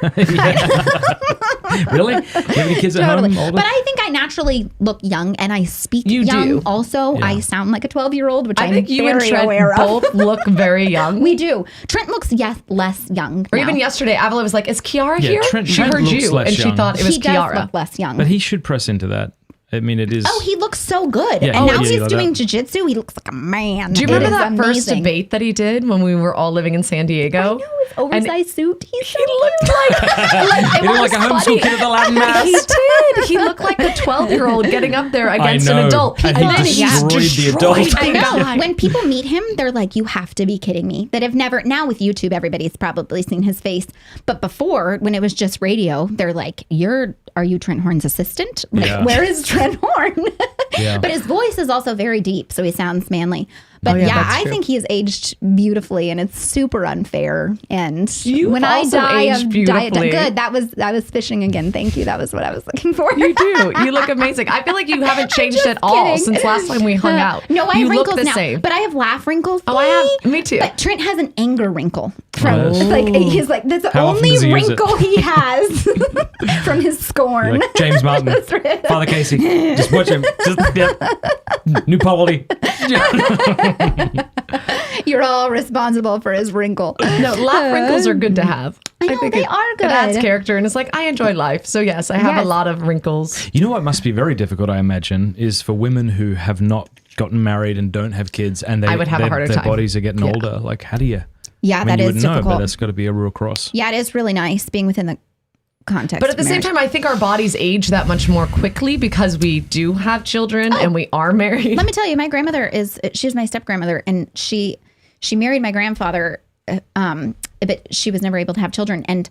Really? Do you have any kids at Totally. home? Older? But I think I naturally look young, and I speak You young. do. Also, I sound like a 12-year-old, which I think you and very Trent aware of. both look very young. We do. Trent looks less young. Or now. even yesterday, Avila was like, "Is Kiara Yeah, here?" Trent she heard looks you, less and she young. thought it was he does Kiara. look less young. But he should press into that. I mean, it is. Oh, he looks so good. Yeah, and he now is he's like doing that. jiu-jitsu. He looks like a man. Do you remember It is that first amazing. debate that he did when we were all living in San Diego? I know, his oversized suit. He's so He looked like He looked like a homeschool kid at the Latin mass. He did. He looked like a 12-year-old getting up there against an know. adult. And he then destroyed the adult. I know. guy. When people meet him, they're like, you have to be kidding me. That have never, now with YouTube, everybody's probably seen his face. But before, when it was just radio, they're like, are you Trent Horn's assistant? Like, Yeah. where is Trent Horn? Yeah. But his voice is also very deep, so he sounds manly. But yeah, yeah, that's I true. think he has aged beautifully, and it's super unfair. And You've when I also die aged of diet, beautifully. good. That was fishing again. Thank you. That was what I was looking for. You do. You look amazing. I feel like you haven't changed just at all kidding. since last time we hung out. No, I you have look wrinkles the now, same. but I have laugh wrinkles. Oh, I have. Me too. But Trent has an anger wrinkle from Oh. like he's like that's the How often only does he use it? wrinkle he has from his scorn. Like James Martin, Father Casey. Just watch him. Just, New Polly. You're all responsible for his wrinkle. No, laugh wrinkles are good to have. I know, think they it, are good. It adds character, and it's like I enjoy life. So yes, I have Yes. a lot of wrinkles. You know what must be very difficult, I imagine, is for women who have not gotten married and don't have kids, and I would have a harder their time. bodies are getting Yeah. older. Like, how do you? Yeah, I mean, that you is would know, but difficult. that's got to be a real cross. Yeah, it is really nice being within the context. But at the of same marriage. time, I think our bodies age that much more quickly because we do have children and we are married. let me tell you, my grandmother she's my step grandmother, and she married my grandfather, but she was never able to have children, and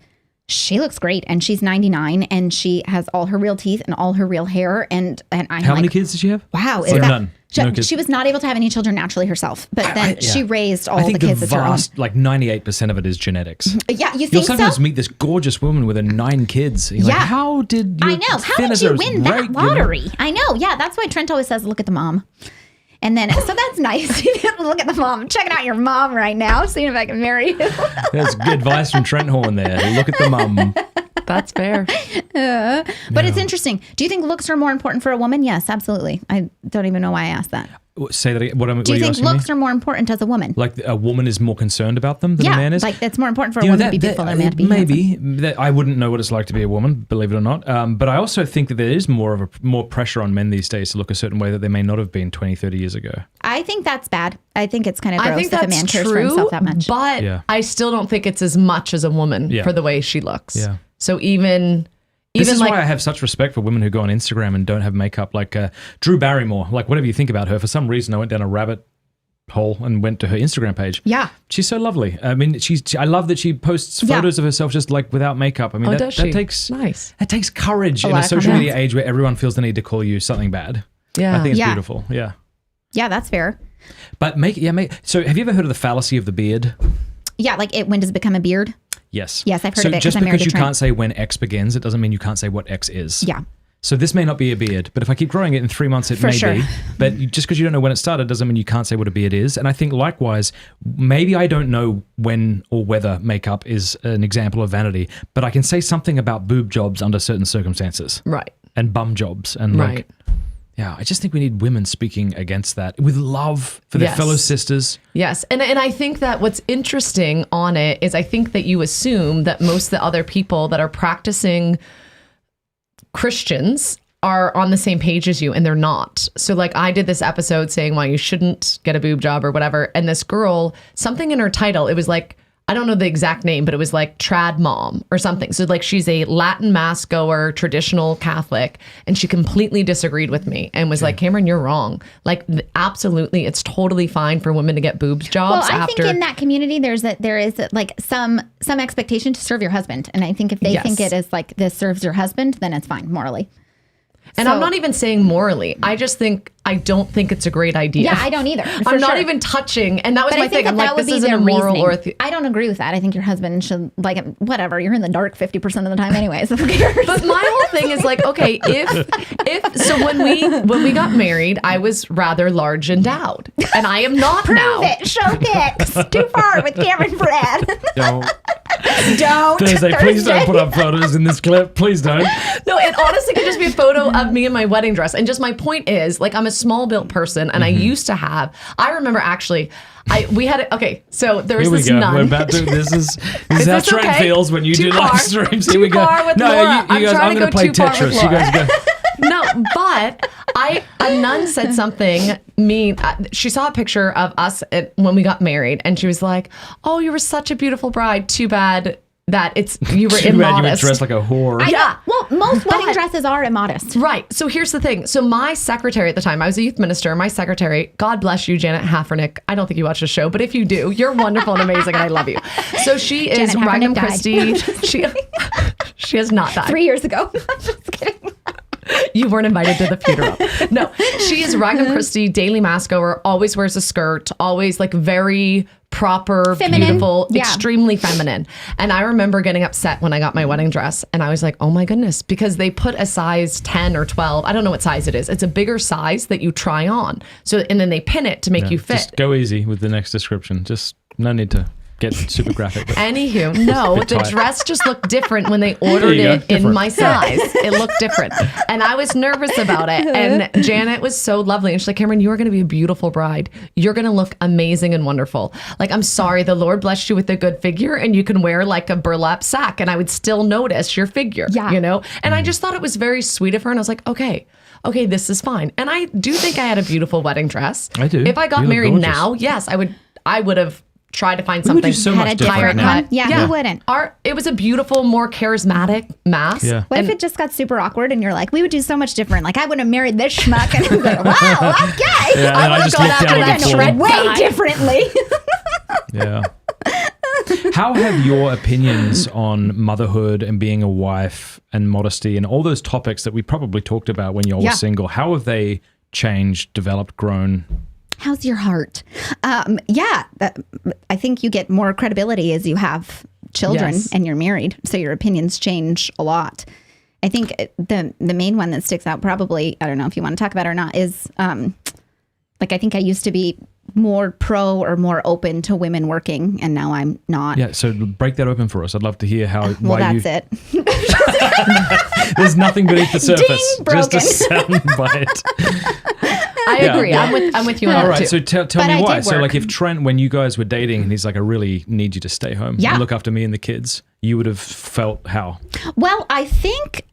she looks great, and she's 99, and she has all her real teeth and all her real hair, and I'm How like, many kids did she have? wow, is Or that none? She, No kids? she was not able to have any children naturally herself, but then she raised all I think the kids as her own. vast, like 98% of it is genetics. Yeah, you You'll think so? sometimes meet this gorgeous woman with her 9 kids. You're like, Yeah. how did you? I know. How did you win that lottery? I know. Yeah, that's why Trent always says, "Look at the mom." And then, so that's nice. Look at the mom. I'm checking out your mom right now, seeing if I can marry you. That's good advice from Trent Horn there. Look at the mum. That's fair. But it's interesting. Do you think looks are more important for a woman? Yes, absolutely. I don't even know why I asked that. Say that again. What Do are you you think asking me? looks are more important as a woman? Like a woman is more concerned about them than a Yeah, man is? like it's more important for a You know, woman to be beautiful than a man to be handsome. maybe. I wouldn't know what it's like to be a woman, believe it or not. But I also think that there is more pressure on men these days to look a certain way that they may not have been 20, 30 years ago. I think that's bad. I think it's kind of I gross think if a that's man cares for true, himself that much. but Yeah. I still don't think it's as much as a woman Yeah. for the way she looks. Yeah. So even This is like why I have such respect for women who go on Instagram and don't have makeup, like Drew Barrymore. Like, whatever you think about her, for some reason I went down a rabbit hole and went to her Instagram page. Yeah. She's so lovely. I mean, I love that she posts Yeah. photos of herself just like without makeup. I mean, does she? that takes Nice. That takes courage in lot a of social confidence. media age where everyone feels the need to call you something bad. Yeah. I think it's Yeah. beautiful. Yeah. Yeah, that's fair. But so have you ever heard of the fallacy of the beard? Yeah, like when does it become a beard? Yes. Yes, I've heard so of it 'cause just I'm married because to you Trent. can't say when X begins, it doesn't mean you can't say what X is. Yeah. So this may not be a beard, but if I keep growing it in 3 months, it For may sure. be. But just because you don't know when it started doesn't mean you can't say what a beard is. And I think likewise, maybe I don't know when or whether makeup is an example of vanity, but I can say something about boob jobs under certain circumstances Right. and bum jobs. And Right. like, yeah, I just think we need women speaking against that with love for their Yes. fellow sisters. Yes. And I think that what's interesting on it is I think that you assume that most of the other people that are practicing Christians are on the same page as you, and they're not. So like I did this episode saying why you shouldn't get a boob job or whatever. And this girl, something in her title, it was like, I don't know the exact name, but it was like trad mom or something. So like she's a Latin mass goer, traditional Catholic, and she completely disagreed with me and was like, Cameron, you're wrong. Like absolutely, it's totally fine for women to get boobs jobs Well, I after. think in that community, there is like some expectation to serve your husband, and I think if they Yes. think it is like this serves your husband, then it's fine morally. And So- I'm not even saying morally. I just think I don't think it's a great idea. Yeah, I don't either. I'm not even touching. And that was But my I think thing. I'm that like, would this be isn't their a moral reasoning. I don't agree with that. I think your husband should, like, whatever. You're in the dark 50% of the time anyway, so who cares? But my whole thing is like, okay, if so when we got married, I was rather large endowed. And I am not now. Prove it. Show pics. Too far with Cameron Fradd. Don't. Thursday, please don't put up photos in this clip. Please don't. No, it honestly could just be a photo of me in my wedding dress. And just my point is, like, I'm a small built person, and I used to have. I remember actually, we had okay. So there was Here we this go. nun. We're about to. This is how this Trent okay? feels when you Too do far. live streams. Here Too we go. far with No, Laura. you I'm guys. trying I'm to going to go play too far with Tetris. You Laura. guys go. No, but a nun said something mean. She saw a picture of us when we got married, and she was like, "Oh, you were such a beautiful bride. Too bad that you were Too bad you were immodest." dressed like a whore. Yeah. Well, most wedding dresses are immodest. Right. So here's the thing. So my secretary at the time, I was a youth minister. My secretary, God bless you, Janet Haffernick. I don't think you watch the show, but if you do, you're wonderful and amazing, and I love you. So she is Janet Ragam Haffernick Christie. She has not died. 3 years ago. I'm just kidding. You weren't invited to the funeral. No, she is Ragam Christie, daily mask goer, always wears a skirt, always like very proper, Feminine. beautiful, Yeah. extremely feminine. And I remember getting upset when I got my wedding dress, and I was like, oh my goodness, because they put a size 10 or 12. I don't know what size it is. It's a bigger size that you try on. So, and then they pin it to make you fit. Just go easy with the next description. Just no need to get super graphic. But Anywho, no, Bit the tight. dress just looked different when they ordered you go. it in Different. my size. It looked different. And I was nervous about it. And Janet was so lovely. And she's like, Cameron, you are going to be a beautiful bride. You're going to look amazing and wonderful. Like, I'm sorry, the Lord blessed you with a good figure, and you can wear like a burlap sack, and I would still notice your figure, Yeah. you know? And I just thought it was very sweet of her. And I was like, okay, this is fine. And I do think I had a beautiful wedding dress. I do. If I got You look married gorgeous. now, yes, I would have tried to find We would something. do so Had much a different different now. one? Yeah, who wouldn't? It was a beautiful, more charismatic mask. Yeah. What if it just got super awkward and you're like, we would do so much different? Like, I would have married this schmuck. And I'm like, wow, okay. Yeah, and I just gone looked after down that at the shred floor. Way guy. differently. Yeah. How have your opinions on motherhood and being a wife and modesty and all those topics that we probably talked about when you all Yeah. were single, how have they changed, developed, grown? How's your heart? I think you get more credibility as you have children Yes. and you're married. So your opinions change a lot. I think the main one that sticks out probably, I don't know if you want to talk about it or not, is like, I think I used to be more pro or more open to women working, and now I'm not. Yeah, so break that open for us. I'd love to hear how. Well, why that's you, it. There's nothing beneath the surface. Ding, just a broken. sound bite. I Yeah, agree. yeah. I'm with you on All that right, too. so tell But me I why. did So, work. like, if Trent, when you guys were dating, and he's like, I really need you to stay home Yeah. and look after me and the kids, you would have felt how? Well, I think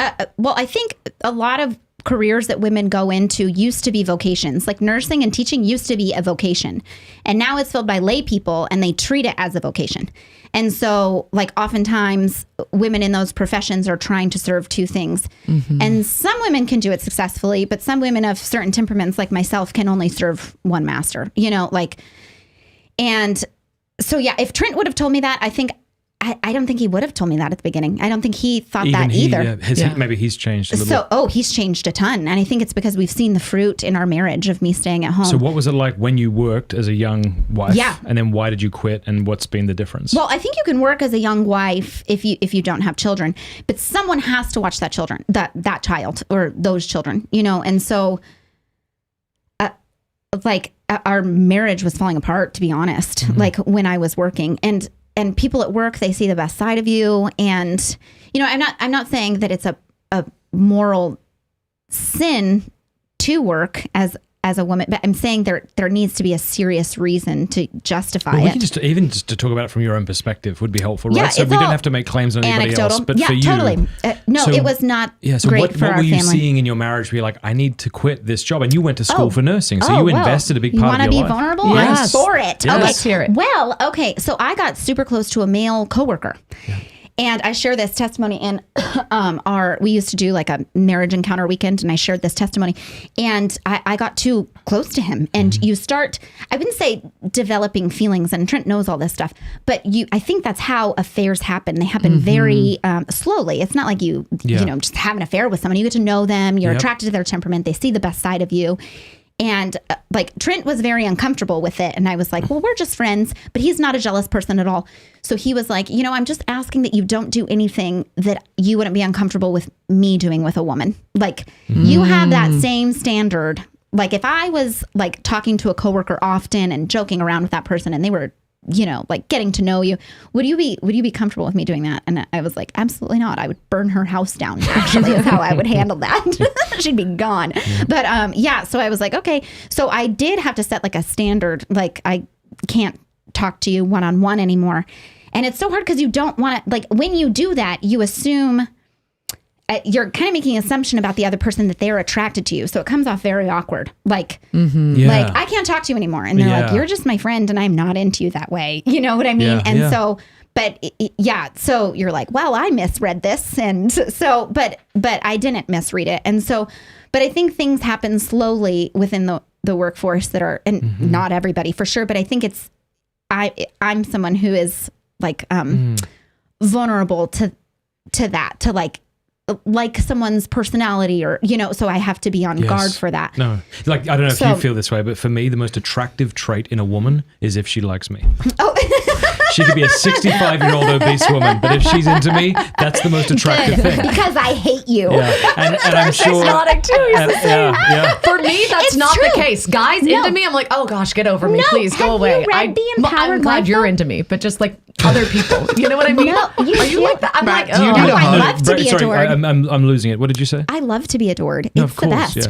a lot of careers that women go into used to be vocations. Like nursing and teaching used to be a vocation, and now it's filled by lay people, and they treat it as a vocation. And so, like, oftentimes women in those professions are trying to serve two things. And some women can do it successfully, but some women of certain temperaments, like myself, can only serve one master, you know, like, and so, yeah, if Trent would have told me that, I don't think he would have told me that at the beginning. I don't think he thought that either. Maybe he's changed a little. So, he's changed a ton. And I think it's because we've seen the fruit in our marriage of me staying at home. So what was it like when you worked as a young wife? Yeah. And then why did you quit, and what's been the difference? Well, I think you can work as a young wife if you don't have children, but someone has to watch that child or those children, you know? And so our marriage was falling apart, to be honest, like when I was working, and people at work, they see the best side of you. And, you know, I'm not saying that it's a moral sin to work as a woman, but I'm saying there needs to be a serious reason to justify Well, we it. can just to talk about it from your own perspective would be helpful, right? Yeah, So it's we don't all have to make claims on anybody else, but yeah, for you, totally. No, So- it was not So great what for our were you family. seeing in your marriage where you're like, I need to quit this job? And you went to school for nursing, so you well, invested a big you part of wanna your be life. vulnerable? Yes. I'm for it. Yes. Okay. Let's hear it. Well, okay. So I got super close to a male coworker. And I share this testimony in we used to do like a marriage encounter weekend, and I shared this testimony, and I got too close to him. And you start, I wouldn't say developing feelings, and Trent knows all this stuff, but I think that's how affairs happen. They happen very slowly. It's not like you know, just have an affair with someone. You get to know them. You're Yep. attracted to their temperament. They see the best side of you. And like Trent was very uncomfortable with it. And I was like, well, we're just friends, but he's not a jealous person at all. So he was like, I'm just asking that you don't do anything that you wouldn't be uncomfortable with me doing with a woman. Like you have that same standard. Like if I was like talking to a coworker often and joking around with that person and they were, like getting to know you, would you be comfortable with me doing that? And I was like, absolutely not. I would burn her house down, actually, is how I would handle that. She'd be gone. Yeah. But so I was like, okay. So I did have to set like a standard, like I can't talk to you one-on-one anymore. And it's so hard because you don't want to, like when you do that, you assume you're kind of making an assumption about the other person that they're attracted to you. So it comes off very awkward. Like, like I can't talk to you anymore. And they're like, you're just my friend and I'm not into you that way. You know what I mean? And so, so you're like, well, I misread this. And so, but I didn't misread it. And so, but I think things happen slowly within the workforce that are, and not everybody for sure, but I think I'm someone who is like, vulnerable to that, to like someone's personality or, so I have to be on guard for that. No, like, I don't know if you feel this way, but for me, the most attractive trait in a woman is if she likes me. Oh, she could be a 65-year-old obese woman, but if she's into me, that's the most attractive thing. Because I hate you. Yeah. And I'm sure. Exotic too. Yeah. For me, that's It's not true. the case. Guys into me, I'm like, oh gosh, get over me, No, please, go have away. you read The Empowered I'm glad Life, you're though? into me, but just like other people, you know what I mean? No, Are you like that? I'm like, do you oh. do No, the I hug? love to be Sorry, adored. I'm losing it. What did you say? I love to be adored. No, It's of course, the best. yeah.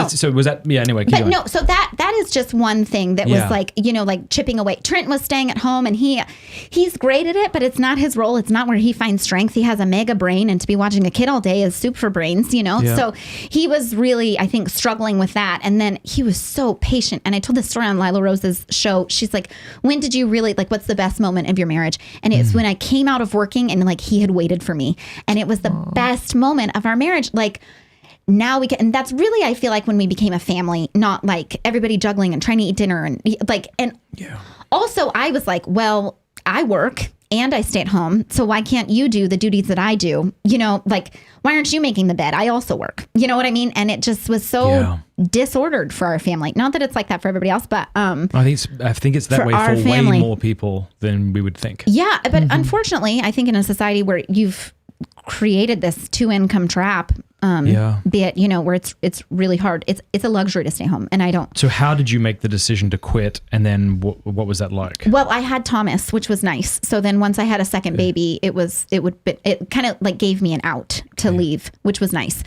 So, so was that? Yeah. Anyway, keep But going. no, so that is just one thing that was like, like chipping away. Trent was staying at home and he's great at it, but it's not his role. It's not where he finds strength. He has a mega brain and to be watching a kid all day is soup for brains, Yeah. So he was really, I think, struggling with that. And then he was so patient. And I told this story on Lila Rose's show. She's like, when did you really, like, what's the best moment of your marriage? And it's when I came out of working and like he had waited for me. And it was the best moment of our marriage. Like, now we can, and that's really, I feel like when we became a family, not like everybody juggling and trying to eat dinner and like, and also I was like, well, I work and I stay at home. So why can't you do the duties that I do? Like, why aren't you making the bed? I also work. You know what I mean? And it just was so disordered for our family. Not that it's like that for everybody else, but I think it's that for way our for family. way more people than we would think. Yeah, but unfortunately, I think in a society where you've created this 2-income trap, be it, where it's really hard. It's a luxury to stay home, and I don't. So how did you make the decision to quit, and then what was that like? Well, I had Thomas, which was nice. So then once I had a second baby, it kind of like gave me an out to leave, which was nice.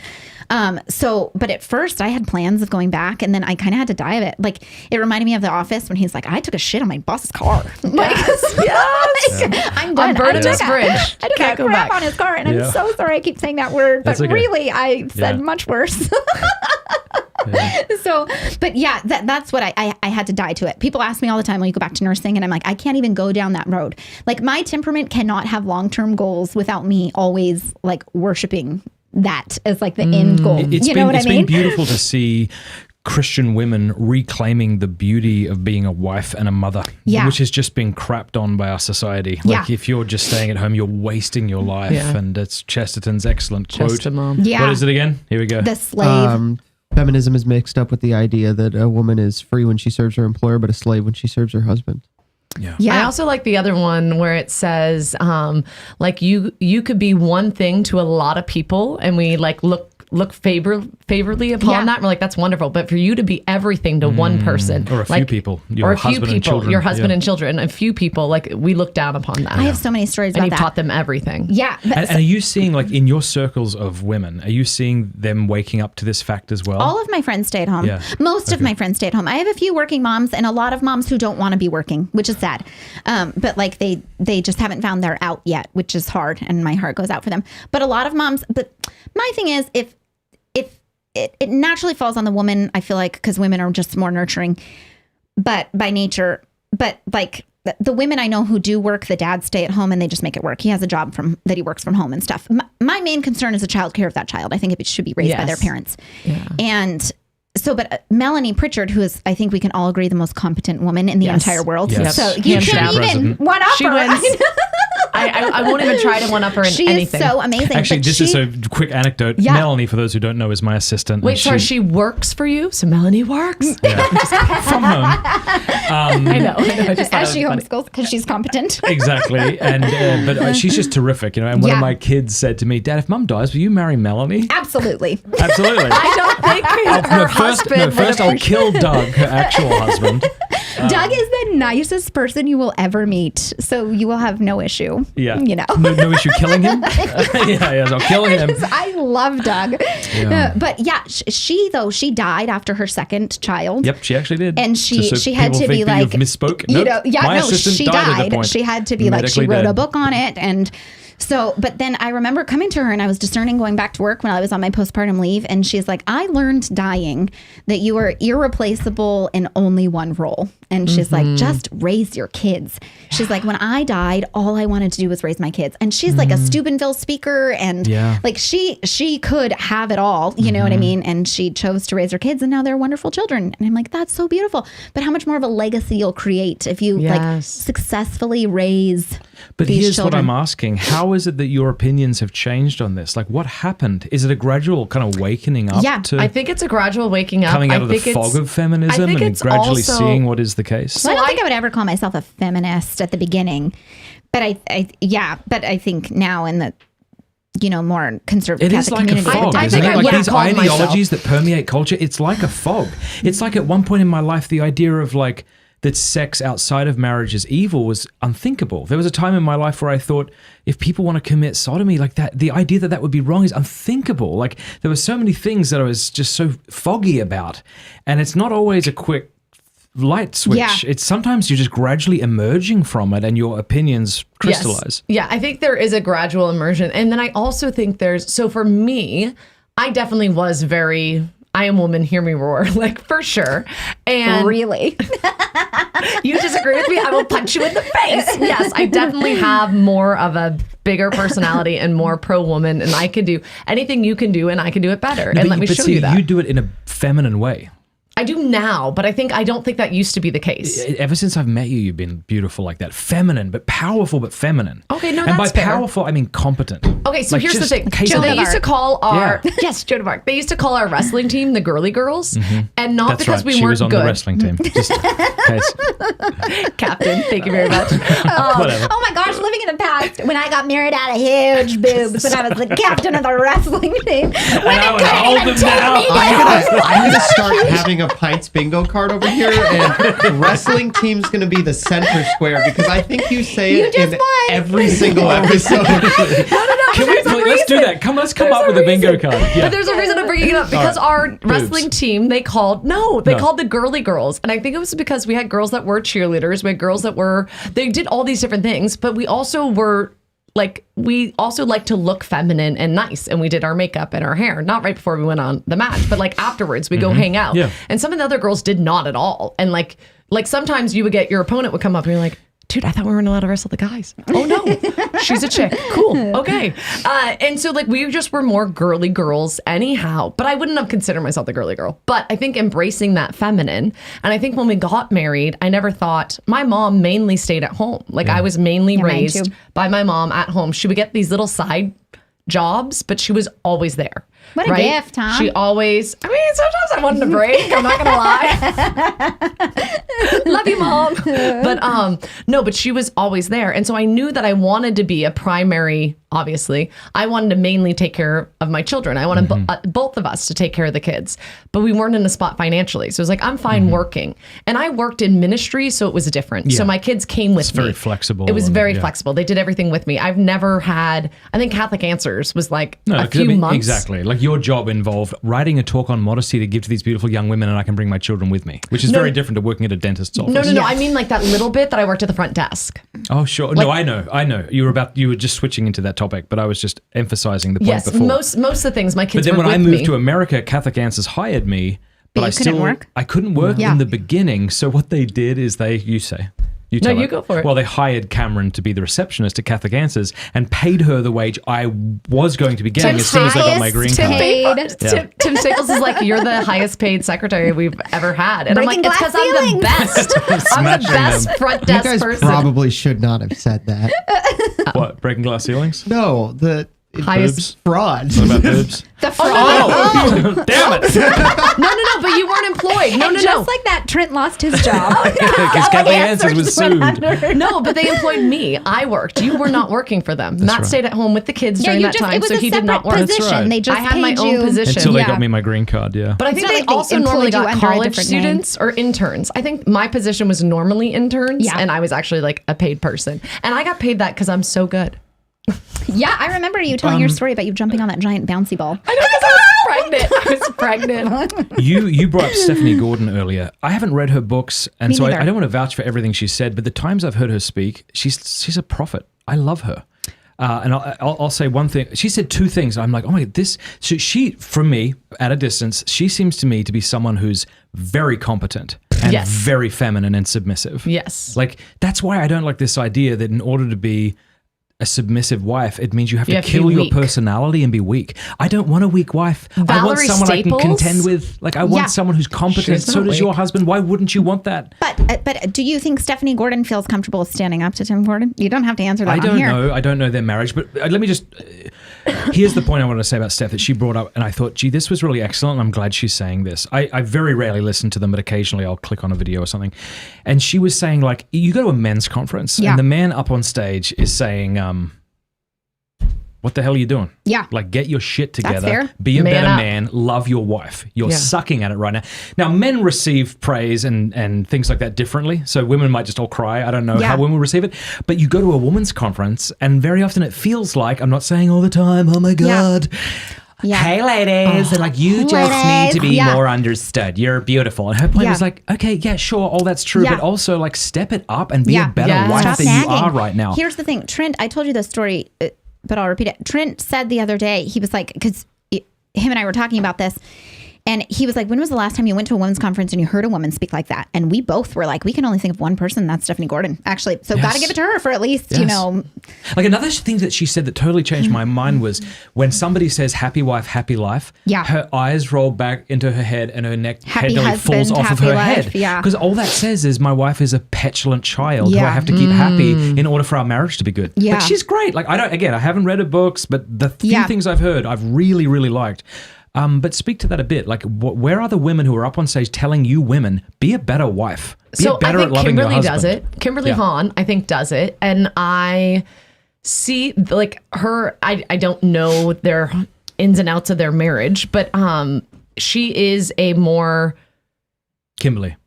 But at first I had plans of going back, and then I kind of had to die of it. Like, it reminded me of The Office when he's like, I took a shit on my boss's car. I'm done. On Bernadette's I Bridge. took Can't a go crap back. on his car, and I'm so sorry I keep saying that word, but That's okay. really I said much worse. So, but yeah, that's what I had to die to it. People ask me all the time when you go back to nursing, and I'm like, I can't even go down that road. Like, my temperament cannot have long-term goals without me always like worshiping that as like the end goal. It's I mean? been beautiful to see Christian women reclaiming the beauty of being a wife and a mother, which has just been crapped on by our society. Like, if you're just staying at home, you're wasting your life. And it's Chesterton's excellent quote. Chester mom. Yeah. What is it again? Here we go. The slave. Feminism is mixed up with the idea that a woman is free when she serves her employer, but a slave when she serves her husband. I also like the other one where it says, like you could be one thing to a lot of people, and we like look favorably upon that. We're like, that's wonderful. But for you to be everything to one person, or a few people, your husband and children, a few people, like, we look down upon that. I have so many stories and about you've that. taught them everything. Yeah. And are you seeing, like, in your circles of women, are you seeing them waking up to this fact as well? All of my friends stay at home. Yeah. Most of my friends stay at home. I have a few working moms and a lot of moms who don't want to be working, which is sad. But like they just haven't found their out yet, which is hard, and my heart goes out for them. But a lot of moms, but my thing is, if it naturally falls on the woman, I feel like, because women are just more nurturing, but by nature, but like the women I know who do work, the dads stay at home and they just make it work. He has a job that he works from home and stuff. My main concern is the child care of that child. I think it should be raised by their parents. Yeah. And so, but Melanie Pritchard, who is, I think we can all agree, the most competent woman in the entire world. Yes. So you can't even one up She her. wins. I won't even try to one up her in She anything. is so amazing. Actually, but this is a quick anecdote. Yeah. Melanie, for those who don't know, is my assistant. Wait, and sorry, she works for you? So Melanie works? from home. I know. I just thought as it she was funny. homeschools because she's competent. Exactly. And but she's just terrific, you know. And one of Yeah. my kids said to me, "Dad, if Mum dies, will you marry Melanie?" Absolutely. Absolutely. I don't think her husband First I'll kill Doug, her actual husband. Doug is the nicest person you will ever meat, so you will have no issue. Yeah. You know. No issue killing him. yeah, I'll kill him. I love Doug. Yeah. But yeah, she died after her second child. Yep, she actually did. And Just so she had people to be think that like, you've misspoke. you Nope. know, yeah, My no, assistant she died at the died. point. She had to be like, she Medically wrote a dead. book on it. And so, but then I remember coming to her and I was discerning going back to work when I was on my postpartum leave. And she's like, I learned dying that you are irreplaceable in only one role. And she's like, just raise your kids. She's like, when I died, all I wanted to do was raise my kids. And she's like a Steubenville speaker. And like she could have it all, you know what I mean? And she chose to raise her kids and now they're wonderful children. And I'm like, that's so beautiful. But how much more of a legacy you'll create if you like successfully raise But these here's children. what I'm asking. How is it that your opinions have changed on this? Like, what happened? Is it a gradual kind of wakening up Yeah, to I think it's a gradual waking up. coming out I of the think fog it's- of feminism I think and it's gradually also- seeing what is the case? So I don't think I would ever call myself a feminist at the beginning, but I think now in the more conservative It is Catholic like a community, fog, I isn't think it? I Like would these call myself- ideologies that permeate culture, it's like a fog. It's like at one point in my life, the idea of like that sex outside of marriage is evil was unthinkable. There was a time in my life where I thought if people want to commit sodomy like that, the idea that that would be wrong is unthinkable. Like there were so many things that I was just so foggy about. And it's not always a quick light switch. Yeah. It's sometimes you're just gradually emerging from it and your opinions crystallize. Yes. Yeah, I think there is a gradual immersion. And then I also think so for me, I definitely was I am woman, hear me roar, like for sure. And really. you disagree with me, I will punch you in the face. Yes, I definitely have more of a bigger personality and more pro-woman, and I can do anything you can do and I can do it better. And let me show you that. You do it in a feminine way. I do now, but I don't think that used to be the case. Ever since I've met you, you've been beautiful like that. Feminine, but powerful, but feminine. Okay, no, and that's by fair. powerful, I mean competent. Okay, so Like, here's the just thing. So capable. they used to call our Yeah. yes, Joan of Arc. They used to call our wrestling team the girly girls, and not That's because right. we She weren't was on good. the wrestling team. Just in case. Captain, thank you very much. Whatever. Oh my gosh, living in the past when I got married, I had huge boobs when I was the captain of the wrestling team. Women I would couldn't hold even them take down. me down. I'm gonna start having a pints bingo card over here, and the wrestling team's gonna be the center square because I think you say You it just in won. every single episode. Can we, let's do that. Let's come up with a bingo card. Yeah. But there's a reason I'm bringing it up because our wrestling team they called the girly girls, and I think it was because we had girls that were cheerleaders, we had girls that they did all these different things, but we also like to look feminine and nice, and we did our makeup and our hair not right before we went on the match, but like afterwards we go hang out. Yeah. And some of the other girls did not at all, and like sometimes you would get your opponent would come up and you're like, dude, I thought we weren't allowed to wrestle the guys. Oh no, she's a chick. Cool. Okay. And so like we just were more girly girls anyhow, but I wouldn't have considered myself the girly girl. But I think embracing that feminine. And I think when we got married, I never thought my mom mainly stayed at home. Like I was mainly mine raised too. by my mom at home. She would get these little side jobs, but she was always there. What a gift, huh? She always, sometimes I wanted a break. I'm not going to lie. Love you, Mom. But no, but she was always there. And so I knew that I wanted to be a primary, obviously. I wanted to mainly take care of my children. I wanted both of us to take care of the kids. But we weren't in a spot financially. So it was like, I'm fine working. And I worked in ministry, so it was different. So my kids came with me. very flexible It was and- very yeah. flexible. They did everything with me. I've never had, I think Catholic Answers was like a few months. Exactly. Like your job involved writing a talk on modesty to give to these beautiful young women, and I can bring my children with me, which is very different to working at a dentist's office. No. I mean like that little bit that I worked at the front desk. Oh, sure. No, I know. You were just switching into that topic, but I was just emphasizing the point Yes, before. most of the things my But kids then were when I with moved me. to America, Catholic Answers hired me, but you I couldn't still work? I couldn't work Yeah. in the beginning. So what they did is you say. You No, tell you it. go for it. Well, they hired Cameron to be the receptionist at Catholic Answers and paid her the wage I was going to be getting as soon as I got my green Tim card. paid. Tim Staples is like, you're the highest paid secretary we've ever had. And Breaking I'm like, it's glass because I'm the best. I'm the Smashing best them. front You desk guys person. probably should not have said that. What, breaking glass ceilings? No, the Highest fraud. What about boobs? The fraud. Oh, damn it. No, but you weren't employed. No. Just like that, Trent lost his job. Because Catholic Answers was sued. No, but they employed me. I worked. You were not working for them. Matt right. stayed at home with the kids Yeah, during you that just time, it was so a he did not separate work. position. right. They just I had paid my you. own position. Until they Yeah. got me my green card, yeah. But I think It's not they like they also employed normally you got under a college different name. students or interns. I think my position was normally interns, Yeah. and I was actually like a paid person. And I got paid that because I'm so good. Yeah, I remember you telling your story about you jumping on that giant bouncy ball. I know because I was pregnant. You brought up Stephanie Gordon earlier. I haven't read her books, and Me so neither. I don't want to vouch for everything she said, but the times I've heard her speak, she's a prophet. I love her. And I'll say one thing. She said two things. I'm like, oh my God, this. So she, from me, at a distance, she seems to me to be someone who's very competent and Yes. very feminine and submissive. Yes. Like, that's why I don't like this idea that in order to be a submissive wife, it means you have to to be kill your weak. personality and be weak. I don't want a weak wife. I want Valerie someone I Staples? can contend with. Like, I want Yeah. someone who's competent. She's So not does your weak. husband. Why wouldn't you want that? But do you think Stephanie Gordon feels comfortable standing up to Tim Gordon? You don't have to answer that I on don't here. know. I don't know their marriage, but let me just. Here's the point I want to say about Steph that she brought up, and I thought, gee, this was really excellent. And I'm glad she's saying this. I very rarely listen to them, but occasionally I'll click on a video or something. And she was saying, like, you go to a men's conference, Yeah. and the man up on stage is saying, what the hell are you doing? Yeah. Like, get your shit together. fair. Be a Man better up. man. Love your wife. You're Yeah. sucking at it right now. Now, men receive praise and things like that differently. So women might just all cry. I don't know Yeah. how women receive it. But you go to a women's conference, and very often it feels like, I'm not saying all the time, oh my God. Yeah. Hey, ladies. And like, you just need to be Yeah. more understood. You're beautiful. And her point Yeah. was like, okay, yeah, sure. All that's true. Yeah. But also, like, step it up and be Yeah. a better Yeah. wife Stop than nagging. you are right now. Here's the thing, Trent. I told you this story, but I'll repeat it. Trent said the other day, he was like, because him and I were talking about this, and he was like, when was the last time you went to a women's conference and you heard a woman speak like that? And we both were like, we can only think of one person. That's Stephanie Gordon, actually. So got Yes. to give it to her for at least, you Yes. know. Like, another thing that she said that totally changed my mind was when somebody says happy wife, happy life, Yeah. her eyes roll back into her head and her neck Happy head nearly falls husband, off of happy her life, head. yeah. Because all that says is my wife is a petulant child who I Yeah. have to keep happy in order for our marriage to be good. Yeah. Like, she's great. Like, I haven't read her books, but the few Yeah. things I've heard, I've really, really liked. But speak to that a bit. Like, where are the women who are up on stage telling you women, be a better wife? Be So I better at think loving Kimberly your does husband. it. Kimberly Yeah. Hahn, I think, does it. And I see like her, I don't know their ins and outs of their marriage, but she is a more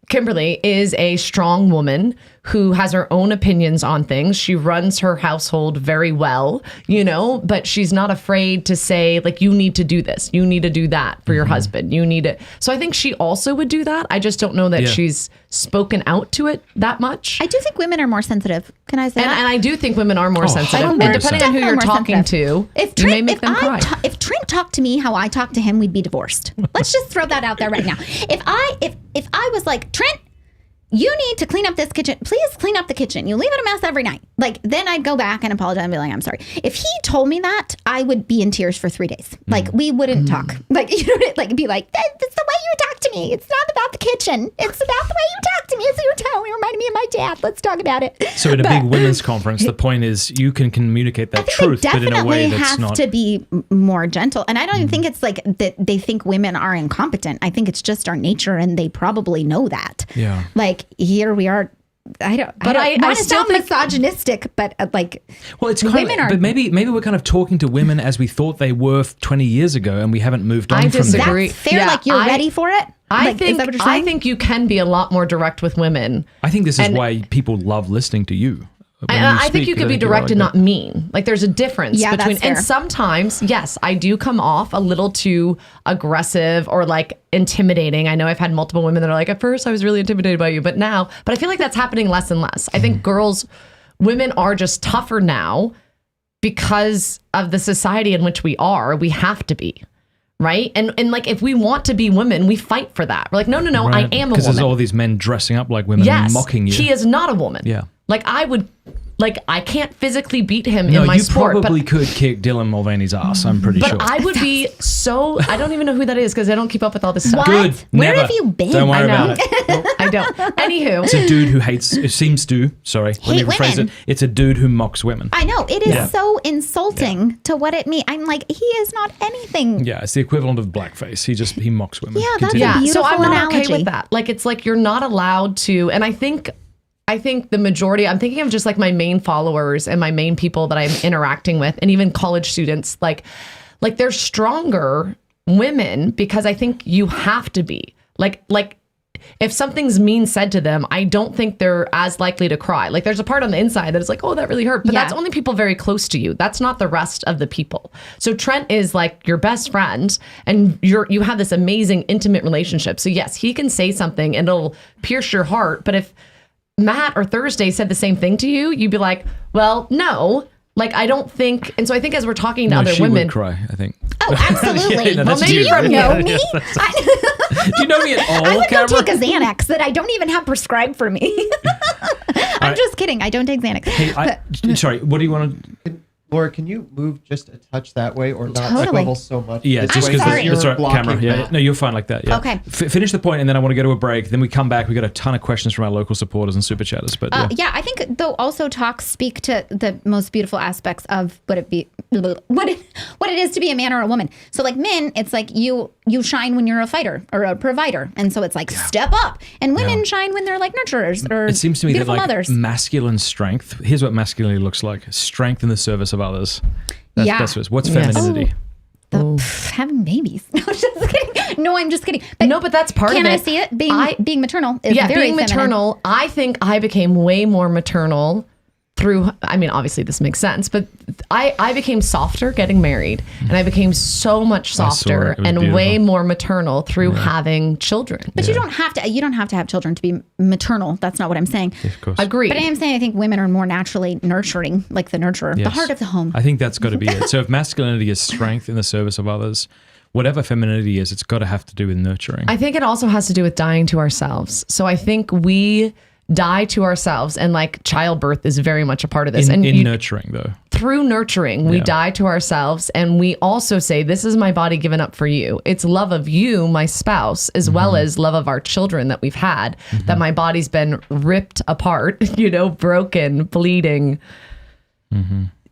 Kimberly is a strong woman who has her own opinions on things. She runs her household very well, you know, but she's not afraid to say, like, you need to do this. You need to do that for your husband. You need it. So I think she also would do that. I just don't know that Yeah. she's spoken out to it that much. I do think women are more sensitive. Can I say And that? I do think women are more sensitive. And 100%. depending on who you're Definitely more talking to, If you may Trent, make them cry. if Trent talked to me how I talk to him, we'd be divorced. Let's just throw that out there right now. If I was like, Trent, you need to clean up this kitchen. Please clean up the kitchen. You leave it a mess every night. Like, then I'd go back and apologize and be like, I'm sorry. If he told me that, I would be in tears for 3 days. Like, we wouldn't talk. Like, you know, like, be like, that's the way you talk to me. It's not about the kitchen. It's about the way you talk to me. It's your tone. You reminded me of my dad. Let's talk about it. So at a big women's conference, the point is you can communicate that truth, They but in a definitely way that's have not. to be more gentle. And I don't even think it's like that they think women are incompetent. I think it's just our nature, and they probably know that. Yeah. Like, here we are. I don't I want to still sound think- misogynistic, but like, Well, it's kind women of, are. but maybe we're kind of talking to women as we thought they were 20 years ago, and we haven't moved on I from there. disagree. that's fair. Yeah, like, you're I- ready for it. I Like, is that what you're saying? think you can be a lot more direct with women. I think this is And- why people love listening to you. when And I speak, think you could be you're direct like and that. not mean. Like, there's a difference Yeah, between, that's and fair. sometimes, yes, I do come off a little too aggressive or like intimidating. I know I've had multiple women that are like, at first I was really intimidated by you, but I feel like that's happening less and less. I think women are just tougher now because of the society in which we are. We have to be. Right. And like, if we want to be women, we fight for that. We're like, no, I am a Because there's woman. all these men dressing up like women Yes. and mocking you. He is not a woman. Yeah. Like I can't physically beat him No, in my you sport. probably could kick Dylan Mulvaney's ass, I'm pretty sure. But I would be so, I don't even know who that is because I don't keep up with all this stuff. What? Good. Where Never. have you been? Don't worry I know. about it. I don't. Anywho. It's a dude who hates, it seems to, sorry, let me Hate rephrase women. it. It's a dude who mocks women. I know. It is Yeah. so insulting to what it means. I'm like, he is not anything. Yeah, it's the equivalent of blackface. He mocks women. Yeah, that's Continue. a Yeah, so beautiful I'm not analogy. okay with that. Like, it's like you're not allowed to, and I think the majority, I'm thinking of just like my main followers and my main people that I'm interacting with, and even college students, like they're stronger women because I think you have to be. Like if something's mean said to them, I don't think they're as likely to cry. Like there's a part on the inside that is like, oh, that really hurt. But Yeah. that's only people very close to you. That's not the rest of the people. So Trent is like your best friend and you have this amazing intimate relationship. So yes, he can say something and it'll pierce your heart. But if Matt or Thursday said the same thing to you, you'd be like, well, no. Like, I don't think, and so I think as we're talking to other she women, would cry, I think. Oh, absolutely. Yeah, no, well, that's maybe you. you know me. Do you know me at all, I would go Cameron? take a Xanax that I don't even have prescribed for me. I'm just kidding. I don't take Xanax. Hey, sorry, what do you want to... Laura, can you move just a touch that way or not Totally. swivel so much? Yeah, this just way because sorry. you're that's right, blocking camera. Yeah, that. no, you're fine like that. Yeah. Okay. Finish the point, and then I want to go to a break. Then we come back. We got a ton of questions from our local supporters and super chatters. But Yeah, I think though also talks speak to the most beautiful aspects of what it is to be a man or a woman. So like men, it's like you shine when you're a fighter or a provider, and so it's like step up. And women shine when they're like nurturers or it seems to me that beautiful like mothers. masculine strength. Here's what masculinity looks like: strength in the service of others. That's, Yeah. that's what's Yes. femininity. Having babies. No, I'm just kidding. No, I'm just kidding. but that's part of it. Can I see it? Being maternal is very being feminine. maternal, I think I became way more maternal through, I mean, obviously this makes sense, but I became softer getting married and I became so much saw it. softer It was and beautiful. way more maternal through having children. But you don't have to have children to be maternal. That's not what I'm saying. Of course. Agreed. But I am saying I think women are more naturally nurturing, like the nurturer, the Yes. heart of the home. I think that's got to be it. So if masculinity is strength in the service of others, whatever femininity is, it's got to have to do with nurturing. I think it also has to do with dying to ourselves. So I think we die to ourselves, and like childbirth is very much a part of this. in and nurturing, though. through nurturing, we Yeah. die to ourselves, and we also say, this is my body given up for you. It's love of you, my spouse, as well as love of our children that we've had, that my body's been ripped apart, broken, bleeding.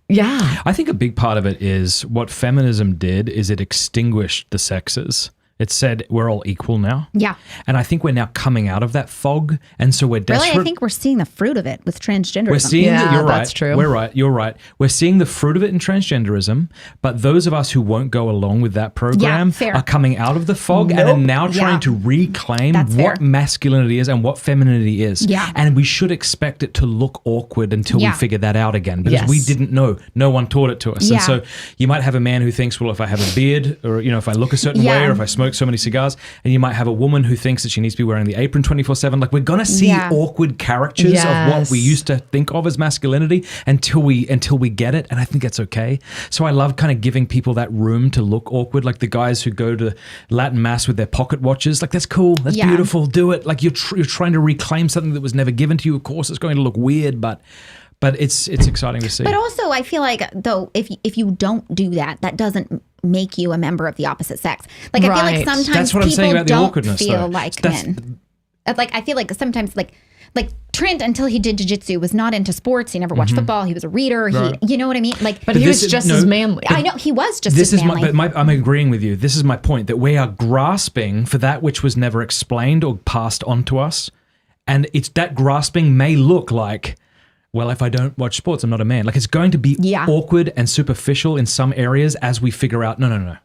Yeah. I think a big part of it is what feminism did is it extinguished the sexes. It said we're all equal now. Yeah. And I think we're now coming out of that fog. And so we're desperate. Really, I think we're seeing the fruit of it with transgenderism. We're seeing Yeah, that. You're right. that's true. We're right. You're right. We're seeing the fruit of it in transgenderism, but those of us who won't go along with that program fair. are coming out of the fog and are now trying Yeah. to reclaim That's what fair. masculinity is and what femininity is. Yeah. And we should expect it to look awkward until Yeah. we figure that out again because Yes. we didn't know. No one taught it to us. Yeah. And so you might have a man who thinks, well, if I have a beard or, if I look a certain Yeah. way or if I smoke so many cigars, and you might have a woman who thinks that she needs to be wearing the apron 24/7. Like we're going to see Yeah. awkward caricatures of what Yes. we used to think of as masculinity until we get it, and I think that's okay. So I love kind of giving people that room to look awkward, like the guys who go to Latin mass with their pocket watches. Like that's cool, that's Yeah. beautiful. Do it. Like you're trying to reclaim something that was never given to you. Of course, it's going to look weird, but it's exciting to see. But also, I feel like though, if you don't do that, that doesn't make you a member of the opposite sex. Like I feel like Right. sometimes That's what I'm people saying about the don't awkwardness, feel though. like That's- men. Like I feel like sometimes like Trent until he did jiu-jitsu was not into sports. He never watched football. He was a reader. Right. You know what I mean? Like, But he this was is- just no, as manly. I know he was just This as is manly. I'm agreeing with you. This is my point, that we are grasping for that which was never explained or passed on to us. And it's that grasping may look like, well, if I don't watch sports, I'm not a man. Like it's going to be Yeah. awkward and superficial in some areas as we figure out, no.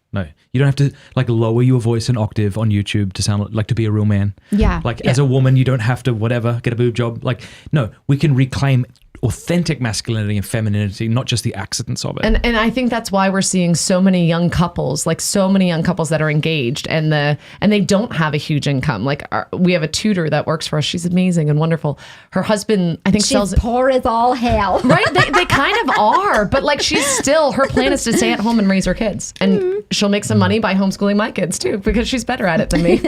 You don't have to like lower your voice an octave on YouTube to sound like to be a real man. Yeah. Like as a woman, you don't have to whatever, get a boob job. Like, no, we can reclaim authentic masculinity and femininity, not just the accidents of it. And I think that's why we're seeing so many young couples, like so many young couples that are engaged and they don't have a huge income. Like we have a tutor that works for us. She's amazing and wonderful. Her husband, I think, She's poor as all hell. Right? They kind of are, but like her plan is to stay at home and raise her kids. And she'll make some money by homeschooling my kids too, because she's better at it than me.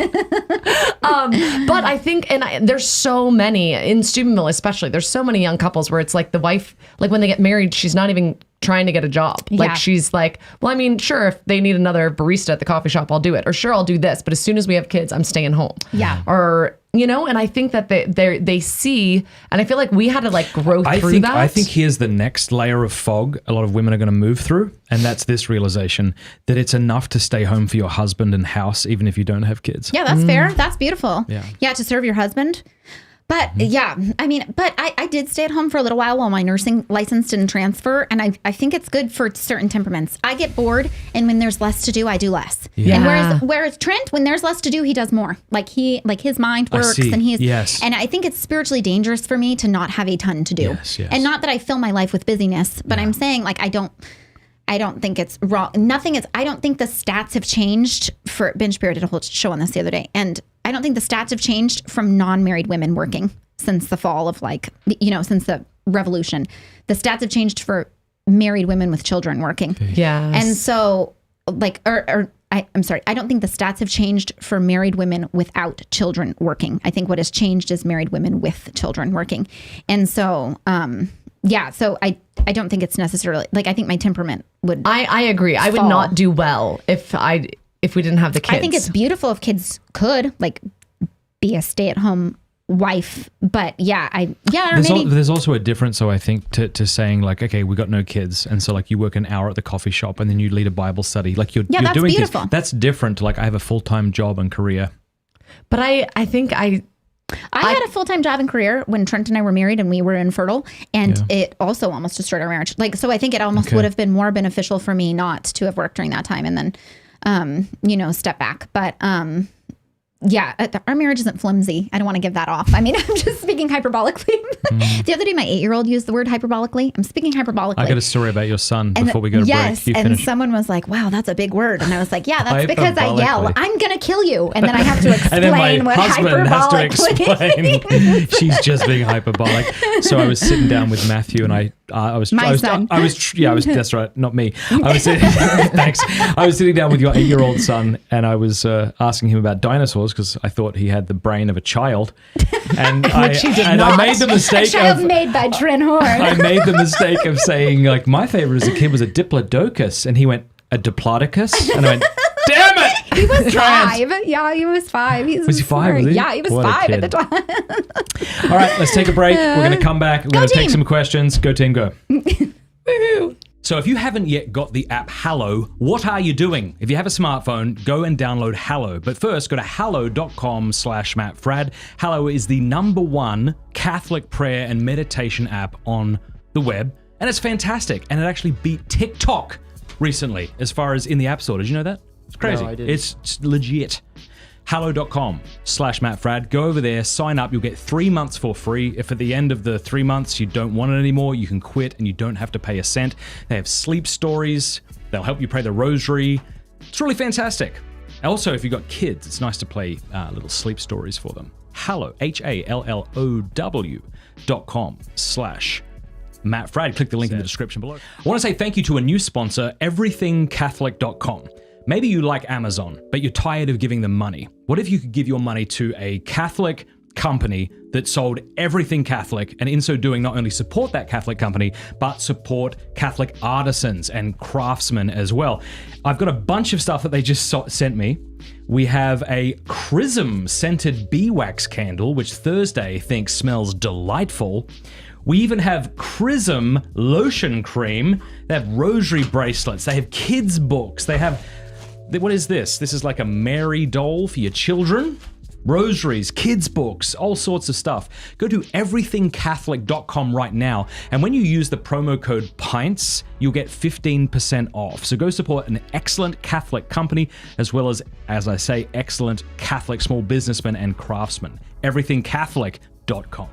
But I think, there's so many, in Steubenville especially, there's so many young couples where it's like the wife, like when they get married, she's not even trying to get a job. Like she's like, well, I mean, sure, if they need another barista at the coffee shop, I'll do it. Or sure, I'll do this. But as soon as we have kids, I'm staying home. Yeah. Or, and I think that they see, and I feel like we had to like grow through that. I think here's the next layer of fog a lot of women are going to move through. And that's this realization that it's enough to stay home for your husband and house, even if you don't have kids. Yeah, that's fair. That's beautiful. Yeah. To serve your husband. But I did stay at home for a little while my nursing license didn't transfer. And I think it's good for certain temperaments. I get bored, and when there's less to do, I do less. Yeah. And whereas Trent, when there's less to do, he does more. Like his mind works, and and I think it's spiritually dangerous for me to not have a ton to do. Yes. And not that I fill my life with busyness, but I'm saying like I don't think it's wrong. I don't think the stats have changed for Binge Spirit did a whole show on this the other day. And I don't think the stats have changed from non-married women working since the fall of since the revolution. The stats have changed for married women with children working. Yeah. And so I'm sorry. I don't think the stats have changed for married women without children working. I think what has changed is married women with children working. And so, so I don't think it's necessarily like I think my temperament would. I agree. I would not do well if we didn't have the kids. I think it's beautiful if kids could like be a stay-at-home wife, but there's also a difference, though, I think, to saying like, okay, we got no kids, and so like you work an hour at the coffee shop and then you lead a Bible study, like you're that's doing beautiful. things. That's different to like I have a full-time job and career. But I think I had a full-time job and career when Trent and I were married and we were infertile, and it also almost destroyed our marriage. Like, so I think it almost would have been more beneficial for me not to have worked during that time and then, step back. But, our marriage isn't flimsy. I don't want to give that off. I mean, I'm just speaking hyperbolically. The other day, my 8-year-old used the word hyperbolically. I'm speaking hyperbolically. I got a story about your son before we go to break. You and finish. someone was like, wow, that's a big word. And I was like, yeah, that's because I yell, I'm going to kill you. And then I have to explain and then my what husband has to hyperbolic explain she's just being hyperbolic. So I was sitting down with Matthew and I was that's right, not me. I was sitting, thanks. I was sitting down with your 8-year-old son and I was asking him about dinosaurs because I thought he had the brain of a child. And I made the mistake a child made by Trent Horn. I made the mistake of saying like my favorite as a kid was a diplodocus, and he went a diplodocus, and I went, damn it! He was 5. Yeah, he was 5. Was he 5? Was he? Yeah, he was What a 5 at kid. the time. All right, let's take a break. We're going to come back. We're going to take some questions. Go team, go. Woohoo! So if you haven't yet got the app Hallow, what are you doing? If you have a smartphone, go and download Hallow. But first, go to hallow.com/MattFradd. Hallow is the #1 Catholic prayer and meditation app on the web. And it's fantastic. And it actually beat TikTok recently as far as in the App Store. Did you know that? It's crazy. No, I didn't. It's legit. hallow.com/MattFradd. Go over there, sign up. You'll get 3 months for free. If at the end of the 3 months you don't want it anymore, you can quit and you don't have to pay a cent. They have sleep stories. They'll help you pray the rosary. It's really fantastic. Also, if you've got kids, it's nice to play little sleep stories for them. Hallow, hallow.com/MattFradd. Click the link in the description below. I want to say thank you to a new sponsor, everythingcatholic.com. Maybe you like Amazon, but you're tired of giving them money. What if you could give your money to a Catholic company that sold everything Catholic, and in so doing, not only support that Catholic company, but support Catholic artisans and craftsmen as well? I've got a bunch of stuff that they just sent me. We have a Chrism scented bee wax candle, which Thursday thinks smells delightful. We even have Chrism lotion cream. They have rosary bracelets. They have kids' books. They have... What is this? This is like a Mary doll for your children. Rosaries, kids' books, all sorts of stuff. Go to everythingcatholic.com right now, and when you use the promo code PINTS, you'll get 15% off. So go support an excellent Catholic company, as well as I say, excellent Catholic small businessmen and craftsmen. Everythingcatholic.com.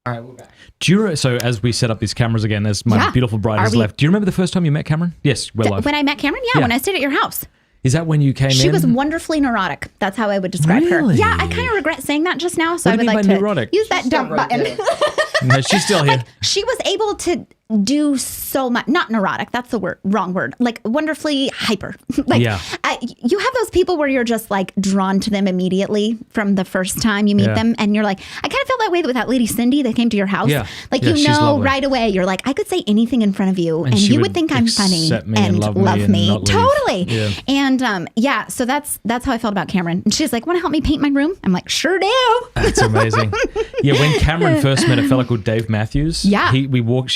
All right, we're back. So as we set up these cameras again, as my beautiful bride has left, do you remember the first time you met Cameron? Yes, we're live. When I met Cameron? Yeah, when I stayed at your house. Is that when you came in? She was wonderfully neurotic. That's how I would describe her. Really? Yeah, I kind of regret saying that just now. So What I do would you like mean to by neurotic? use that dump right button. No, she's still here. She was able to do so much. Not neurotic. That's the word. Wrong word. Like wonderfully hyper. Like Yeah. You have those people where you're just like drawn to them immediately from the first time you meet them, and you're like, I kind of felt that way with that lady Cindy that came to your house. Yeah. Like Yeah, she's lovely. right away, you're like, I could say anything in front of you, and she you would would think I'm funny accept me and and love love me and me. not leave. Totally. Yeah. And so that's how I felt about Cameron. And she's like, want to help me paint my room? I'm like, sure do. That's amazing. Yeah, when Cameron first met a fella called Dave Matthews, Yeah. she walked.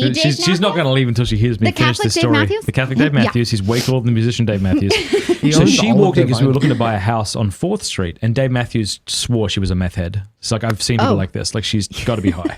DJ She's not Matthews? going to leave until she hears me The finish Catholic this Dave story. Matthews? The Catholic Dave Yeah. Matthews. He's way cooler than the musician Dave Matthews. So owns she all of walked in their because we were Bible. looking to buy a house on 4th Street, and Dave Matthews swore she was a meth head. It's like, I've seen people like this. Like, she's got to be high.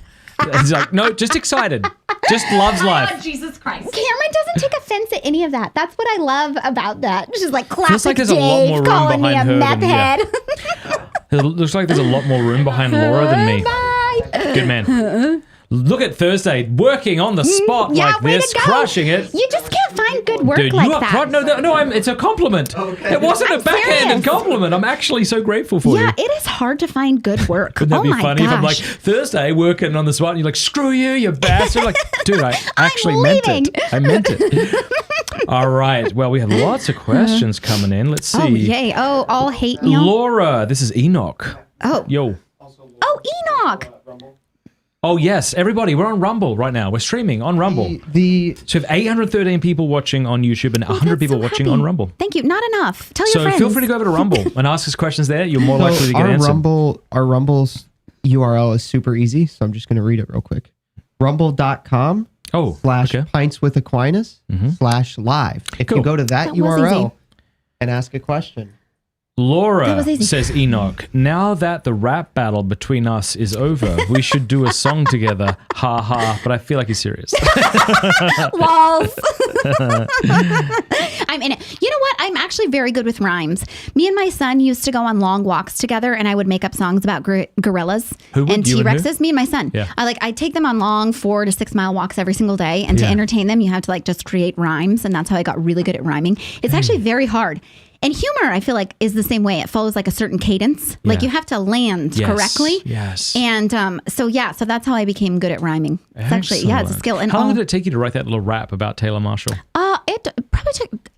He's like, no, just excited. Just loves life. Jesus Christ. Cameron doesn't take offense at any of that. That's what I love about that. She's like, classic Feels like there's a Dave lot more room calling me a behind her meth than- yeah. head. It looks like there's a lot more room behind Laura than me. Bye. Good man. Look at Thursday working on the spot Yeah, like way this, to go. crushing it. You just can't find good work Dude, like you are that. it's a compliment. Okay. It wasn't I'm a backhanded serious. compliment. I'm actually so grateful for you. Yeah, it is hard to find good work. Wouldn't that oh be my funny gosh. if I'm like, Thursday working on the spot and you're like, screw you, you bastard. Like, dude, I actually meant leaving. it. I meant it. All right. Well, we have lots of questions coming in. Let's see. Oh, yay. Oh, all hate meal. Laura, this is Enoch. Oh. Yo. Oh, Enoch. Oh, yes. Everybody, we're on Rumble right now. We're streaming on Rumble. The So we have 813 people watching on YouTube and 100 people so watching happy. on Rumble. Thank you. Not enough. Tell your So friends. feel free to go over to Rumble and ask us questions there. You're more likely to get our answered. our Rumble's URL is super easy, so I'm just going to read it real quick. Rumble.com Oh, / okay. pints with Aquinas / live. If Cool. you go to that That was URL easy. and ask a question. That Laura was easy. says, Enoch, now that the rap battle between us is over, we should do a song together. Ha ha. But I feel like he's serious. Walls. I'm in it. You know what? I'm actually very good with rhymes. Me and my son used to go on long walks together, and I would make up songs about gorillas Who would? and You and who? T-Rexes. Me and my son. Yeah. I take them on long 4 to 6 mile walks every single day, and to Yeah. entertain them, you have to just create rhymes, and that's how I got really good at rhyming. It's actually very hard. And humor, I feel like, is the same way. It follows like a certain cadence. Like Yeah. you have to land Yes. correctly. Yes. And so that's how I became good at rhyming. It's actually, it's a Excellent. skill. And how long all- did it take you to write that little rap about Taylor Marshall? it probably took,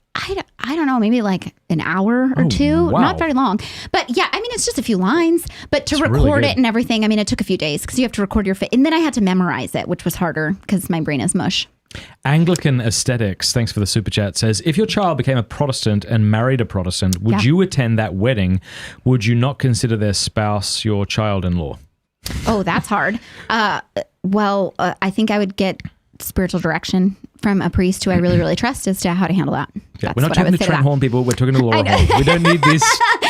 I don't know, maybe like an hour or Oh, two. wow. Not very long. But yeah, I mean, it's just a few lines. But to It's really record good. it and everything, I mean, it took a few days because you have to record your and then I had to memorize it, which was harder because my brain is mush. Anglican Aesthetics, thanks for the super chat, says, if your child became a Protestant and married a Protestant, would Yeah. you attend that wedding? Would you not consider their spouse your child-in-law? Oh, that's hard. Well, I think I would get spiritual direction from a priest who I really, really trust as to how to handle that. Yeah, That's we're not what I talking would to say to Trent that. Horn people. We're talking to Laura Horn. We don't need this.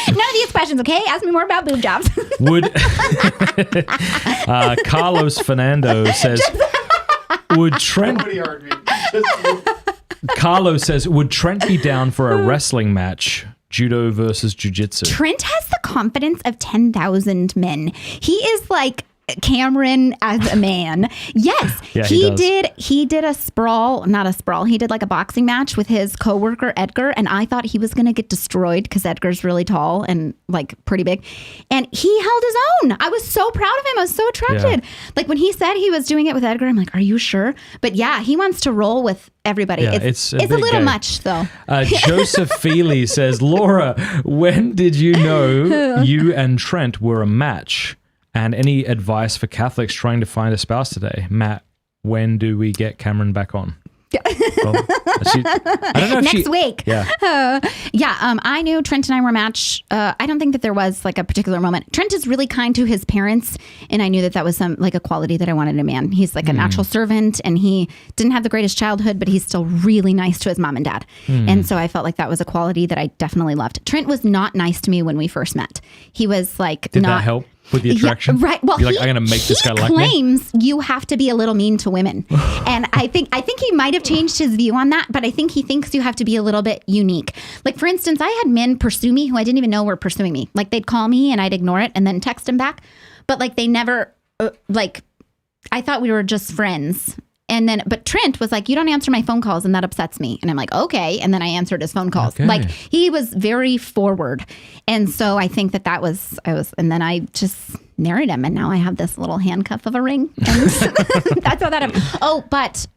None of these questions, okay? Ask me more about boob jobs. Would Carlos Fernando says, would Trent... Carlos says, would Trent be down for a wrestling match? Judo versus jiu-jitsu. Trent has the confidence of 10,000 men. He is like Cameron as a man. Yes, Yeah, he does. He did a sprawl, not a sprawl. He did like a boxing match with his coworker Edgar, and I thought he was going to get destroyed because Edgar's really tall and like pretty big, and he held his own. I was so proud of him. I was so attracted. Like when he said he was doing it with Edgar, I'm like, are you sure? But yeah, he wants to roll with everybody. Yeah, it's it's a a bit little gay. much though. Joseph Feely says, Laura, when did you know you and Trent were a match? And any advice for Catholics trying to find a spouse today? Matt, when do we get Cameron back on? Well, I don't know if Next week. Yeah. I knew Trent and I were a match. I don't think that there was like a particular moment. Trent is really kind to his parents, and I knew that was some like a quality that I wanted in a man. He's like a natural servant, and he didn't have the greatest childhood, but he's still really nice to his mom and dad. And so I felt like that was a quality that I definitely loved. Trent was not nice to me when we first met. He was like Did not that help with the attraction? Yeah, right. Well, You're like, I'm going to make this guy like me? He claims you have to be a little mean to women. And I think he might have changed his view on that, but I think he thinks you have to be a little bit unique. Like, for instance, I had men pursue me who I didn't even know were pursuing me. Like, they'd call me and I'd ignore it and then text them back. But, like, they never, I thought we were just friends. And then, but Trent was like, you don't answer my phone calls and that upsets me. And I'm like, okay. And then I answered his phone calls. Okay. Like he was very forward. And so I think that and then I just married him and now I have this little handcuff of a ring. And that's how that happened. Oh, but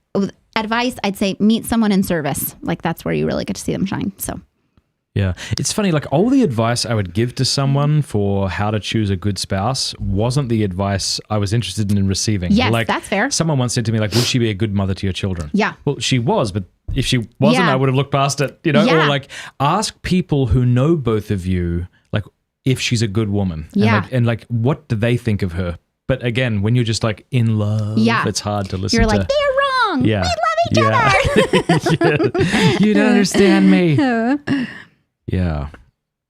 advice, I'd say meet someone in service. Like that's where you really get to see them shine. So. Yeah. It's funny, like all the advice I would give to someone for how to choose a good spouse wasn't the advice I was interested in receiving. Yes, like, that's fair. Someone once said to me, like, would she be a good mother to your children? Yeah. Well, she was, but if she wasn't, Yeah. I would have looked past it, you know? Yeah. Or like ask people who know both of you, like if she's a good woman. Yeah. And like what do they think of her? But again, when you're just like in love, Yeah. it's hard to listen You're to. like, they're wrong. Yeah. We love each other. Yeah. You don't understand me. Yeah.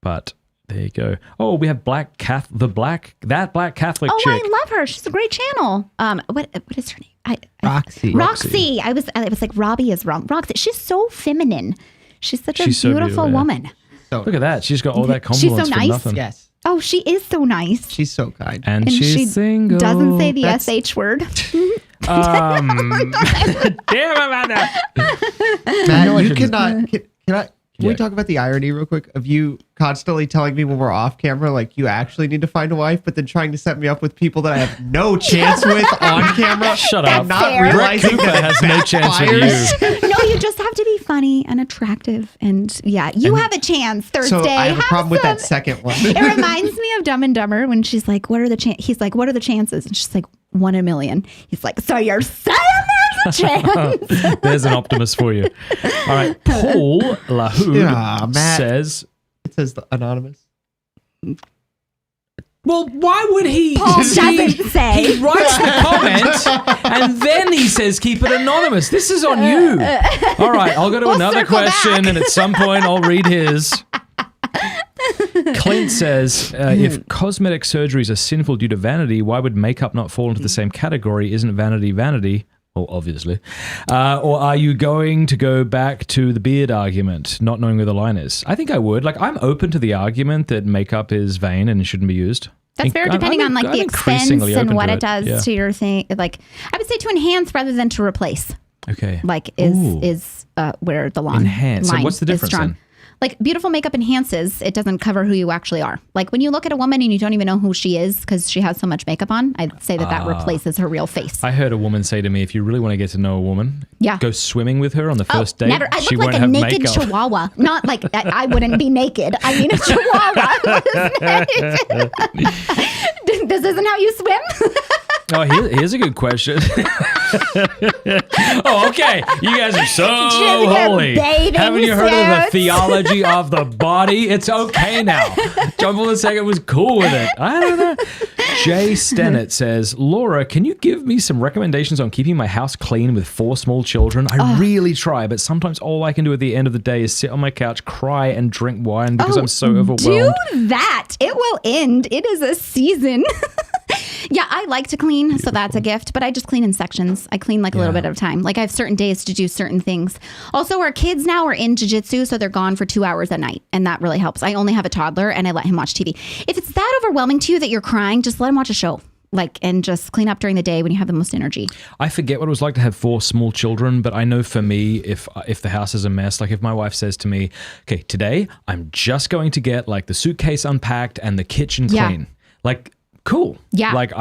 But there you go. Oh, we have Black Catholic Catholic Oh, chick. I love her. She's a great channel. What is her name? Roxy. Roxy. I was like, Robbie is wrong. Roxy. She's so feminine. She's such She's a so beautiful beautiful, yeah. woman. Look at that. She's got all that She's so confidence for nice. nothing. Yes. Oh, she is so nice. She's so kind. And, And she's she single. doesn't say the That's- SH word. Damn about that. Matt, I you shouldn't. cannot. Can we Yeah. talk about the irony real quick of you constantly telling me when we're off camera, like you actually need to find a wife, but then trying to set me up with people that I have no chance with on camera? Shut and up. not fair. Brett realizing Cooper that has no chance with backfires. you. No, you just have to be funny and attractive. And yeah, you have a chance Thursday. So I have a problem with that some- second one. It reminds me of Dumb and Dumber when she's like, what are the chances? He's like, what are the chances? And she's like, 1 in a million. He's like, so you're saying there's a chance? There's an optimist for you. All right. Paul Lahoud Yeah, Matt. says, It says the anonymous. well, why would he? Paul See, doesn't say. He writes the comment and then he says, keep it anonymous. This is on you. All right. I'll go to We'll another circle question back. and at some point I'll read his. Clint says, if cosmetic surgeries are sinful due to vanity, why would makeup not fall into the same category? Isn't vanity vanity? Well, obviously. Or are you going to go back to the beard argument, not knowing where the line is? I think I would. Like, I'm open to the argument that makeup is vain and shouldn't be used. That's fair, depending on like I'm the expense increasingly and open what to it does Yeah. to your thing. Like, I would say to enhance rather than to replace. Okay. Like Ooh. is where the line Enhance. So line what's the is difference drawn. then? Like beautiful makeup enhances, it doesn't cover who you actually are. Like when you look at a woman and you don't even know who she is because she has so much makeup on, I'd say that replaces her real face. I heard a woman say to me, if you really want to get to know a woman, Yeah. go swimming with her on the first date. Never. I She look won't like a have naked makeup. chihuahua. Not like I wouldn't be naked. I mean a chihuahua. This isn't how you swim. Oh, here's a good question. Oh, okay. You guys are so Just get holy. bathing Haven't you heard of the suits. theology of the body? It's okay now. John Paul II was cool with it. I don't know. Jay Stennett says, Laura, can you give me some recommendations on keeping my house clean with 4 small children? I really try, but sometimes all I can do at the end of the day is sit on my couch, cry, and drink wine because I'm so overwhelmed. Do that. It will end. It is a season. Yeah, I like to clean, so that's a gift, but I just clean in sections. I clean like a little bit at a time. Like I have certain days to do certain things. Also, our kids now are in Jiu-Jitsu, so they're gone for 2 hours a night, and that really helps. I only have a toddler, and I let him watch TV. If it's that overwhelming to you that you're crying, just let him watch a show. Like, and just clean up during the day when you have the most energy. I forget what it was like to have 4 small children, but I know for me, if the house is a mess, like if my wife says to me, okay, today I'm just going to get like the suitcase unpacked and the kitchen Yeah. clean. Like, cool. Yeah. Like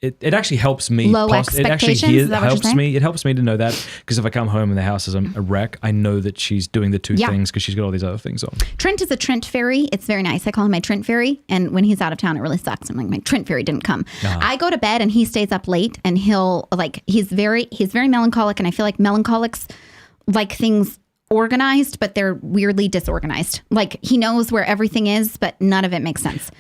it actually helps me. Low It actually expectations? Is that what you're helps saying? me. It helps me to know that because if I come home and the house is a wreck, I know that she's doing the 2 Yeah. things because she's got all these other things on. Trent is a Trent fairy. It's very nice. I call him my Trent fairy. And when he's out of town, it really sucks. I'm like, my Trent fairy didn't come. I go to bed and he stays up late and he'll like, he's very melancholic. And I feel like melancholics like things organized, but they're weirdly disorganized. Like he knows where everything is, but none of it makes sense.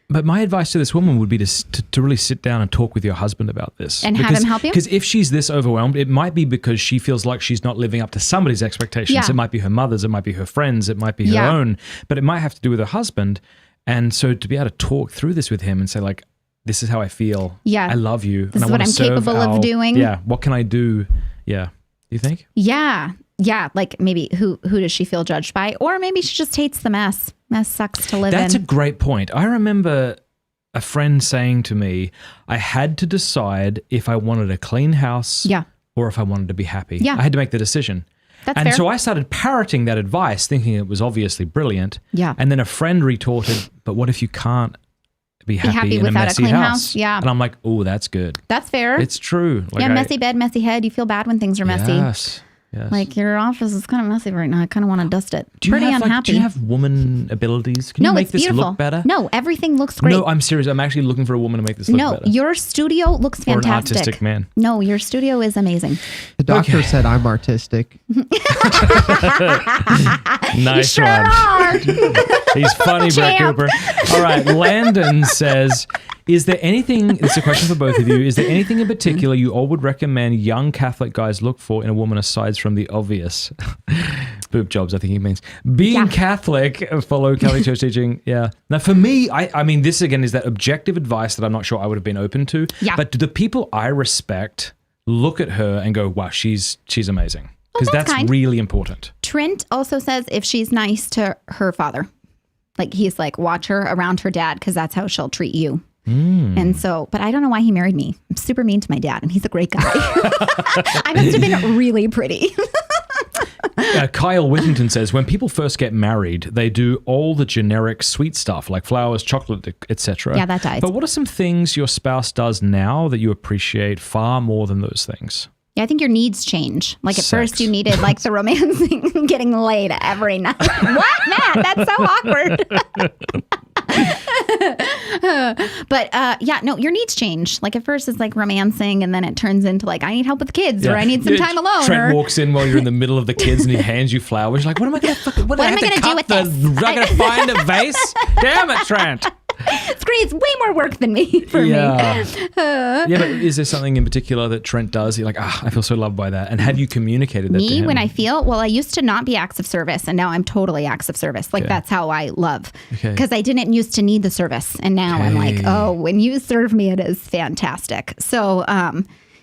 But my advice to this woman would be to really sit down and talk with your husband about this. And have him help you? Because if she's this overwhelmed, it might be because she feels like she's not living up to somebody's expectations. Yeah. It might be her mother's, it might be her friends, it might be her Yeah. own, but it might have to do with her husband. And so to be able to talk through this with him and say like, this is how I feel. Yeah. I love you. This and is I what wanna I'm serve capable of doing. Yeah. What can I do? Yeah. Do you think? Yeah. Yeah. Like maybe who does she feel judged by? Or maybe she just hates the mess. Mess sucks to live That's a in. great point. I remember a friend saying to me, I had to decide if I wanted a clean house or if I wanted to be happy. Yeah. I had to make the decision. That's and fair. so I started parroting that advice, thinking it was obviously brilliant. Yeah. And then a friend retorted, but what if you can't be happy in a without messy a clean house? house? Yeah. And I'm like, oh, that's good. That's fair. It's true. Like messy bed, messy head. You feel bad when things are messy. Yes. Like your office is kind of messy right now. I kind of want to dust it. Do you Pretty have, unhappy. do you have woman abilities? Can no, you make it's this beautiful. look better? No, everything looks great. No, I'm serious. I'm actually looking for a woman to make this look better. No, your studio looks Or an fantastic. artistic man. No, your studio is amazing. The doctor said I'm artistic. Nice Sure one. are. He's funny, Brett Champ. Cooper. All right, Landon says, is there anything, it's a question for both of you, is there anything in particular you all would recommend young Catholic guys look for in a woman aside from the obvious? Boob jobs, I think he means. Being Catholic, follow Catholic Church teaching. Yeah. Now, for me, I mean, this again is that objective advice that I'm not sure I would have been open to. Yeah. But do the people I respect look at her and go, wow, she's amazing? Because that's that's kind. really important. Trent also says if she's nice to her father, like he's like, watch her around her dad because that's how she'll treat you. And so, but I don't know why he married me. I'm super mean to my dad and he's a great guy. I must have been really pretty. Kyle Whittington says, when people first get married, they do all the generic sweet stuff like flowers, chocolate, etc. Yeah, that dies. But what are some things your spouse does now that you appreciate far more than those things? Yeah, I think your needs change. Like at Sex. first you needed like the romancing, getting laid every night. What, Matt? That's so awkward. But yeah, no, your needs change. Like at first it's like romancing and then it turns into like, I need help with the kids or I need some time alone. Trent or, walks in while you're in the middle of the kids and he hands you flowers. You're like, what am I going to fucking, what What I am have I to gonna do cut with the, this? I got to find a vase? Damn it, Trent. It's great. It's way more work than me for me. Yeah, but is there something in particular that Trent does? You're like, I feel so loved by that. And have you communicated that to Me, him? when I feel, well, I used to not be acts of service and now I'm totally acts of service. Like that's how I love. Okay. Because I didn't used to need the service. And now I'm like, oh, when you serve me, it is fantastic. So,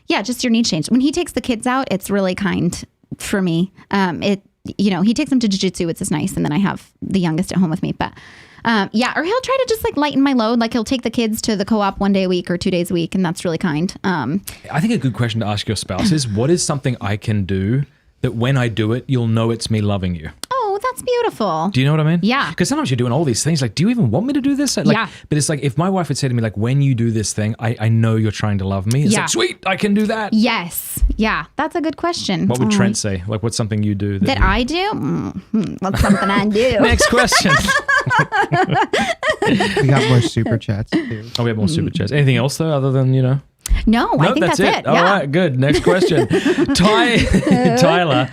yeah, just your needs change. When he takes the kids out, it's really kind for me. He takes them to Jiu-Jitsu, which is nice. And then I have the youngest at home with me. But yeah, or he'll try to just like lighten my load. Like he'll take the kids to the co-op 1 day a week or 2 days a week. And that's really kind. I think a good question to ask your spouse is, what is something I can do that when I do it, you'll know it's me loving you? Oh, that's beautiful. Do you know what I mean? Yeah. Because sometimes you're doing all these things. Like, do you even want me to do this? Like, Yeah. But it's like, if my wife would say to me, like, when you do this thing, I know you're trying to love me. It's Yeah. like, sweet, I can do that. Yes. Yeah, that's a good question. What would Trent say? Like, what's something you do? That I do? What's something I do? Next question. We got more super chats too. Oh, we have more super chats. Anything else, though, other than, No, I think that's it. All Yeah. right, good. Next question. Tyler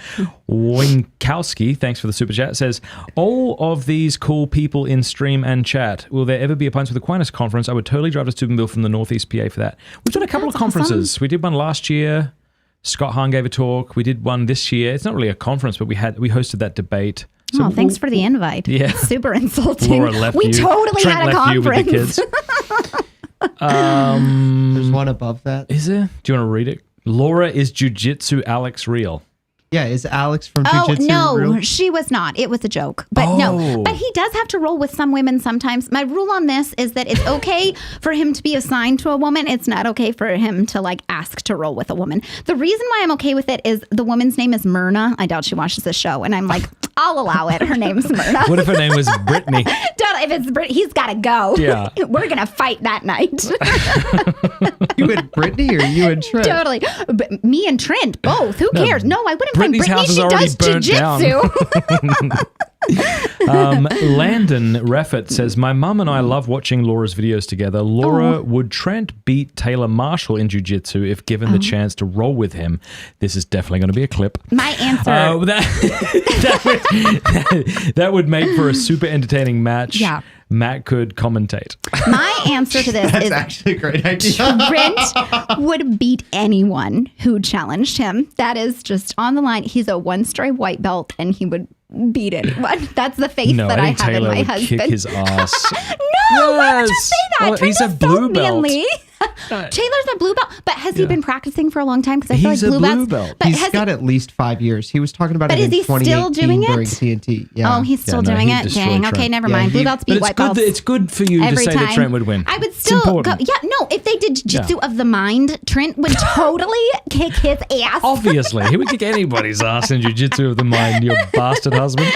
Winkowski, thanks for the super chat, says, all of these cool people in stream and chat, will there ever be a Pints with Aquinas conference? I would totally drive to Steubenville from the Northeast PA for that. We've done a couple of conferences. We did one last year. Scott Hahn gave a talk. We did one this year. It's not really a conference, but we hosted that debate. So Thanks for the invite. Yeah. Super insulting. Laura left We you. totally Trent had a left you with the conference. kids. There's one above that. Is there? Do you want to read it? Laura, is Jiu-Jitsu Alex real? Yeah, is Alex from Oh, Jiu-Jitsu no, real? she was not. It was a joke. But Oh. no, but he does have to roll with some women sometimes. My rule on this is that it's okay for him to be assigned to a woman. It's not okay for him to like ask to roll with a woman. The reason why I'm okay with it is the woman's name is Myrna. I doubt she watches the show. And I'm like, I'll allow it. Her name's Myrna. What if her name was Brittany? If it's Brit, he's got to go. Yeah. We're going to fight that night. You and Brittany or you and Trent? Totally. But me and Trent, both. Who cares? No, I wouldn't Brittany's fight house is Brittany. already She does burnt jiu-jitsu. Landon Reffett says, my mum and I love watching Laura's videos together. Laura, would Trent beat Taylor Marshall in jiu-jitsu if given the chance to roll with him? This is definitely going to be a clip. My answer. That would make for a super entertaining match. Yeah. Matt could commentate. My answer to this That's is actually a great idea. Trent would beat anyone who challenged him. That is just on the line. He's a one-stripe white belt and he would beat anyone. That's the faith No, that I I think have Taylor in my would husband. kick his ass. No, why would you Yes. say that? Well, Trent he's a is blue so belt. manly. Taylor's a blue belt, but has he been practicing for a long time? Because I feel He's like a blue belt. But He's got at least 5 years. He was talking about But it is in he still 2018 doing it? during TNT. Yeah. Oh, he's still no, doing he it. destroyed Dang. Trent. Okay, never Yeah, mind. Blue he- belts But beat it's white good. belts. It's good for you to every say time. that Trent would win. I would It's still go. important. Yeah, no. If they did jiu-jitsu of the mind, Trent would totally kick his ass. Obviously, he would kick anybody's ass in jiu-jitsu of the mind, your bastard husband.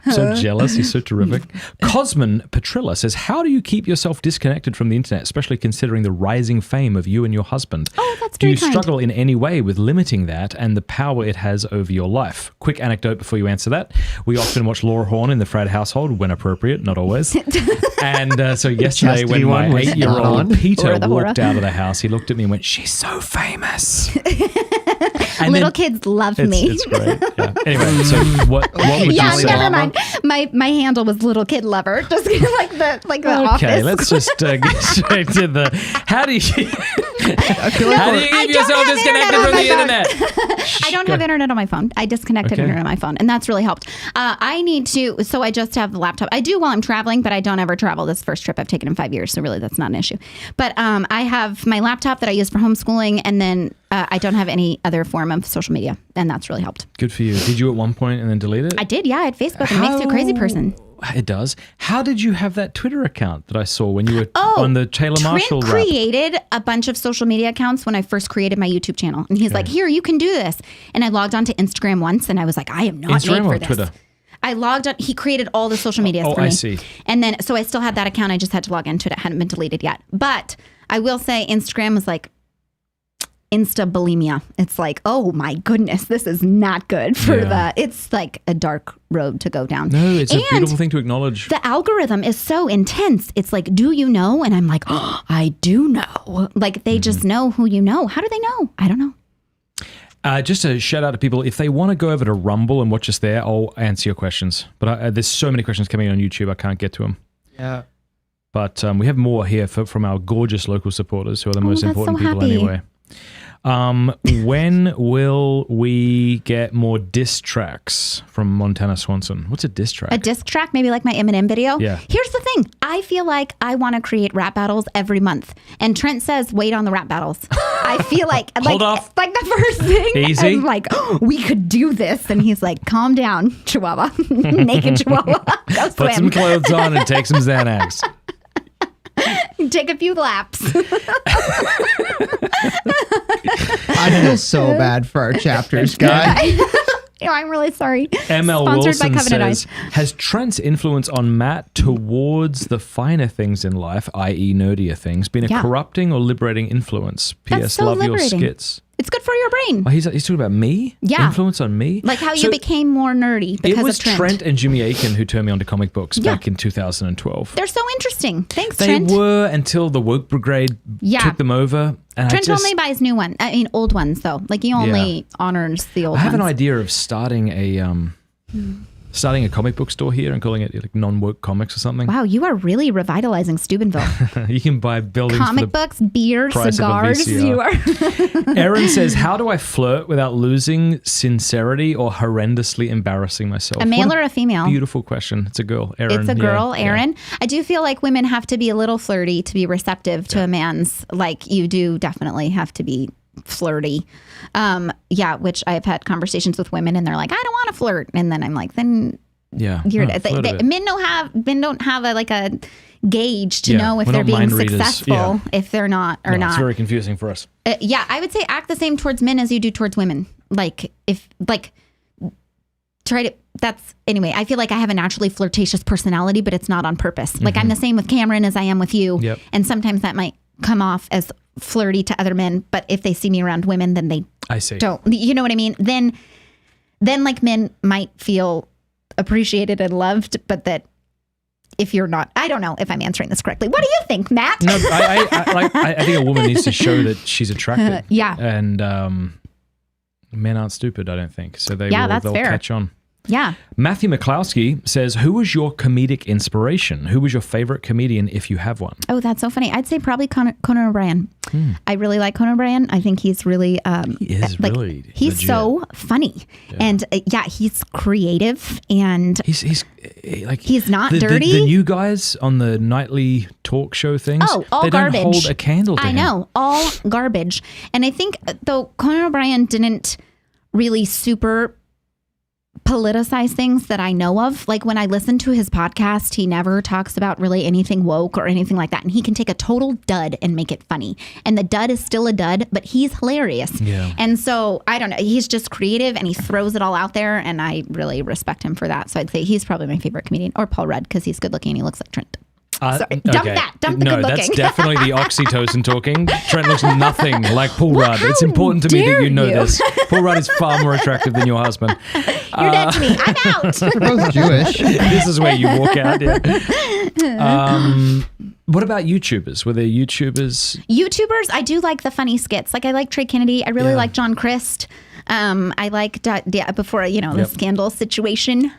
I'm so jealous. He's so terrific. Cosman Petrilla says, how do you keep yourself disconnected from the internet, especially considering the rising fame of you and your husband? Oh, that's Do very you kind. struggle in any way with limiting that and the power it has over your life? Quick anecdote before you answer that. We often watch Laura Horn in the Fradd household, when appropriate, not always. And so yesterday Chastity when my one was not 8-year-old on. Peter Or the walked horror. out of the house, he looked at me and went, she's so famous. And Little then- kids love me. It's great. Yeah. Anyway, so what would Yeah, you say? never mind. My handle was little kid lover, just like the Okay, office. let's just get straight to the. How do you? I feel like How do we're- you I keep don't yourself have disconnected internet from on the my internet? I don't have internet on my phone. I disconnected Okay. internet on my phone, and that's really helped. I need to, so I just have the laptop. I do while I'm traveling, but I don't ever travel. This first trip I've taken in 5 years, so really that's not an issue. But I have my laptop that I use for homeschooling, and then I don't have any other form of social media, and that's really helped. Good for you. Did you at one point and then delete it? I did, yeah. I had Facebook, and it makes you a crazy person. It does. How did you have that Twitter account that I saw when you were Oh, on the Taylor Marshall Trent rap? created a bunch of social media accounts when I first created my YouTube channel. And he's like, here, you can do this. And I logged onto Instagram once and I was like, I am not Instagram made for or this. Twitter? I logged on. He created all the social medias for me. I see. And then, so I still had that account. I just had to log into it. It hadn't been deleted yet. But I will say Instagram was like insta bulimia. It's like, oh my goodness, this is not good for it's like a dark road to go down. No, it's a And beautiful thing to acknowledge. the algorithm is so intense. It's like, do you know? And I'm like, oh, I do know. Like they just know who you know. How do they know? I don't know. Just a shout out to people. If they want to go over to Rumble and watch us there, I'll answer your questions. But there's so many questions coming on YouTube, I can't get to them. Yeah. But we have more here from our gorgeous local supporters who are the most that's important so people happy. anyway. When will we get more diss tracks from Montana Swanson? What's a diss track? A disc track, maybe like my Eminem video. Yeah. Here's the thing. I feel like I want to create rap battles every month. And Trent says, wait on the rap battles. I feel like, Hold off. like the first thing. Easy. I'm like, oh, we could do this. And he's like, calm down, Chihuahua. Naked Chihuahua. Go Put some swim. clothes on and take some Xanax. Take a few laps. I feel so bad for our chapters guy. I'm really sorry. ML Sponsored by Wilson Covenant says, has Trent's influence on Matt towards the finer things in life, i.e. nerdier things, been a Yeah. corrupting or liberating influence? P.S. That's so Love liberating. your skits. It's good for your brain. Oh, he's talking about me? Yeah. Influence on me? Like how So you became more nerdy because it was of Trent. Trent and Jimmy Aiken who turned me on to comic books Yeah. back in 2012. They're so interesting. Thanks, They Trent. were until the woke brigade Yeah. took them over. And Trent I just, only buys new ones. I mean, old ones though. Like he only honors the old I have ones. an idea of starting a comic book store here and calling it like non-woke comics or something. Wow, you are really revitalizing Steubenville. You can buy buildings for Comic the books, beer, price of a cigars. VCR. You are. Erin says, how do I flirt without losing sincerity or horrendously embarrassing myself? A male What or a female? Beautiful question. It's a girl, Erin. It's a girl, Yeah. Erin. I do feel like women have to be a little flirty to be receptive to a man's. Like you do definitely have to be flirty. Which I've had conversations with women and they're like, I don't want to flirt. And then I'm like, then Yeah. you're Oh, flirt a bit. men don't have a gauge to Yeah, know if we're they're not being mind readers. successful, Yeah. if they're not or No, not. It's very confusing for us. I would say act the same towards men as you do towards women. Anyway, I feel like I have a naturally flirtatious personality, but it's not on purpose. Like I'm the same with Cameron as I am with you. Yep. And sometimes that might come off as flirty to other men, but if they see me around women, then they I see. don't. You know what I mean? Then like men might feel appreciated and loved, but that if you're not, I don't know if I'm answering this correctly. What do you think, Matt? No, I think a woman needs to show that she's attractive. Yeah. And men aren't stupid, I don't think. So Yeah, that's they'll fair. catch on. Yeah. Matthew McCloskey says, who was your comedic inspiration? Who was your favorite comedian if you have one? Oh, that's so funny. I'd say probably Conan O'Brien. I really like Conan O'Brien. I think he's really He is really he's legit. so funny. And he's creative and He's like He's not the dirty. The new guys on the nightly talk show things. Oh, all they garbage. don't hold a candle to I him. know, all garbage. And I think though Conan O'Brien didn't really super politicize things that I know of. Like when I listen to his podcast, he never talks about really anything woke or anything like that. And he can take a total dud and make it funny. And the dud is still a dud, but he's hilarious. Yeah. And so I don't know. He's just creative and he throws it all out there. And I really respect him for that. So I'd say he's probably my favorite comedian, or Paul Rudd, because he's good looking and he looks like Trent. Sorry, dump that. Dump the no, good that's looking. definitely the oxytocin talking. Trent looks nothing like Paul Rudd. It's how important to me that dare you know you. this. Paul Rudd is far more attractive than your husband. You're dead to me. I'm out. They're both Jewish. This is where you walk out. Yeah. What about YouTubers? Were there YouTubers? YouTubers, I do like the funny skits. Like I like Trey Kennedy. I really Yeah. like John Christ. I like before the scandal situation.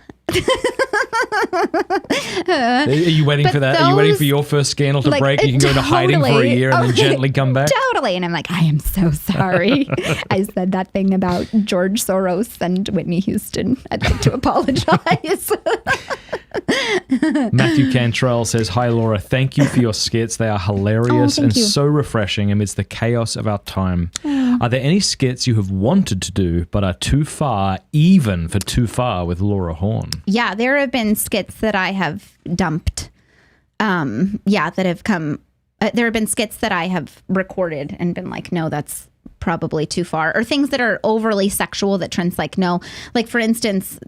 Are you waiting But for that? Are you waiting those- for your first scandal to like, break? You can go into hiding for a totally. year and then gently come back. Totally. And I'm like, I am so sorry. I said that thing about George Soros and Whitney Houston. I'd like to apologize. Matthew Cantrell says, "Hi Laura, thank you for your skits. They are hilarious thank and you. so refreshing amidst the chaos of our time. Are there any skits you have wanted to do but are too far, even for Too Far with Laura Horn?" Yeah, there have been skits that I have dumped. That have come. There have been skits that I have recorded and been like, no, that's probably too far. Or things that are overly sexual that Trent's like, no. Like, for instance,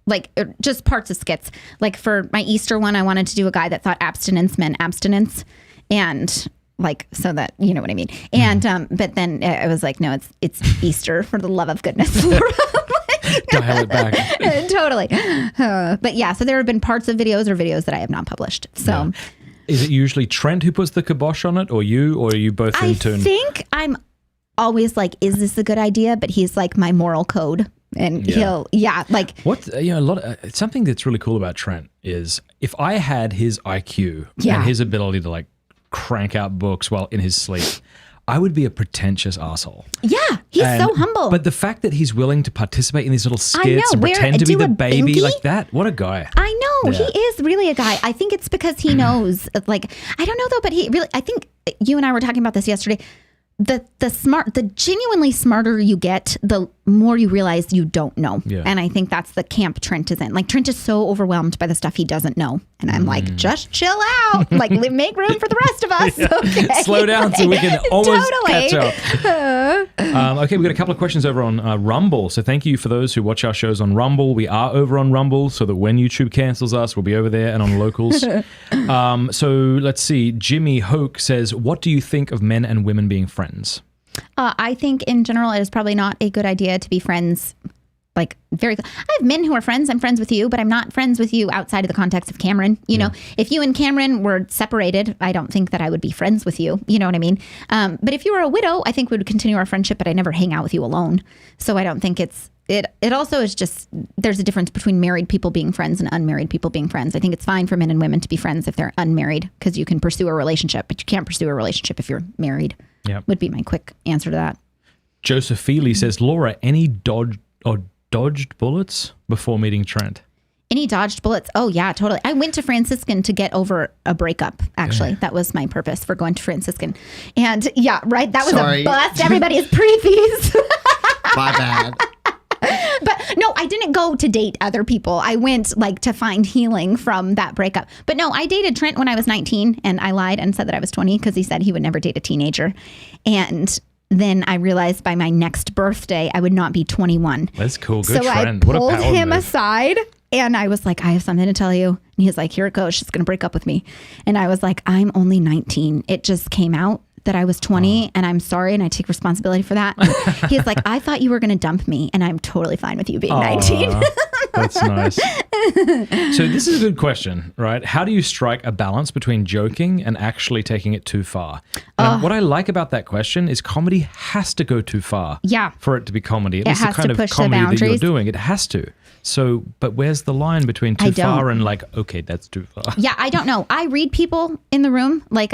like just parts of skits. Like for my Easter one, I wanted to do a guy that thought abstinence meant abstinence. And like, so that, you know what I mean? And, but then I was like, no, it's Easter, for the love of goodness. Dial it back. Totally. But yeah, so there have been parts of videos that I have not published. So Is it usually Trent who puts the kibosh on it, or are you both I in tune? think I'm always like, is this a good idea? But he's like my moral code. And he'll like something that's really cool about Trent is if I had his IQ Yeah. and his ability to like crank out books while in his sleep, I would be a pretentious asshole. yeah, he's so humble. But the fact that he's willing to participate in these little skits and Where- pretend to be do the a baby binky? like that, what a guy. I know Yeah. he is really a guy. I think it's because he knows. Like, I don't know though, but he really. I think you and I were talking about this yesterday. The genuinely smarter you get, the more you realize you don't know. Yeah. And I think that's the camp Trent is in. Like Trent is so overwhelmed by the stuff he doesn't know, and I'm like, just chill out. Like, make room for the rest of us. Okay. Slow down so we can almost Totally. catch up. Okay, we've got a couple of questions over on Rumble. So thank you for those who watch our shows on Rumble. We are over on Rumble so that when YouTube cancels us, we'll be over there and on locals. So let's see. Jimmy Hoke says, what do you think of men and women being friends? I think in general, it is probably not a good idea to be friends. Like I have men who are friends. I'm friends with you, but I'm not friends with you outside of the context of Cameron. You know, if you and Cameron were separated, I don't think that I would be friends with you. You know what I mean? But if you were a widow, I think we would continue our friendship, but I never hang out with you alone. So I don't think it also is just, there's a difference between married people being friends and unmarried people being friends. I think it's fine for men and women to be friends if they're unmarried, because you can pursue a relationship, but you can't pursue a relationship if you're married. Yep. Would be my quick answer to that. Joseph Feely says, Laura, any dodged bullets before meeting Trent? Any dodged bullets? Oh, yeah, totally. I went to Franciscan to get over a breakup, actually. That was my purpose for going to Franciscan. And yeah, right, that was Sorry. a bust. Everybody is preepies. My bad. But no, I didn't go to date other people. I went like to find healing from that breakup. But no, I dated Trent when I was 19, and I lied and said that I was 20 because he said he would never date a teenager. And then I realized by my next birthday, I would not be 21. That's cool. Good So friend. I What a pulled power him move. aside and I was like, I have something to tell you. And he's like, here it goes. She's going to break up with me. And I was like, I'm only 19. It just came out that I was 20 and I'm sorry. And I take responsibility for that. And he's like, I thought you were going to dump me and I'm totally fine with you being 19. That's nice. So this is a good question, right? How do you strike a balance between joking and actually taking it too far? And what I like about that question is comedy has to go too far Yeah. for it to be comedy. At least has the kind to of push the comedy that you're boundaries. doing. It has to. So, but where's the line between too I don't. far and like, okay, that's too far? Yeah, I don't know. I read people in the room. Like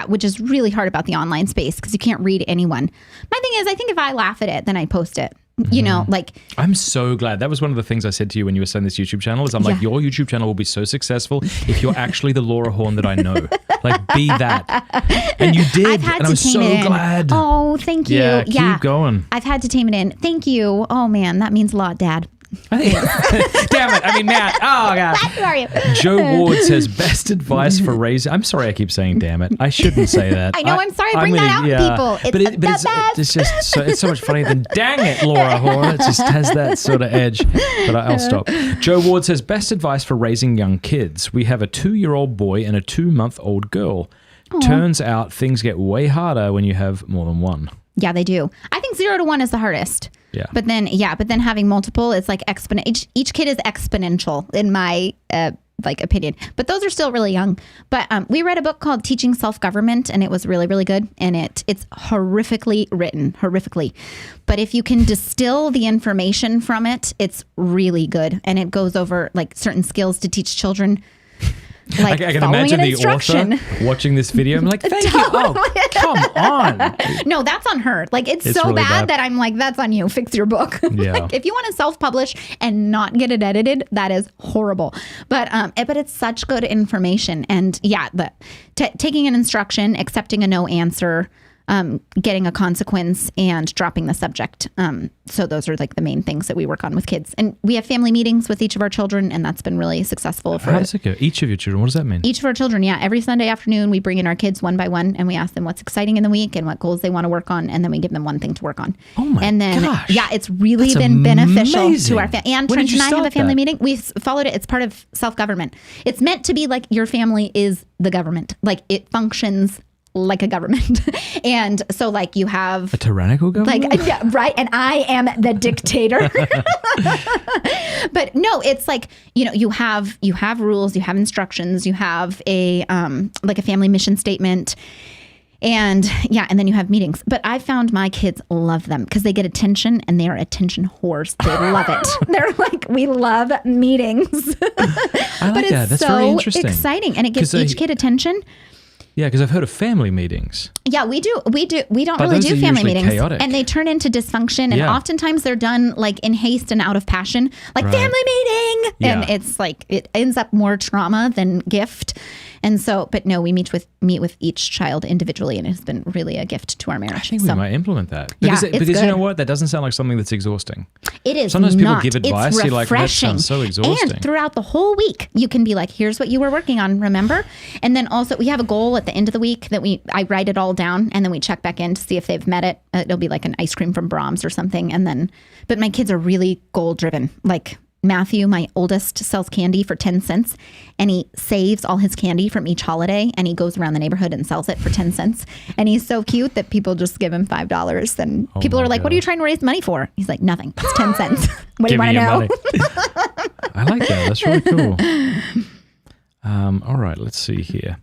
which is really hard about the online space because you can't read anyone. My thing is, I think if I laugh at it, then I post it. You know, like I'm so glad. That was one of the things I said to you when you were starting this YouTube channel is I'm like, your YouTube channel will be so successful if you're actually the Laura Horn that I know. Like, be that. And you did. I've had and to I'm tame so it in. glad. Oh, thank you. Yeah, keep going. I've had to tame it in. Thank you. Oh man, that means a lot, Dad. I think, damn it. I mean, Matt. Oh, God. Who are you? Joe Ward says, best advice for raising. I'm sorry I keep saying damn it. I shouldn't say that. I know, I'm sorry I bring that out in people. It's the best. It's just it's so much funnier than dang it, Laura Horn. It just has that sort of edge. But I'll stop. Joe Ward says, best advice for raising young kids. We have a 2-year-old boy and a 2-month-old girl. Aww. Turns out things get way harder when you have more than one. Yeah, they do. I think 0 to 1 is the hardest. Yeah. But then having multiple, it's like each kid is exponential in my opinion. But those are still really young. But we read a book called Teaching Self-Government, and it was really, really good. And it's horrifically written, But if you can distill the information from it, it's really good. And it goes over like certain skills to teach children. Like I can imagine the author watching this video. I'm like, thank you. Oh, come on. No, that's on her. Like, it's so really bad that I'm like, that's on you. Fix your book. Yeah. Like, if you want to self-publish and not get it edited, that is horrible. But it's such good information. And yeah, taking an instruction, accepting a no answer, getting a consequence, and dropping the subject. So those are like the main things that we work on with kids. And we have family meetings with each of our children, and that's been really successful. How does it go? Each of your children, what does that mean? Each of our children, yeah. Every Sunday afternoon, we bring in our kids one by one, and we ask them what's exciting in the week and what goals they want to work on, and then we give them one thing to work on. Oh my gosh. Yeah, it's really been beneficial to our family. And When did Trent you and I have a start family that? meeting. We've followed it. It's part of self-government. It's meant to be like your family is the government. Like, it functions like a government. And so like you have a tyrannical government? Like, yeah, right. And I am the dictator. But no, it's like, you know, you have rules, you have instructions, you have a family mission statement. And yeah, and then you have meetings. But I found my kids love them because they get attention, and they are attention whores. They love it. They're like, we love meetings. I like that. That's very interesting. Exciting. And it gives each kid attention. Yeah, because I've heard of family meetings. Yeah, we do. We don't But really those do are family usually meetings, chaotic. and they turn into dysfunction. And Yeah. oftentimes they're done like in haste and out of passion, like Right. family meeting, and Yeah. it's like it ends up more trauma than gift. And so, but no, we meet with each child individually, and it's been really a gift to our marriage. I think we might implement that. Yeah, Because, it's because you good. know what? That doesn't sound like something that's exhausting. It is. Sometimes people not. give advice, It's you're like, that refreshing. sounds so exhausting. And throughout the whole week, you can be like, here's what you were working on, remember? And then also we have a goal at the end of the week that I write it all down, and then we check back in to see if they've met it. It'll be like an ice cream from Brahms or something. And then, but my kids are really goal driven. Like Matthew, my oldest, sells candy for 10 cents, and he saves all his candy from each holiday, and he goes around the neighborhood and sells it for 10 cents. And he's so cute that people just give him $5. And people are like, what are you trying to raise money for? He's like, nothing. It's 10 cents. What do you want to know? Money. I like that. That's really cool. All right, let's see here.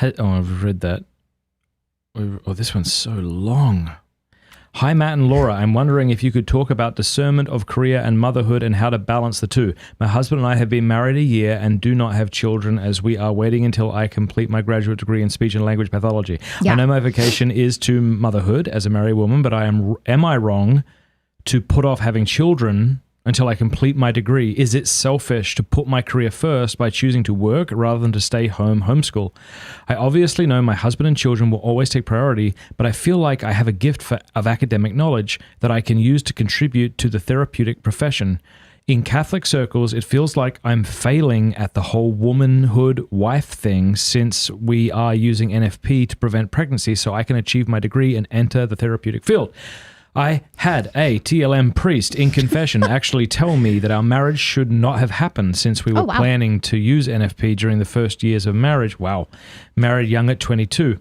I've read that. Oh, this one's so long. Hi, Matt and Laura. I'm wondering if you could talk about discernment of career and motherhood and how to balance the two. My husband and I have been married a year and do not have children, as we are waiting until I complete my graduate degree in speech and language pathology. Yeah. I know my vocation is to motherhood as a married woman, but am I wrong to put off having children until I complete my degree? Is it selfish to put my career first by choosing to work rather than to stay home homeschool? I obviously know my husband and children will always take priority, but I feel like I have a gift of academic knowledge that I can use to contribute to the therapeutic profession. In Catholic circles, it feels like I'm failing at the whole womanhood wife thing, since we are using NFP to prevent pregnancy so I can achieve my degree and enter the therapeutic field. I had a TLM priest in confession actually tell me that our marriage should not have happened, since we were planning to use NFP during the first years of marriage. Wow. Married young at 22.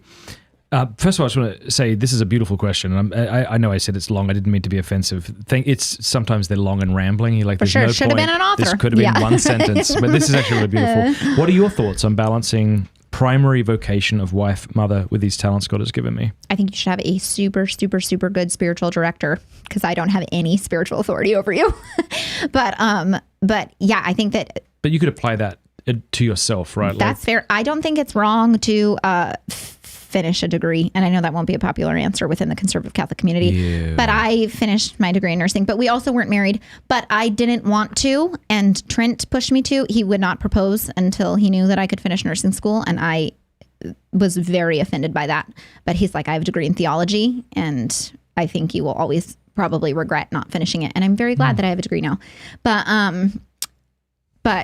First of all, I just want to say this is a beautiful question. And I know I said it's long. I didn't mean to be offensive. It's sometimes they're long and rambling. You're like, there's sure. no Should have point. been an author. This could have been one sentence, but this is actually really beautiful. What are your thoughts on balancing primary vocation of wife, mother with these talents God has given me? I think you should have a super, super, super good spiritual director, because I don't have any spiritual authority over you. But yeah, I think that. But you could apply that to yourself, right? That's fair. I don't think it's wrong to finish a degree. And I know that won't be a popular answer within the conservative Catholic community, but I finished my degree in nursing. But we also weren't married, but I didn't want to. And Trent pushed me to. He would not propose until he knew that I could finish nursing school. And I was very offended by that. But he's like, I have a degree in theology, and I think you will always probably regret not finishing it. And I'm very glad that I have a degree now. But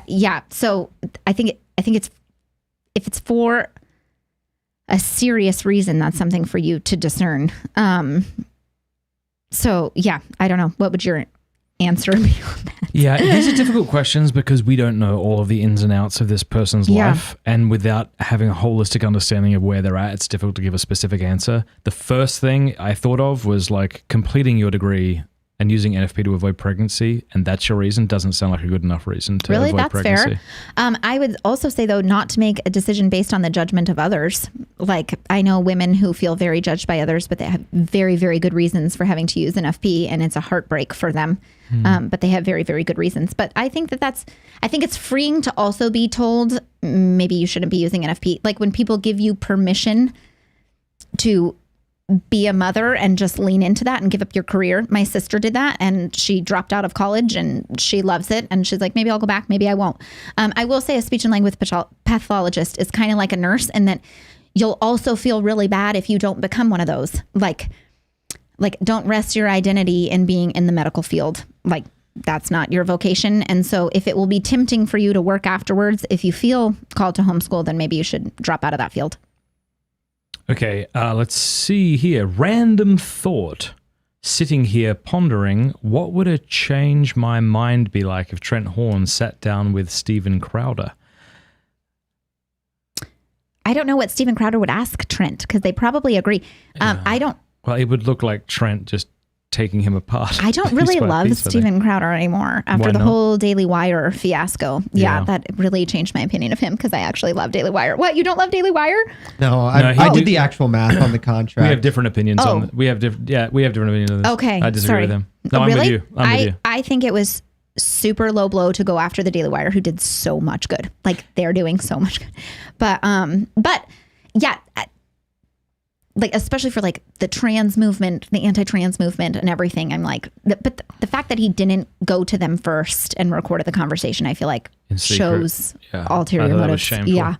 yeah, so I think it's, if it's for a serious reason, that's something for you to discern. So yeah, I don't know. What would your answer be on that? Yeah, these are difficult questions because we don't know all of the ins and outs of this person's life. And without having a holistic understanding of where they're at, it's difficult to give a specific answer. The first thing I thought of was like completing your degree and using NFP to avoid pregnancy, and that's your reason, doesn't sound like a good enough reason to really, avoid that's pregnancy. Fair. I would also say, though, not to make a decision based on the judgment of others. Like, I know women who feel very judged by others, but they have very, very good reasons for having to use NFP, and it's a heartbreak for them. But they have very, very good reasons. But I think I think it's freeing to also be told, maybe you shouldn't be using NFP. Like when people give you permission to be a mother and just lean into that and give up your career. My sister did that, and she dropped out of college and she loves it. And she's like, maybe I'll go back, maybe I won't. I will say a speech and language pathologist is kind of like a nurse, and that you'll also feel really bad if you don't become one of those. Like don't rest your identity in being in the medical field. Like that's not your vocation. And so if it will be tempting for you to work afterwards, if you feel called to homeschool, then maybe you should drop out of that field. Okay, let's see here. Random thought. Sitting here pondering, what would a change my mind be like if Trent Horn sat down with Steven Crowder? I don't know what Steven Crowder would ask Trent, because they probably agree. I don't. Well, it would look like Trent just taking him apart. I don't really love Steven Crowder anymore after the whole Daily Wire fiasco. Yeah, that really changed my opinion of him, because I actually love Daily Wire. What, you don't love Daily Wire? No, I did the actual math on the contract. We have different opinions on it. We have different opinions on this. Okay, I disagree with him. No, really? I'm with you. I'm with you. I think it was super low blow to go after the Daily Wire, who did so much good. Like they're doing so much good. But yeah, like especially for like the trans movement, the anti-trans movement and everything. I'm like, but the fact that he didn't go to them first and recorded the conversation, I feel like shows ulterior motives. Yeah.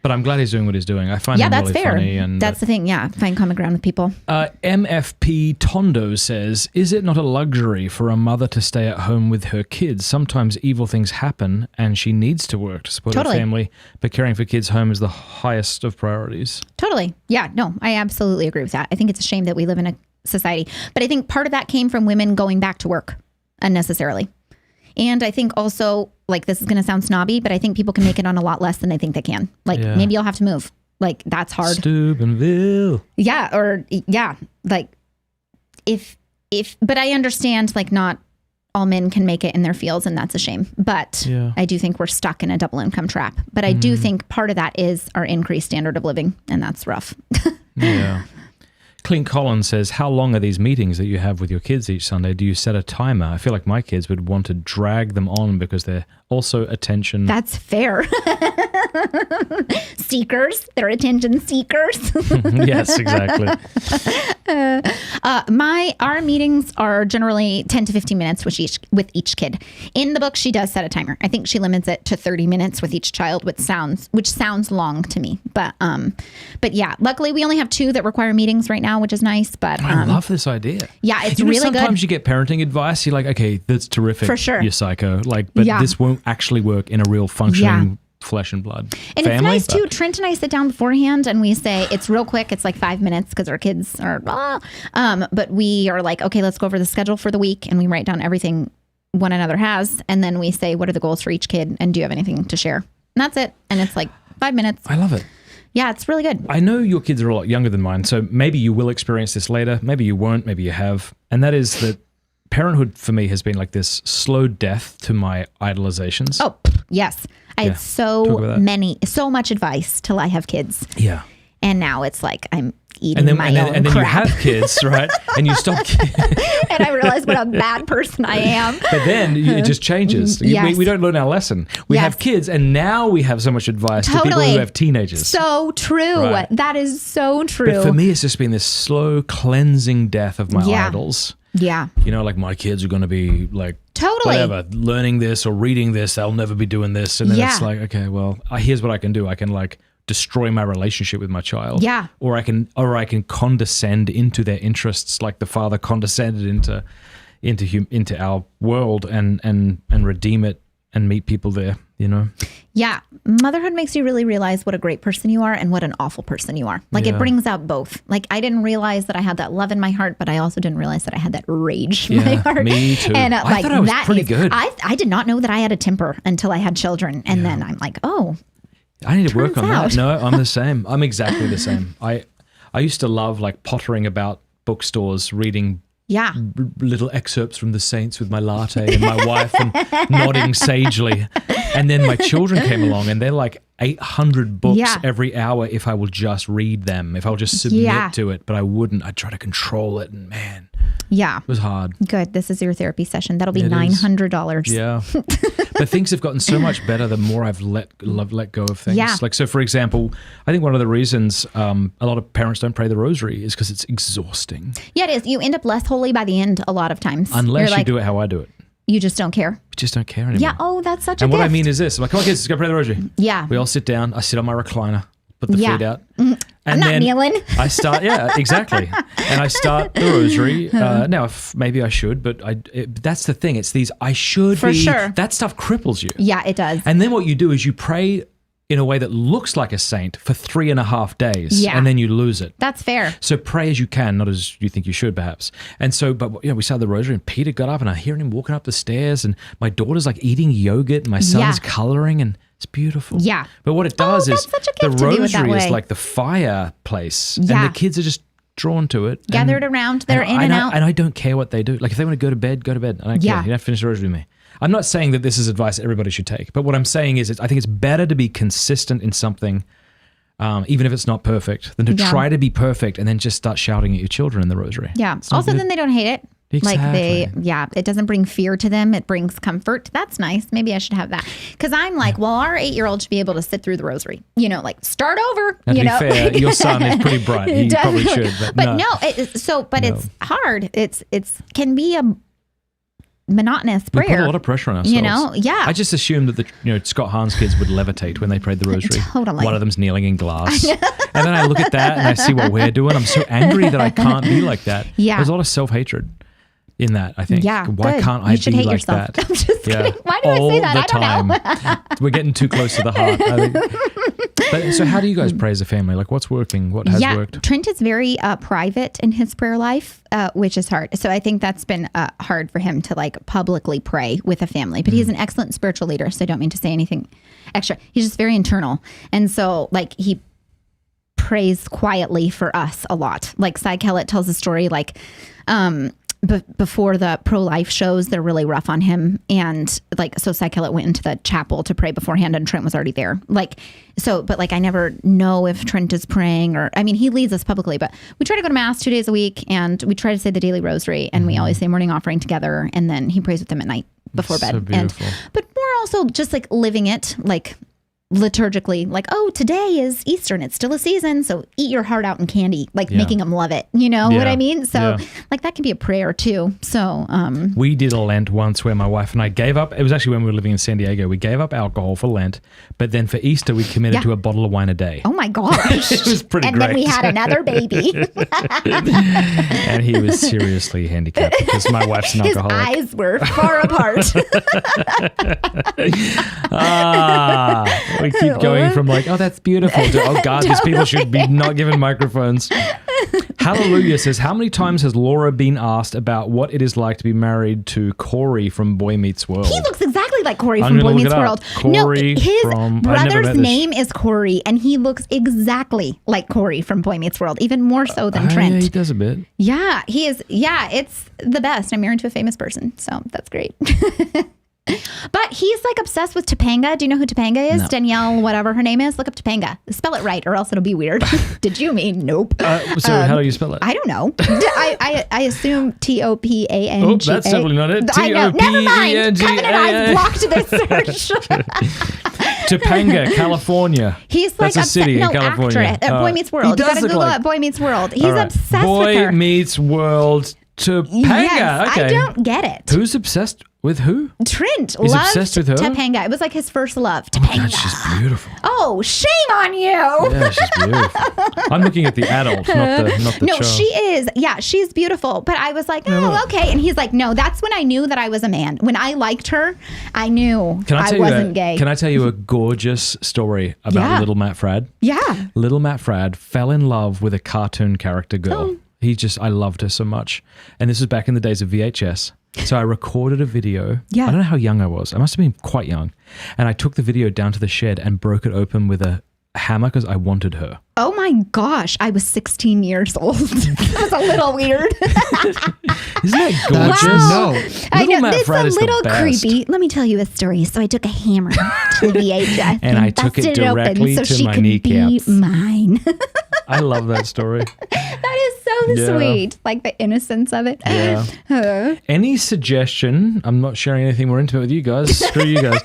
But I'm glad he's doing what he's doing. I find him that's really fair. funny. And that's the thing. Yeah. Find common ground with people. MFP Tondo says, is it not a luxury for a mother to stay at home with her kids? Sometimes evil things happen and she needs to work to support her family, but caring for kids home is the highest of priorities. Totally. Yeah. No, I absolutely agree with that. I think it's a shame that we live in a society, but I think part of that came from women going back to work unnecessarily. And I think also, like, this is going to sound snobby, but I think people can make it on a lot less than they think they can. Like, maybe you'll have to move. Like, that's hard. Steubenville. Yeah. Or, yeah. Like, but I understand, like, not all men can make it in their fields, and that's a shame. But I do think we're stuck in a double income trap. But I do think part of that is our increased standard of living, and that's rough. Yeah. Clint Collins says, how long are these meetings that you have with your kids each Sunday? Do you set a timer? I feel like my kids would want to drag them on because they're also attention. That's fair. Seekers. They're attention seekers. Yes, exactly. Our meetings are generally 10 to 15 minutes with each kid. In the book, she does set a timer. I think she limits it to 30 minutes with each child, which sounds long to me. But yeah, luckily we only have 2 that require meetings right now, which is nice. But I love this idea. Yeah, it's really good. Sometimes you get parenting advice. You're like, okay, that's terrific. For sure. You're psycho. Like, but this won't actually work in a real functioning flesh and blood and family. It's nice too. Trent and I sit down beforehand and we say, it's real quick. It's like 5 minutes because our kids are, but we are like, okay, let's go over the schedule for the week. And we write down everything one another has. And then we say, what are the goals for each kid? And do you have anything to share? And that's it. And it's like 5 minutes. I love it. Yeah, it's really good. I know your kids are a lot younger than mine, so maybe you will experience this later. Maybe you won't. Maybe you have. And that is that parenthood for me has been like this slow death to my idolizations. Oh, yes. I had so much advice till I have kids. Yeah. And now it's like I'm eating my own and then you crap. have kids, right? And you stop. And I realize what a bad person I am. But then it just changes. Yes. We don't learn our lesson. We Yes. have kids, and now we have so much advice to people who have teenagers. So true. Right. That is so true. But for me, it's just been this slow cleansing death of my idols. Yeah. You know, like my kids are going to be like, Totally. whatever, learning this or reading this. They'll never be doing this. And then it's like, okay, well, here's what I can do. I can like destroy my relationship with my child. Yeah. Or I can condescend into their interests like the father condescended into our world and redeem it and meet people there, you know? Yeah. Motherhood makes you really realize what a great person you are and what an awful person you are. Like it brings out both. Like I didn't realize that I had that love in my heart, but I also didn't realize that I had that rage in my heart. Me too. And I thought I was pretty good. I did not know that I had a temper until I had children. And then I'm like, oh, I need to work on out. that. No, I'm the same. I'm exactly the same. I used to love like pottering about bookstores, reading yeah. little excerpts from the saints with my latte and my wife and nodding sagely. And then my children came along and they're like 800 books every hour if I will just read them, if I'll just submit to it. But I wouldn't. I'd try to control it and man, yeah, it was hard. Good. This is your therapy session. That'll be $900. Yeah. But things have gotten so much better the more I've let go of things. Yeah. Like, so for example, I think one of the reasons a lot of parents don't pray the rosary is because it's exhausting. Yeah, it is. You end up less holy by the end a lot of times. Unless you do it how I do it. You just don't care. We just don't care anymore. Yeah. Oh, that's such a And what gift. I mean is this. I'm like, come on kids, let's go pray the rosary. Yeah. We all sit down. I sit on my recliner, put the feet out. I'm not kneeling. I start, exactly. And I start the rosary. Now, maybe I should, but that's the thing. It's these, I should For sure. That stuff cripples you. Yeah, it does. And then what you do is you pray in a way that looks like a saint for 3.5 days. Yeah. And then you lose it. That's fair. So pray as you can, not as you think you should, perhaps. And so, but we started the rosary, and Peter got up, and I hear him walking up the stairs, and my daughter's like eating yogurt, and my son's coloring, and it's beautiful. Yeah. But what it does is that's such a the gift to do it that rosary is way. like the fireplace, Yeah. and the kids are just drawn to it. Gathered around, they're in and out. And I don't care what they do. Like if they want to go to bed, go to bed. I don't care. You don't have to finish the rosary with me. I'm not saying that this is advice everybody should take, but what I'm saying is I think it's better to be consistent in something, even if it's not perfect, than to try to be perfect and then just start shouting at your children in the rosary. Yeah. It's not Also, good. then they don't hate it. Exactly. Like it doesn't bring fear to them. It brings comfort. That's nice. Maybe I should have that. Because I'm like, well, our 8-year-old should be able to sit through the rosary. You know, like start over. And you to know, be fair, your son is pretty bright. He probably should. But no. It's hard. It's can be a monotonous prayer. We put a lot of pressure on ourselves. You know, yeah. I just assumed that Scott Hahn's kids would levitate when they prayed the rosary. Totally. One of them's kneeling in glass. And then I look at that and I see what we're doing. I'm so angry that I can't be like that. Yeah. There's a lot of self-hatred in that, I think. Yeah. Why good. can't You I should be hate like yourself. that? I'm just kidding. Why do All I say that? the I don't know. time. We're getting too close to the heart, I think. But, so how do you guys pray as a family? Like what's working? What has worked? Trent is very private in his prayer life, which is hard. So I think that's been hard for him to like publicly pray with a family. But he's an excellent spiritual leader, so I don't mean to say anything extra. He's just very internal. And so like he prays quietly for us a lot. Like Cy Kellett tells a story like before the pro-life shows, they're really rough on him. And like, so Cy Kellett went into the chapel to pray beforehand and Trent was already there. Like, so, but like, I never know if Trent is praying or, I mean, he leads us publicly, but we try to go to mass 2 days a week and we try to say the daily rosary and we always say morning offering together. And then he prays with them at night before bed. So beautiful. But more also just like living it, like liturgically, like, oh, today is Easter and it's still a season, so eat your heart out in candy, like making them love it. You know what I mean? So like that can be a prayer too. So we did a Lent once where my wife and I gave up. It was actually when we were living in San Diego. We gave up alcohol for Lent, but then for Easter we committed to a bottle of wine a day. oh my gosh. It was pretty and great. then we had another baby. And he was seriously handicapped because my wife's an His alcoholic. eyes were far apart. We keep going from like, oh, that's beautiful, to, oh God, these people should be not given microphones. Hallelujah says, how many times has Laura been asked about what it is like to be married to Corey from Boy Meets World? He looks exactly like Corey I'm from gonna Boy look Meets it up. World. Corey no, his from- I've never met brother's this- name is Corey, and he looks exactly like Corey from Boy Meets World, even more so than Yeah, Trent. he does a bit. Yeah, he is. Yeah, it's the best. I'm married to a famous person, so that's great. But he's like obsessed with Topanga. Do you know who Topanga is? No. Danielle, whatever her name is. Look up Topanga. Spell it right or else it'll be weird. Did you mean nope? So how do you spell it? I don't know. I assume Topanga. Oh, that's definitely not it. I know. Never mind. T-O-P-E-N-G-A-A. Kevin and I blocked this search. Topanga, California. He's like That's a city in obsessed. No, California. actress. Boy Meets World. You does gotta look Google like- it. Boy Meets World. He's All right. obsessed Boy with her. Meets World. Topanga. Yes, Okay. I don't get it. Who's obsessed with who? Trent He's loved obsessed with her? Topanga. It was like his first love. Topanga. God, she's beautiful. Oh, shame on you. Yeah, she's beautiful. I'm looking at the adult, not the No, child. she is. Yeah, she's beautiful. But I was like, oh, okay. And he's like, no, that's when I knew that I was a man. When I liked her, I knew I wasn't gay. Can I tell you a gorgeous story about Yeah. little Matt Fradd? Yeah. Little Matt Fradd fell in love with a cartoon character girl. Oh. I loved her so much. And this was back in the days of VHS. So I recorded a video. Yeah. I don't know how young I was. I must have been quite young. And I took the video down to the shed and broke it open with a hammer because I wanted her. Oh my gosh. I was 16 years old. That was a little weird. Isn't that gorgeous? Wow. No. I Little know. Matt It's Fradd a is the little best. creepy. Let me tell you a story. So I took a hammer to the VHS And I took it busted directly open so to she my could kneecaps. be mine. I love that story. That is so Yeah. sweet. Like the innocence of it. Yeah. Any suggestion? I'm not sharing anything more intimate with you guys. Screw you guys.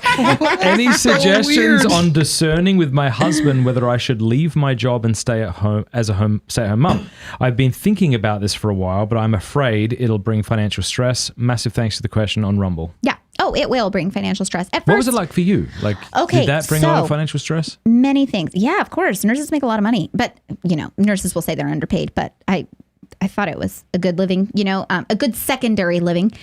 Any suggestions on discerning with my husband whether I should leave my job and stay at home as a stay-at-home mum? I've been thinking about this for a while, but I'm afraid it'll bring financial stress. Massive thanks to the question on Rumble. Yeah. Oh, it will bring financial stress. At first, What was it like for you? Like, Okay, did that bring a lot of so- financial stress? many things. Yeah, of course. Nurses make a lot of money, but nurses will say they're underpaid, but I thought it was a good living, a good secondary living.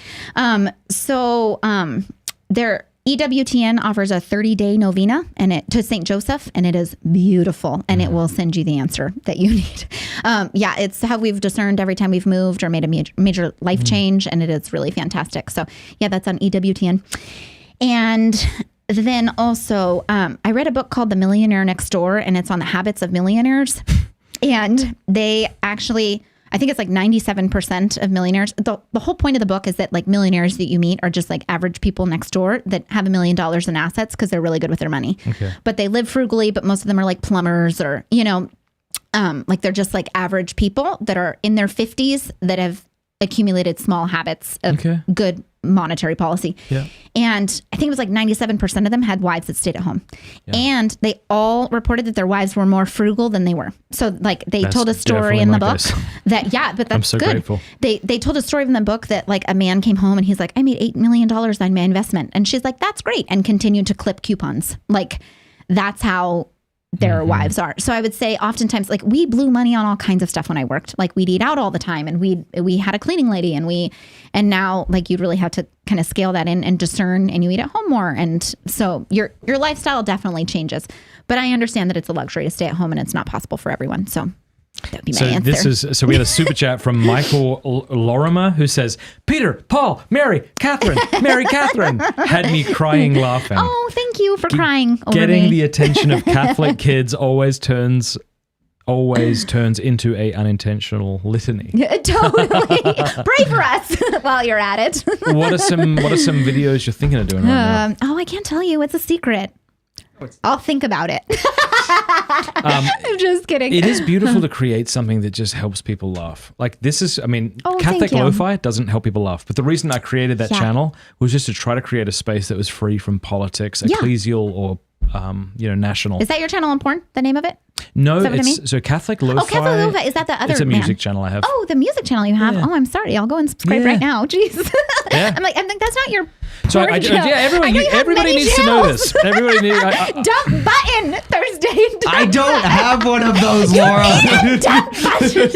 Their EWTN offers a 30-day novena to St. Joseph, and it is beautiful, and it will send you the answer that you need. It's how we've discerned every time we've moved or made a major life change, and it is really fantastic. So yeah, that's on EWTN. And then also, I read a book called The Millionaire Next Door, and it's on the habits of millionaires. And they actually, I think it's like 97% of millionaires. The whole point of the book is that like millionaires that you meet are just like average people next door that have $1 million in assets because they're really good with their money. Okay. But they live frugally, but most of them are like plumbers or, like they're just like average people that are in their 50s that have accumulated small habits of Okay. good monetary policy. Yeah. And I think it was like 97% of them had wives that stayed at home. And they all reported that their wives were more frugal than they were. So like they That's told a story in the book definitely my that, but that's I'm so good. grateful. They told a story in the book that like a man came home and he's like, I made $8 million on my investment. And she's like, that's great. And continued to clip coupons. Like that's how their wives are. So I would say oftentimes like we blew money on all kinds of stuff when I worked. Like we'd eat out all the time and we had a cleaning lady and now like you'd really have to kind of scale that in and discern and you eat at home more. And so your lifestyle definitely changes. But I understand that it's a luxury to stay at home and it's not possible for everyone. So that would be my answer. So we had a super chat from Michael Lorimer who says, Peter, Paul, Mary Catherine had me crying laughing. Oh, thank you for crying over Getting me. the attention of Catholic kids always turns into a unintentional litany. Totally. Pray for us while you're at it. What are some videos you're thinking of doing right now? I can't tell you. It's a secret. I'll think about it. I'm just kidding. It is beautiful to create something that just helps people laugh. Like this is, Oh, Catholic thank you. Lo-Fi doesn't help people laugh. But the reason I created that Yeah. channel was just to try to create a space that was free from politics, Yeah. ecclesial or national. Is that your channel on porn? The name of it? No, Is that what I it's mean? so Catholic Lo-Fi. Oh, Catholic Lo-Fi. Is that the other It's a man? music channel I have. Oh, the music channel you have. Yeah. Oh, I'm sorry. I'll go and subscribe Yeah. right now. Jeez. Yeah. I'm like, that's not your. So porn channel. I know you have everybody many needs to know channels. this. Everybody needs. Dump button Thursday. I don't have one of those, Laura. Dump button.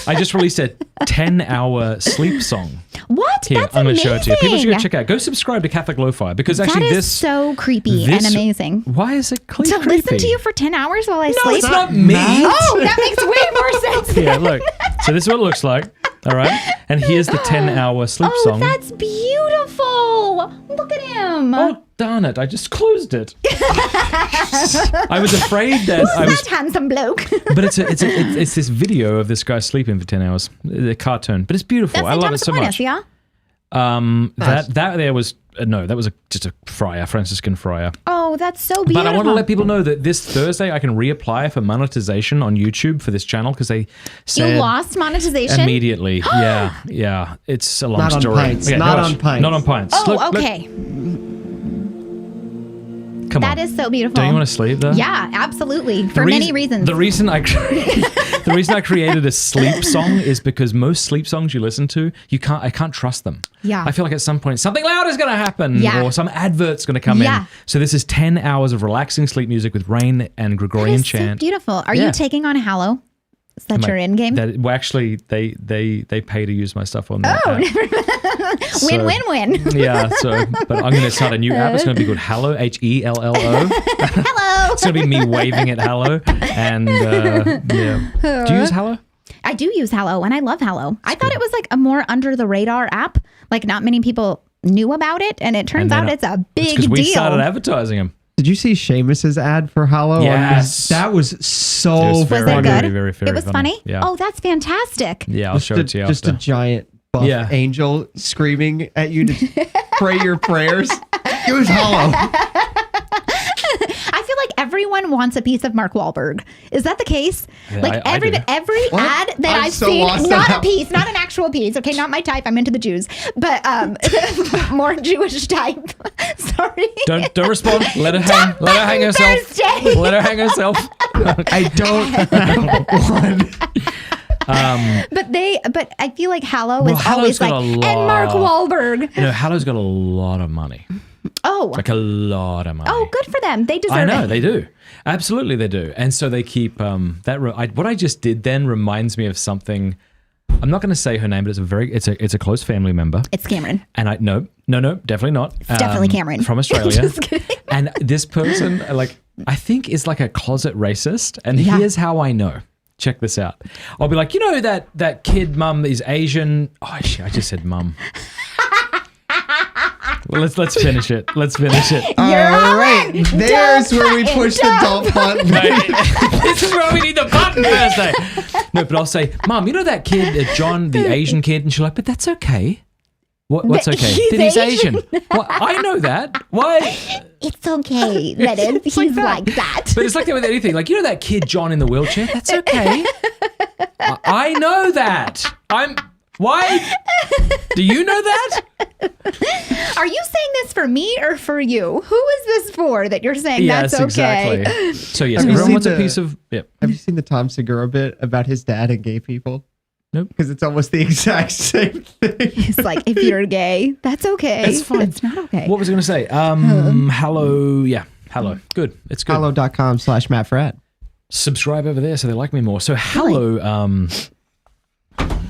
I just released a 10-hour sleep song. What? Here, That's I'm going to amazing. show it to you. People should go check out. Go subscribe to Catholic Lo-Fi because actually that is this so creepy and this- amazing. Why is it creepy? To listen to you for 10 hours while I No, sleep? it's not me. Oh, that makes way more sense. Yeah, look. So this is what it looks like. All right. And here's the 10-hour sleep Oh, song. that's beautiful. Look at him. Oh, darn it. I just closed it. I was afraid that Who's I was. that handsome bloke? But it's this video of this guy sleeping for 10 hours. The cartoon. But it's beautiful. That's I St. love Thomas it so Aquinas, much. yeah? That there was no, that was just a friar, Franciscan friar. Oh, that's so beautiful. But I want to let people know that this Thursday I can reapply for monetization on YouTube for this channel because they said you lost monetization immediately. Yeah. It's a long Not on story. pints. Not on pints. Not on pints. Oh, Look, okay. Come on. That is so beautiful. Don't you want to sleep though? Yeah, absolutely. For many reasons. The reason I created a sleep song is because most sleep songs you listen to, I can't trust them. Yeah. I feel like at some point something loud is going to happen Yeah. or some advert's going to come in. So this is 10 hours of relaxing sleep music with rain and Gregorian That is chant. so beautiful. Are Yeah. you taking on Hallow? Is that your end game? Well, actually, they pay to use my stuff on that. Win. Yeah, but I'm going to start a new app. It's going to be called Hallow, Hello. Hello. It's going to be me waving at Hallow. And yeah. Do you use Hallow? I do use Hallow, and I love Hallow. I thought it was like a more under the radar app. Like not many people knew about it, and it turns out it's a big because deal. we started advertising them. Did you see Seamus's ad for Hallow? Yes. That was so Was Was funny. that good? Very, very it was funny. Yeah. Oh, that's fantastic. Yeah, I'll show it to you Just after. a giant buff angel screaming at you to pray your prayers. It was Hallow. I feel like everyone wants a piece of Mark Wahlberg. Is that the case? Yeah, like I every do. ad that I'm I've so seen, lost on not how- a piece, not an actual piece. Okay, not my type. I'm into the Jews, but more Jewish type. Sorry. Don't respond. Let her hang. Let her hang herself. Thursday. Let her hang herself. I don't want. But I feel like Hallow Well, is Hallow's always like, got a and lot. Mark Wahlberg. You know, Hallow's got a lot of money. Oh, Like a lot of money. oh, good for them. They deserve I know it. they do. Absolutely, they do. And so they keep what I just did then reminds me of something. I'm not going to say her name, but it's a close family member. It's Cameron. And no, definitely not. It's definitely Cameron. From Australia. Just kidding. And this person, I think is like a closet racist. And Yeah. here's how I know. Check this out. I'll be like, that kid mum is Asian. Oh, shit, I just said mum. Well, let's finish it. Let's finish it. All right. in. There's Don't where we cut push it. the dump button. This is where we need the button Thursday. No, but I'll say, Mum, that kid, John, the Asian kid? And she's like, but that's okay. What's But okay? he's That he's Asian. Asian. Well, I know that. Why? It's okay that he's like that. But it's like that with anything. Like, that kid, John, in the wheelchair? That's okay. I know that. Why? Do you know that? Are you saying this for me or for you? Who is this for that you're saying that's okay? Exactly. So, yes, Have you everyone seen wants a the- piece of... Yep. Have you seen the Tom Segura bit about his dad and gay people? Nope. Because it's almost the exact same thing. It's like, if you're gay, that's okay. It's fine. But it's not okay. What was I going to say? Hello. Yeah, hello. Good. It's good. Hallow.com/Matt Fradd. Subscribe over there so they like me more. So, hello.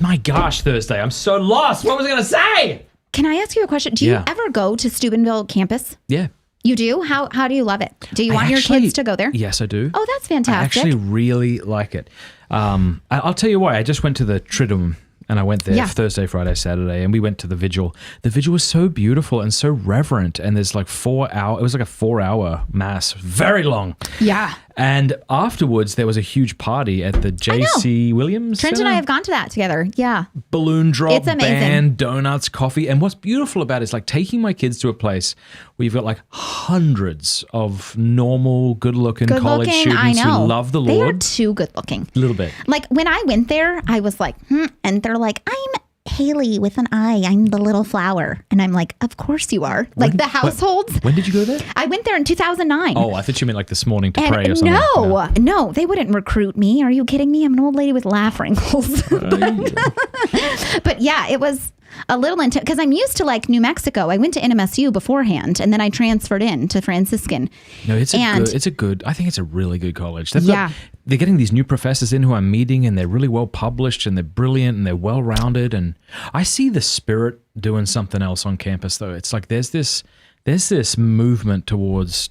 My gosh, Thursday. I'm so lost. What was I going to say? Can I ask you a question? Do you Yeah. ever go to Steubenville campus? Yeah. You do? How do you love it? Do you want your kids to go there? Yes, I do. Oh, that's I fantastic. actually really like it. I'll tell you why. I just went to the Triduum and I went there Yeah. Thursday, Friday, Saturday, and we went to the vigil. The vigil was so beautiful and so reverent. And there's like 4 hour. It was like a 4-hour mass, very long. Yeah. And afterwards, there was a huge party at the J.C. Williams Trent Center. and I have gone to that together. Yeah. Balloon drop, It's amazing. band, donuts, coffee. And what's beautiful about it is like taking my kids to a place where you've got like hundreds of normal, good-looking Good college looking. students I know. who love the They are Lord. too good looking. A little bit. Like when I went there, I was like, and they're like, I'm Haley with an I. I'm the little flower. And I'm like, of course you are. Like the households. When did you go there? I went there in 2009. Oh, I thought you meant like this morning to And pray or something. no, they wouldn't recruit me. Are you kidding me? I'm an old lady with laugh wrinkles. But yeah, it was a little intense because I'm used to like New Mexico. I went to NMSU beforehand and then I transferred in to Franciscan. No, I think it's a really good college. They're getting these new professors in who I'm meeting and they're really well published and they're brilliant and they're well rounded. And I see the Spirit doing something else on campus though. It's like there's this movement towards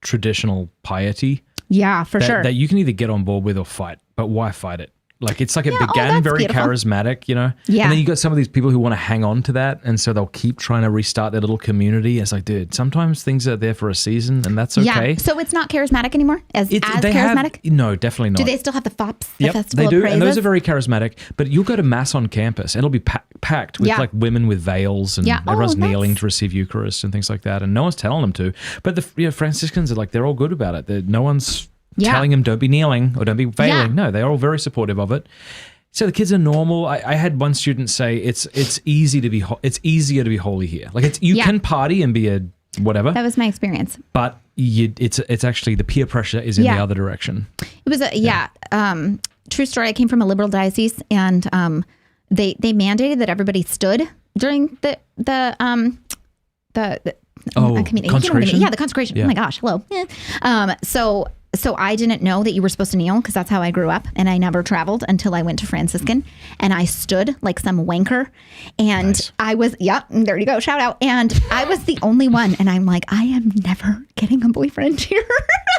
traditional piety Yeah, for sure. that you can either get on board with or fight. But why fight it? Like it's like it Yeah, began that's very beautiful. charismatic, you know? Yeah. And then you got some of these people who want to hang on to that. And so they'll keep trying to restart their little community. It's like, dude, sometimes things are there for a season and that's okay. Yeah. So it's not charismatic anymore? As They charismatic? no, definitely not. Do they still have the FOPs, the Yep, Festival they do, of Praises? and those are very charismatic. But you'll go to mass on campus, and it'll be packed with Yeah. like women with veils, and Yeah. everyone's Oh, kneeling that's- to receive Eucharist and things like that. And no one's telling them to. But the Franciscans are like they're all good about it. No one's Yeah. telling them don't be kneeling or don't be veiling. Yeah. No, they're all very supportive of it. So the kids are normal. I had one student say it's easier to be holy here. Like you Yeah. can party and be a whatever, That was my experience. but it's actually the peer pressure is in the Yeah. other direction. It was true story. I came from a liberal diocese, and they mandated that everybody stood during the consecration? Yeah, the consecration. Yeah. Oh my gosh, hello. So I didn't know that you were supposed to kneel because that's how I grew up, and I never traveled until I went to Franciscan, and I stood like some wanker, and Nice. I was there you go, shout out, and I was the only one, and I'm like, I am never getting a boyfriend here.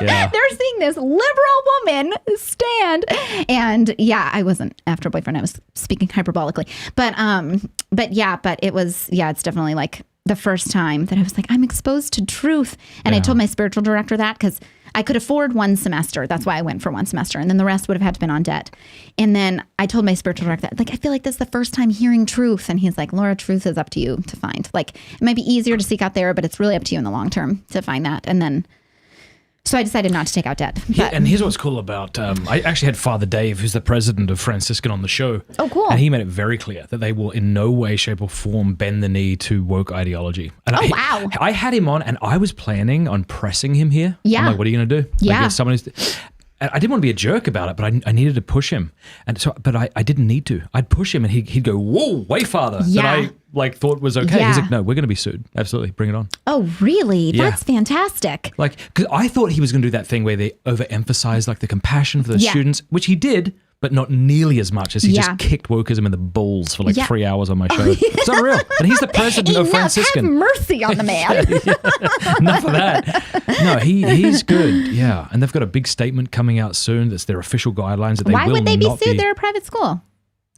Yeah. They're seeing this liberal woman stand, and yeah, I wasn't after a boyfriend. I was speaking hyperbolically, but it was it's definitely like the first time that I was like, I'm exposed to truth. And I told my spiritual director that because I could afford one semester. That's why I went for one semester. And then the rest would have had to been on debt. And then I told my spiritual director that, like, I feel like this is the first time hearing truth. And he's like, Laura, truth is up to you to find. Like, it might be easier to seek out there, but it's really up to you in the long term to find that. And then, so I decided not to take out debt. But, And here's what's cool about, I actually had Father Dave, who's the president of Franciscan, on the show. Oh, cool. And he made it very clear that they will in no way, shape or form bend the knee to woke ideology. And wow. I had him on and I was planning on pressing him here. Yeah. I'm like, what are you going to do? Yeah. Like, and I didn't want to be a jerk about it, but I needed to push him. And so, but I didn't need to. I'd push him and he'd go, whoa, way farther Yeah. than I thought was okay. Yeah. He's like, no, we're going to be sued. Absolutely. Bring it on. oh, really? Yeah. That's fantastic. Like, because I thought he was going to do that thing where they overemphasize like the compassion for the Yeah. students, which he did, but not nearly as much as he Yeah. just kicked wokeism in the balls for like Yeah. 3 hours on my show. It's unreal. And he's the president of Enough, have Franciscan. mercy on the man. Enough of that. No, he's good. Yeah. And they've got a big statement coming out soon. That's their official guidelines that they Why will would they be not sued? They're a private school.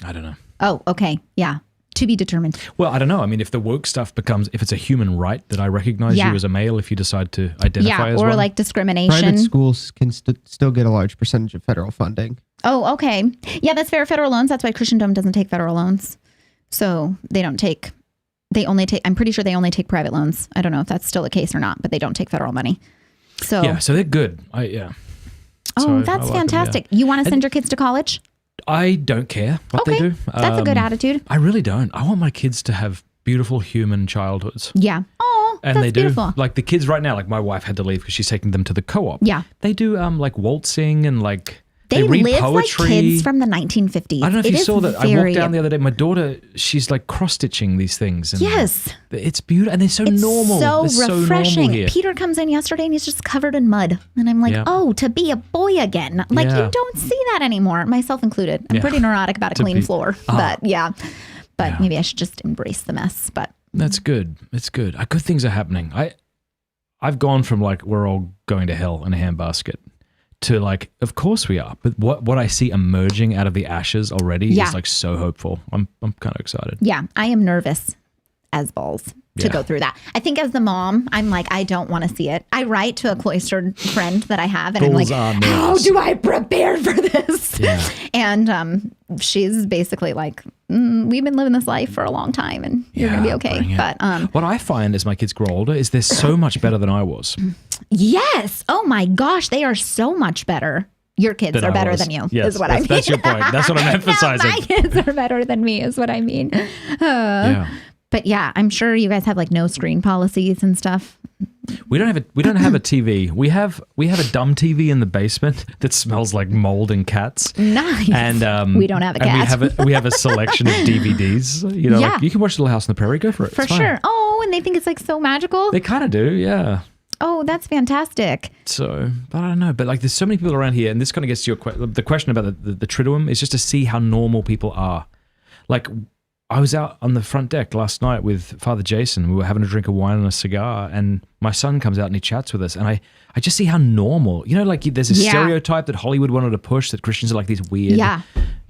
I don't know. Oh, okay. Yeah. To be determined. Well, I don't know. I mean, if the woke stuff becomes, if it's a human right that I recognize Yeah. you as a male, if you decide to identify Yeah. as Or one. like discrimination. Private schools can still get a large percentage of federal funding. Oh, okay. Yeah, that's fair. Federal loans. That's why Christendom doesn't take federal loans. So they only take, I'm pretty sure they only take private loans. I don't know if that's still the case or not, but they don't take federal money. So, Yeah, so they're good. Yeah. oh, So I that's like 'em, yeah. fantastic. You want to send your kids to college? I don't care what Okay. they do. That's a good attitude. I really don't. I want my kids to have beautiful human childhoods. Yeah. Oh, And that's they do. beautiful. Like the kids right now, like my wife had to leave because she's taking them to the co-op. Yeah. They do like waltzing and like They read live poetry. like kids from the 1950s. I don't know if It you is saw that. I very- walked down the other day. My daughter, she's like cross-stitching these things. And Yes. It's beautiful. And they're so It's normal. so They're refreshing. So normal here. Peter comes in yesterday and he's just covered in mud. And I'm like, Yeah. oh, to be a boy again. Like, Yeah. you don't see that anymore, myself included. I'm Yeah. pretty neurotic about a To clean be- floor. But yeah. But maybe I should just embrace the mess. But That's good. It's good. Good things are happening. I've gone from like we're all going to hell in a handbasket to like, of course we are. But what I see emerging out of the ashes already Yeah. is like so hopeful. I'm kind of excited. yeah, I am nervous as balls to Yeah. go through that. I think as the mom, I'm like, I don't want to see it. I write to a cloistered friend that I have and Balls I'm are like, how nervous. do I prepare for this? Yeah. And she's basically like, we've been living this life for a long time and you're going to be okay. bring it. But What I find as my kids grow older is they're so much better than I was. yes. Oh my gosh. They are so much better. Your kids Than are I better was. than you, Yes, is what I mean. that's your point. That's what I'm No, emphasizing. my kids are better than me, is what I mean. Yeah. But yeah, I'm sure you guys have like no screen policies and stuff. We don't have a TV. We have a dumb TV in the basement that smells like mold and cats. Nice. And we don't have a and cat. we have a selection of DVDs. You know, Yeah. like, you can watch Little House on the Prairie. Go for it. For It's fine. sure. Oh, and they think it's like so magical. They kind of do, yeah. Oh, that's fantastic. So, but I don't know. But like, there's so many people around here, and this kind of gets to your the question about the Triduum is just to see how normal people are. Like, I was out on the front deck last night with Father Jason. We were having a drink of wine and a cigar, and my son comes out and he chats with us, and I just see how normal. You know, like there's a Yeah. stereotype that Hollywood wanted to push that Christians are like these weird, Yeah.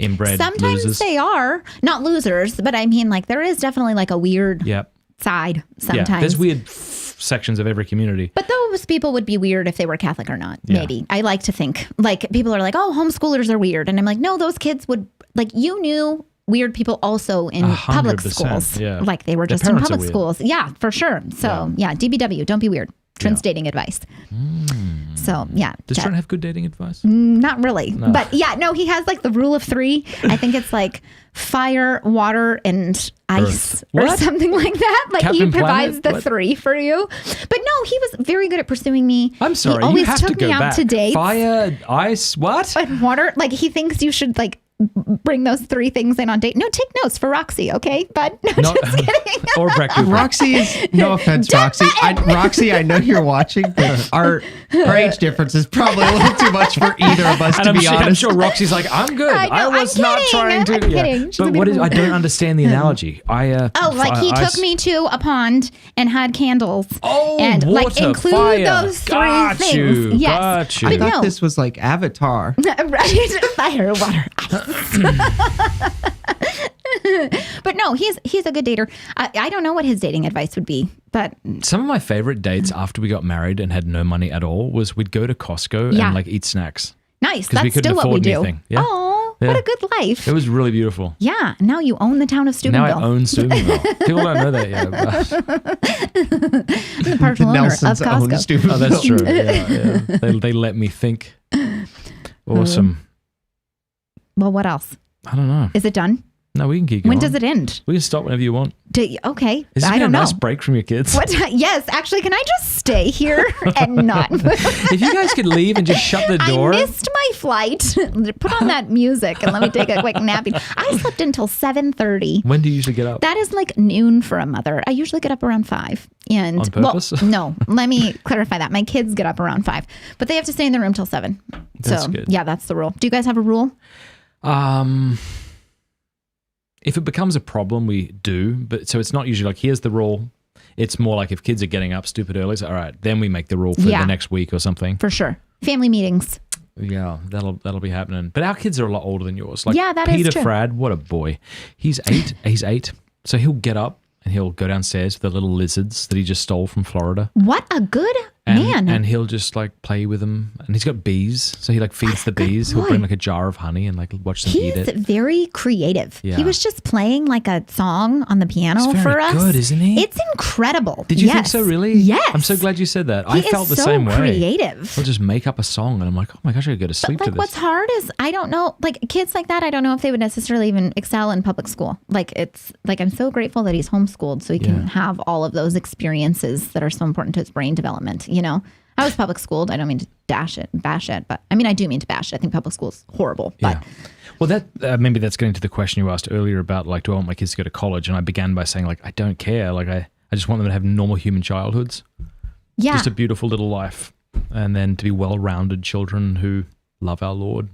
inbred Sometimes losers. they are not losers, but I mean, like there is definitely like a weird Yep. side sometimes. Yeah, there's weird sections of every community. But those people would be weird if they were Catholic or not. Yeah. Maybe. I like to think like people are like, oh, homeschoolers are weird. And I'm like, no, those kids would like, you knew weird people also in public 100%, schools. yeah. Like they were Their just in parents are public weird. schools. Yeah, for sure. So yeah, DBW, don't be weird. Trent's dating advice. So yeah. Does Trent have good dating advice? Not really. But yeah, no, he has like the rule of 3. I think it's like fire, water, and ice or What? something like that. Like Captain he provides Planet? the What? 3 for you. But no, he was very good at pursuing me. I'm sorry, He always you have took to go me out back. to dates. Fire, ice, what? And water. Like he thinks you should like bring those 3 things in on date. No, take notes for Roxy, okay? But no, just kidding. Or Brett Cooper. Roxy is no offense, Roxy. Roxy, I know you're watching, but our age difference is probably a little too much for either of us, And to I'm be sure, I'm honest. sure Roxy's like, I'm good. I know, I was I'm not kidding. trying to. I'm kidding. She's a But what is? beautiful- I don't understand the analogy. Oh, like he took me to a pond and had candles. Oh, and like water, include fire. those 3 Got things. you, Yes. got you. I But thought no. this was like Avatar. Right? Fire, water, ice. But no, he's a good dater. I don't know what his dating advice would be, but Some of my favorite dates after we got married and had no money at all was we'd go to Costco Yeah. and like eat snacks. nice. 'Cause we That's couldn't still what we afford do. anything. Yeah. Oh, Yeah. what a good life. It was really beautiful. Yeah. Now you own the town of Now I Steubenville. own Steubenville. People don't know that yet. I'm the partial owner of Nelsons own Costco. Steubenville. Oh, that's true. Yeah. They let me think. Awesome. Well, what else? I don't know. Is it done? No, we can keep going. When does it end? We can stop whenever you want. Okay. Is this I been a don't know. nice break from your kids? What? Yes, actually, can I just stay here and not move? If you guys could leave and just shut the door. I missed my flight. Put on that music and let me take a quick nappy. I slept until 7:30. When do you usually get up? That is like noon for a mother. I usually get up around 5. And On purpose? Well, no, let me clarify that. My kids get up around 5, but they have to stay in the room till 7. That's so good. yeah, that's the rule. Do you guys have a rule? If it becomes a problem, we do. But so it's not usually like, here's the rule. It's more like if kids are getting up stupid early, so all right, then we make the rule for Yeah. the next week or something. For sure. Family meetings. Yeah, that'll be happening. But our kids are a lot older than yours. Like Yeah, that is Peter true. Fradd, what a boy. He's 8. He's 8. So he'll get up and he'll go downstairs with the little lizards that he just stole from Florida. What a good man. And he'll just like play with them. And he's got bees. So he like feeds the bees. He'll boy. bring like a jar of honey and like watch them eat He's it. very creative. Yeah. He was just playing like a song on the piano He's very for us. good, isn't he? It's incredible. Did you think Yes. so, really? Yes. I'm so glad you said that. I He felt is the so same way. creative. He'll just make up a song and I'm like, oh my gosh, I gotta go to sleep Like to this. what's hard is I don't know, like kids like that, I don't know if they would necessarily even excel in public school. Like it's like I'm so grateful that he's homeschooled so he can have all of those experiences that are so important to his brain development, you know? I was public schooled. I don't mean to bash it, but I mean, I do mean to bash it. I think public school is horrible. But Yeah. Well, that maybe that's getting to the question you asked earlier about like, do I want my kids to go to college? And I began by saying like, I don't care. Like I just want them to have normal human childhoods, yeah. just a beautiful little life, and then to be well-rounded children who love our Lord.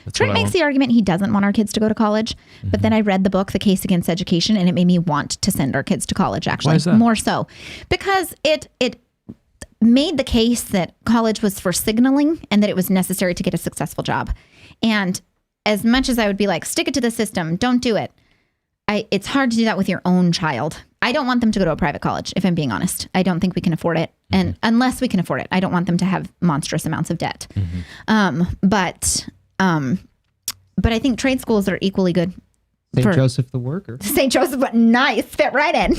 That's Trent what I makes want. the argument he doesn't want our kids to go to college, but then I read the book, The Case Against Education, and it made me want to send our kids to college, actually. Why is that? More so. Because it made the case that college was for signaling and that it was necessary to get a successful job. And as much as I would be like, stick it to the system, don't do it. It's hard to do that with your own child. I don't want them to go to a private college, if I'm being honest. I don't think we can afford it. And unless we can afford it, I don't want them to have monstrous amounts of debt. But I think trade schools are equally good. St. Joseph the Worker. St. Joseph, but nice, fit right in.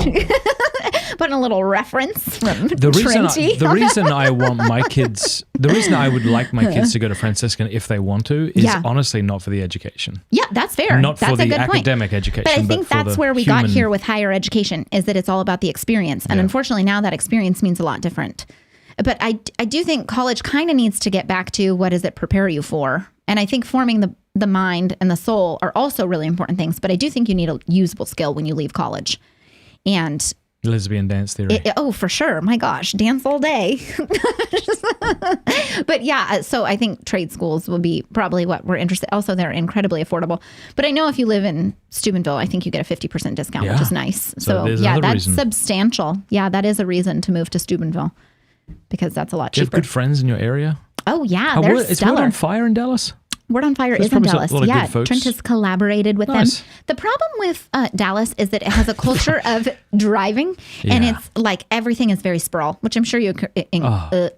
Put in a little reference from The reason I want my kids, the reason I would like my kids to go to Franciscan if they want to is Yeah. honestly not for the education. Yeah, that's fair. Not that's for a the good academic point. education. But I think for that's the where we got human- here with higher education, is that it's all about the experience. And Yeah. unfortunately, now that experience means a lot different. But I do think college kind of needs to get back to what does it prepare you for? And I think forming the mind and the soul are also really important things. But I do think you need a usable skill when you leave college. And lesbian dance theory. oh, for sure. My gosh, dance all day. But yeah, so I think trade schools will be probably what we're interested. Also, they're incredibly affordable. But I know if you live in Steubenville, I think you get a 50% discount, Yeah. which is nice. So So there's yeah, another that's reason. substantial. Yeah, that is a reason to move to Steubenville because that's a lot Do you have cheaper. good friends in your area? Oh yeah, Is they're word stellar. on fire in Dallas? Word on Fire There's is in probably a Dallas. lot of Yeah, good folks. Trent has collaborated with Nice. them. The problem with Dallas is that it has a culture of driving, and Yeah. it's like everything is very sprawl, which I'm sure you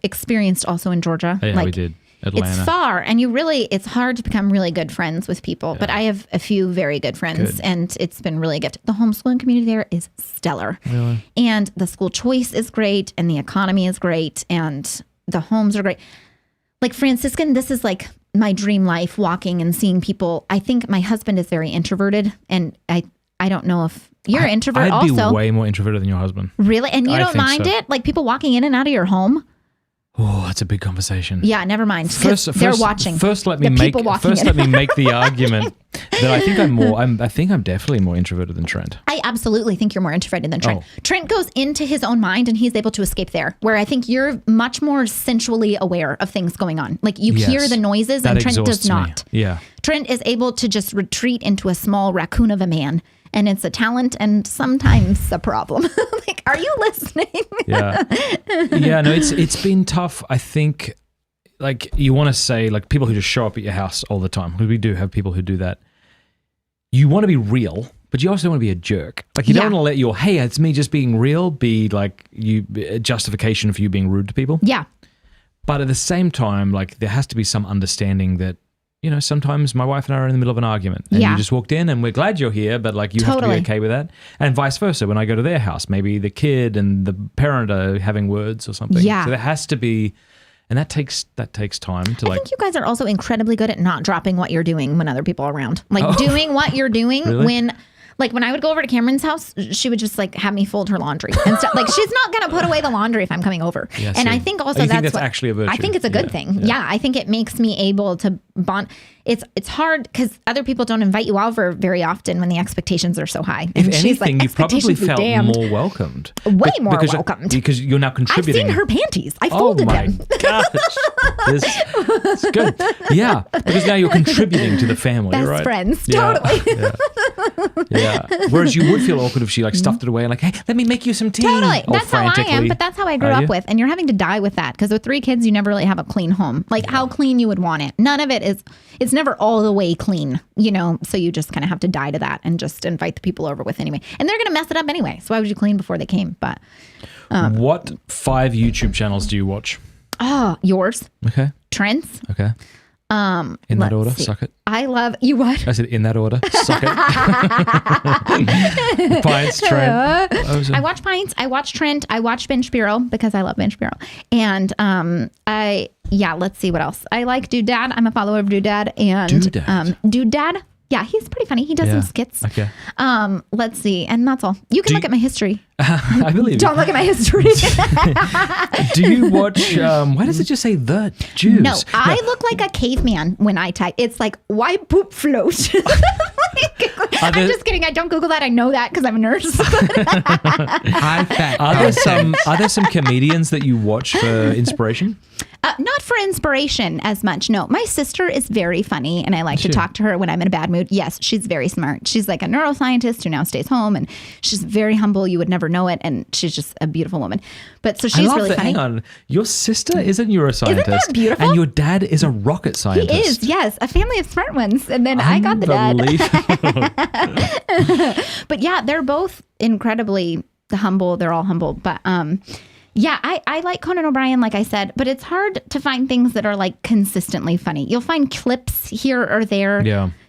experienced also in Georgia. Yeah, like, we did. Atlanta. It's far, and it's hard to become really good friends with people. But I have a few very good friends, Good. and it's been really good. The homeschooling community there is stellar. Really? And the school choice is great, and the economy is great, and the homes are great. Like Franciscan, this is like my dream life, walking and seeing people. I think my husband is very introverted, and I don't know if you're an introvert I'd also. be way more introverted than your husband. Really? And you I don't think mind so. it? Like people walking in and out of your home? Oh, that's a big conversation. Yeah, never mind. 'Cause they're watching. First, let me The make people walking in. let me make the argument that I think I'm definitely more introverted than Trent. I absolutely think you're more introverted than Trent. Oh. Trent goes into his own mind and he's able to escape there, where I think you're much more sensually aware of things going on. Like you hear Yes. the noises That and Trent does exhausts me. not. Yeah. Trent is able to just retreat into a small raccoon of a man. And it's a talent and sometimes a problem. Like, are you listening? Yeah. Yeah, no, it's been tough. I think like you want to say like people who just show up at your house all the time, because we do have people who do that. You want to be real, but you also don't want to be a jerk. Like you don't Yeah. want to let your, hey, it's me just being real be like a justification for you being rude to people. Yeah. But at the same time, like there has to be some understanding that, you know, sometimes my wife and I are in the middle of an argument and Yeah. you just walked in and we're glad you're here, but like you have to Totally. be okay with that. And vice versa. When I go to their house, maybe the kid and the parent are having words or something. Yeah. So there has to be, and that takes time to I like, think you guys are also incredibly good at not dropping what you're doing when other people are around. Like doing what you're doing Really? when I would go over to Cameron's house, she would just like have me fold her laundry and stuff. Like she's not going to put away the laundry if I'm coming over. Yeah, and see. I think also Oh, you think that's that's actually a virtue? I think it's a good Yeah, thing. yeah. Yeah. I think it makes me able to bond. It's hard because other people don't invite you over very often when the expectations are so high. if And she's like, anything, you've probably "Expectations be felt damned." more welcomed. Way more because welcomed. Because you're now I've contributing. seen her panties. I Oh folded my them. gosh. It's good. Yeah. Because now you're contributing to the family, Best right? friends. Yeah. Totally. Yeah. Whereas you would feel awkward if she like stuffed it away and like, hey, let me make you some tea. Totally. All That's how I am, frantically. but that's how I grew Are up you? with. And you're having to die with that because with 3 kids, you never really have a clean home. Like how clean you would want it. None of it is, it's never all the way clean, you know? So you just kind of have to die to that and just invite the people over with anyway. And they're going to mess it up anyway. So why would you clean before they came? But What 5 YouTube channels do you watch? yours, Okay. Trent's. Okay. In that let's order, see. suck it. I love, you what? I said in that order, suck it. Pints, Trent. I watch Pints. I watch Trent. I watch Ben Shapiro because I love Ben Shapiro. And let's see what else. I like Dude Dad. I'm a follower of Dude Dad. And Dude Dad. Dude Dad. Yeah, he's pretty funny. He does some skits. Okay. Let's see. And that's all. You can look at my history. I believe you. Don't look at my history. Do you watch, why does it just say the Jews? No, I look like a caveman when I type. It's like, why poop float? I'm just kidding. I don't Google that. I know that because I'm a nurse. High fat. Are there some comedians that you watch for inspiration? Not for inspiration as much. No, my sister is very funny and I like to talk to her when I'm in a bad mood. Yes, she's very smart. She's like a neuroscientist who now stays home and she's very humble. You would never know it. And she's just a beautiful woman. But so she's really funny. Hang on. Your sister is a neuroscientist. Isn't that beautiful? And your dad is a rocket He scientist. is, yes, a family of smart ones. And then I got the dad. Unbelievable. But yeah, they're both incredibly humble. They're all humble. But yeah, I like Conan O'Brien, like I said, but it's hard to find things that are like consistently funny. You'll find clips here or there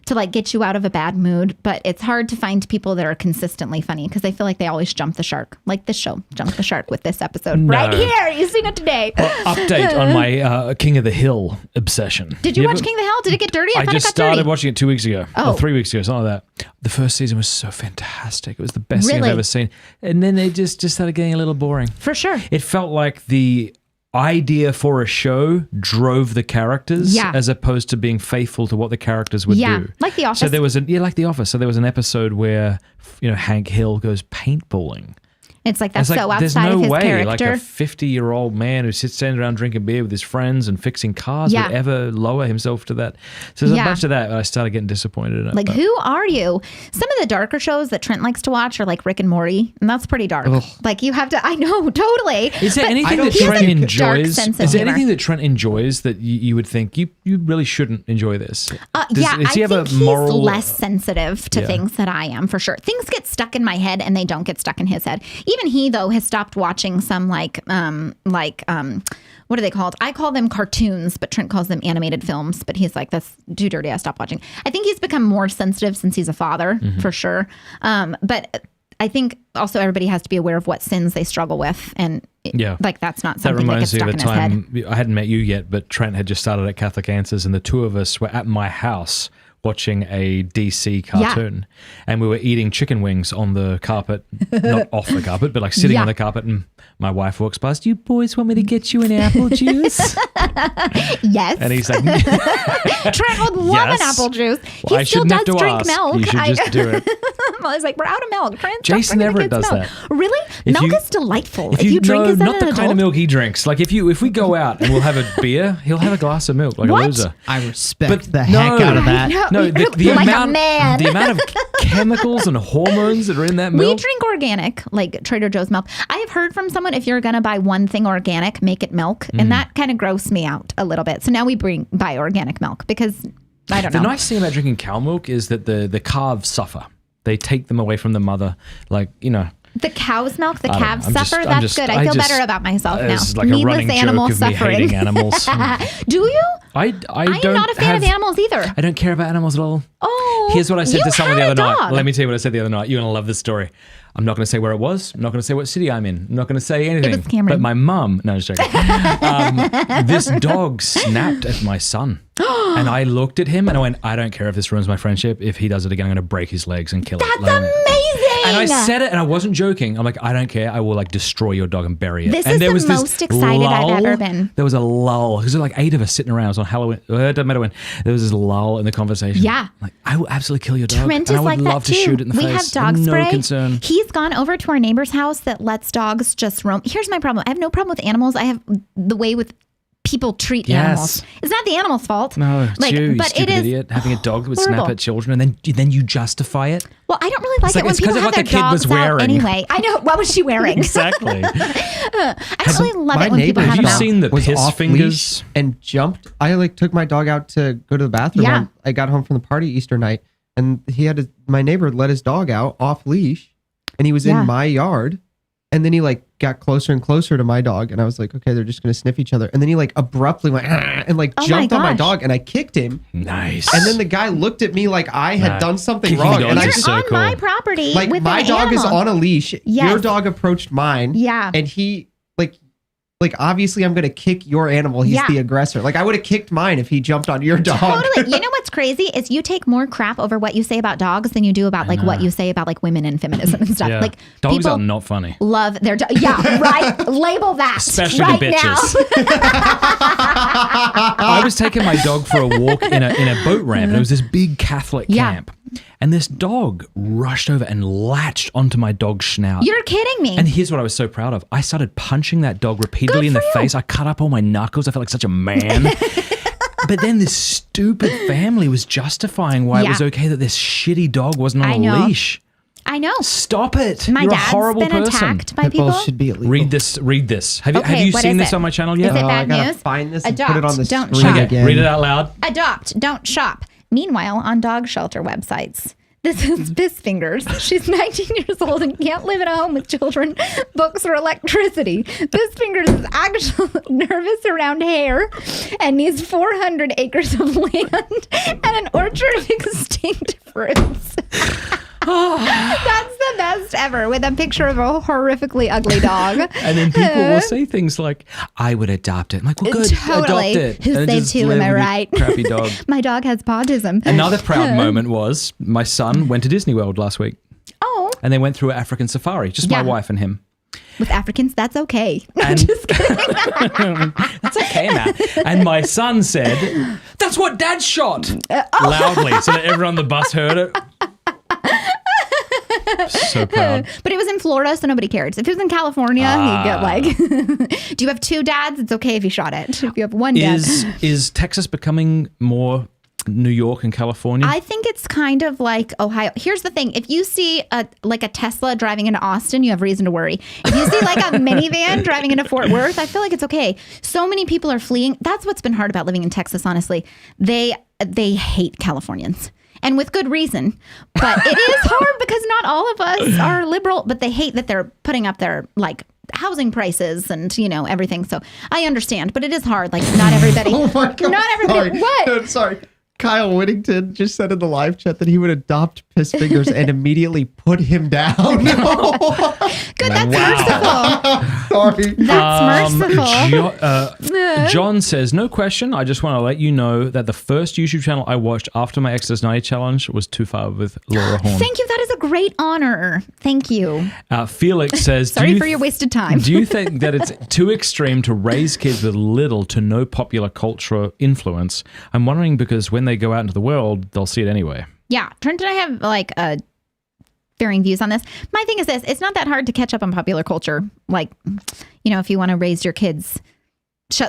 to like get you out of a bad mood, but it's hard to find people that are consistently funny because I feel like they always jump the shark. Like this show jumped the shark with this episode right here. You've seen it today. Update on my King of the Hill obsession. Did you watch King of the Hill? Did it get dirty? I thought just it got started dirty. watching it 2 weeks ago. Oh. Or 3 weeks ago, something like that. The first season was so fantastic. It was the best thing I've Really? ever seen. And then it just started getting a little boring. For sure. It felt like the idea for a show drove the characters as opposed to being faithful to what the characters would do. Like The Office. So there was like The Office. So there was an episode where, Hank Hill goes paintballing. It's like that's It's so there's outside no of his way, character. like a 50-year-old man who sits standing around drinking beer with his friends and fixing cars would ever lower himself to that. So there's a bunch of that. I started getting disappointed in it. Like, but- who are you? Some of the darker shows that Trent likes to watch are like Rick and Morty, and that's pretty dark. Ugh. Like, you have to, I know, totally. Is there But anything that he has Trent a dark enjoys? sense of Is there humor. anything that Trent enjoys that you would think you really shouldn't enjoy this? Does I he have think a moral? he's less sensitive to things that I am, for sure. Things get stuck in my head and they don't get stuck in his head. Even he, though, has stopped watching some what are they called? I call them cartoons, but Trent calls them animated films. But he's like, that's too dirty. I stopped watching. I think he's become more sensitive since he's a father, for sure. But I think also everybody has to be aware of what sins they struggle with. And like, that's not That something that gets reminds me stuck of in a his head. time I hadn't met you yet, but Trent had just started at Catholic Answers, and the two of us were at my house watching a DC cartoon, and we were eating chicken wings on the carpet, not off the carpet, but like sitting on the carpet, and my wife walks past. You boys want me to get you an apple juice? Yes. And he's like, Trent would love an apple juice. He I still shouldn't does have to drink ask. milk. You should just do it. I was like, we're out of milk. Trent, Jason Everett does milk. that. Really? If Milk you- is delightful. If If you drink know as not an the adult. kind of milk he drinks, like if we go out and we'll have a beer, he'll have a glass of milk like What? a loser. I respect But the heck out of that. No, the Like a amount, man. the amount of chemicals and hormones that are in that We milk. drink organic, like Trader Joe's milk. I have heard from someone, if you're going to buy one thing organic, make it milk. Mm. And that kind of grossed me out a little bit. So now we buy organic milk because I don't The know. nice thing about drinking cow milk is that the calves suffer. They take them away from the mother, like, you know. The cow's milk, the I don't know. calves I'm just- suffer. I'm That's just- good. I I feel just- better about myself now. It's like a Needless running animal joke of me suffering. hating animals. Do you? I I don't am not a fan of have- animals either. I don't care about animals at all. Oh, Here's what I said you to someone the had other a night. dog. Let me tell you what I said the other night. You're going to love this story. I'm not going to say where it was. I'm not going to say what city I'm in. I'm not going to say anything. was Cameron. But my mum, no, just joking. This dog snapped at my son. And I looked at him and I went, I don't care if this ruins my friendship. If he does it again, I'm going to break his legs and kill it. That's Like, amazing. and I said it and I wasn't joking. I'm like, I don't care. I will like destroy your dog and bury it. This and is there the was this most excited I've ever been. There was a lull because there were like 8 of us sitting around. It was on Halloween. It doesn't matter when. There was this lull in the conversation. Yeah. I'm like, I will absolutely kill your dog. Trent and I is would like love that to too. shoot it in the We face. have dog no spray. concern. He's gone over to our neighbor's house that lets dogs just roam. Here's my problem. I have no problem with animals. I have the way with people treat animals. It's not the animal's fault. No, it's like, you but stupid it is idiot, having a dog that would snap horrible. at children, and then you justify it. Well, I don't really like It's like- it when it's 'cause people of have what their the kid was dogs out wearing. anyway. I know. What was she wearing? Exactly. I don't really love my it when people neighbor- have Have you them out. seen the was piss off fingers? leash and jumped. I like took my dog out to go to the bathroom. Yeah. when I got home from the party Easter night, and my neighbor let his dog out off leash, and he was Yeah. in my yard, and then he like got closer and closer to my dog, and I was like, okay, they're just gonna sniff each other, and then he like abruptly went and like Oh my jumped on my gosh. dog, and I kicked him, Nice. and then the guy looked at me like I had Nah, done something kicking wrong, dogs and I is just so on my cool. property like with my an dog is animal. on a leash. Yes. Your dog approached mine. Yeah. And he like obviously I'm gonna kick your animal. He's Yeah. the aggressor. Like I would have kicked mine if he jumped on your dog. Totally. You know what's crazy is you take more crap over what you say about dogs than you do about like what you say about like women and feminism and stuff. Yeah. Like Dogs people are not funny. love their dog. Yeah, right. Label that. Especially right the bitches. I was taking my dog for a walk in a boat ramp, and it was this big Catholic Yeah. camp. And this dog rushed over and latched onto my dog's snout. You're kidding me. And here's what I was so proud of. I started punching that dog repeatedly in the face. I cut up all my knuckles. I felt like such a man. But then this stupid family was justifying why it was Yeah. okay that this shitty dog wasn't on I a know. leash. I know. Stop it. My You're a dad's horrible been person. attacked by That people. both should be illegal. Read this. Have Okay, you what seen is this it? on my channel yet? Is it I bad gotta news? find this and Adopt, put it on the don't screen shop. again. Read it out loud. Adopt, don't shop. Meanwhile, on dog shelter websites. This is Biss Fingers. She's 19 years old and can't live in a home with children, books, or electricity. Biss Fingers is actually nervous around hair and needs 400 acres of land and an orchard of extinct fruits. That's the best ever, with a picture of a horrifically ugly dog. And then people will say things like, I would adopt it. I'm like, well, good, Totally. adopt it. Who And say just too, live am I with your right? Crappy dog. My dog has autism. Another proud moment was my son went to Disney World last week, Oh, and they went through an African safari, just my Yeah. wife and him. with Africans, that's okay. And- Just kidding. That's okay, Matt. And my son said, that's what Dad shot, loudly, so that everyone on the bus heard it. So proud. But it was in Florida, so nobody cared. If it was in California, he'd get like, do you have 2 dads? It's okay if you shot it. If you have 1 dad. Is Texas becoming more New York and California? I think it's kind of like Ohio. Here's the thing. If you see a Tesla driving into Austin, you have reason to worry. If you see like a minivan driving into Fort Worth, I feel like it's okay. So many people are fleeing. That's what's been hard about living in Texas, honestly. They hate Californians. And with good reason. But it is hard because not all of us are liberal, but they hate that they're putting up their like housing prices and, you know, everything. So I understand, but it is hard. Like not everybody. Oh my God. Not everybody. Sorry. What? No, sorry. Kyle Whittington just said in the live chat that he would adopt Piss Fingers and immediately put him down. Good, that's merciful. Sorry. That's merciful. John says, no question. I just want to let you know that the first YouTube channel I watched after my Exodus 90 challenge was Too Far with Laura Horn. Thank you. That is a great honor. Thank you. Felix says, Sorry for your wasted time. Do you think that it's too extreme to raise kids with little to no popular culture influence? I'm wondering because when they go out into the world, they'll see it anyway. Yeah. Trent and I have like varying views on this. My thing is this. It's not that hard to catch up on popular culture. Like, you know, if you want to raise your kids.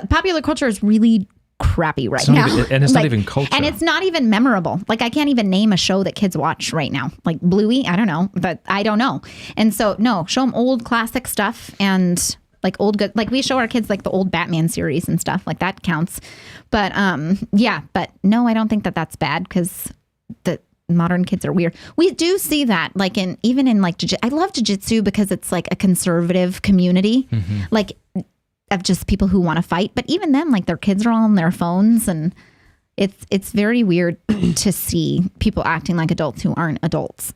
Popular culture is really crappy right now. And it's not even culture. And it's not even memorable. Like, I can't even name a show that kids watch right now. Like Bluey, I don't know. But I don't know. And so, no, show them old classic stuff and like old good, like we show our kids like the old Batman series and stuff like that counts. But yeah, but no, I don't think that that's bad because the modern kids are weird. We do see that like even in like I love Jiu-Jitsu because it's like a conservative community, like of just people who want to fight. But even then, like their kids are all on their phones and it's very weird to see people acting like adults who aren't adults.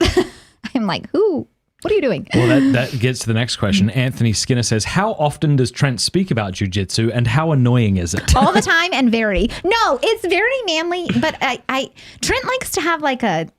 I'm like, who? What are you doing? Well, that gets to the next question. Anthony Skinner says, how often does Trent speak about jiu-jitsu and how annoying is it? All the time and very. No, it's very manly, but Trent likes to have like an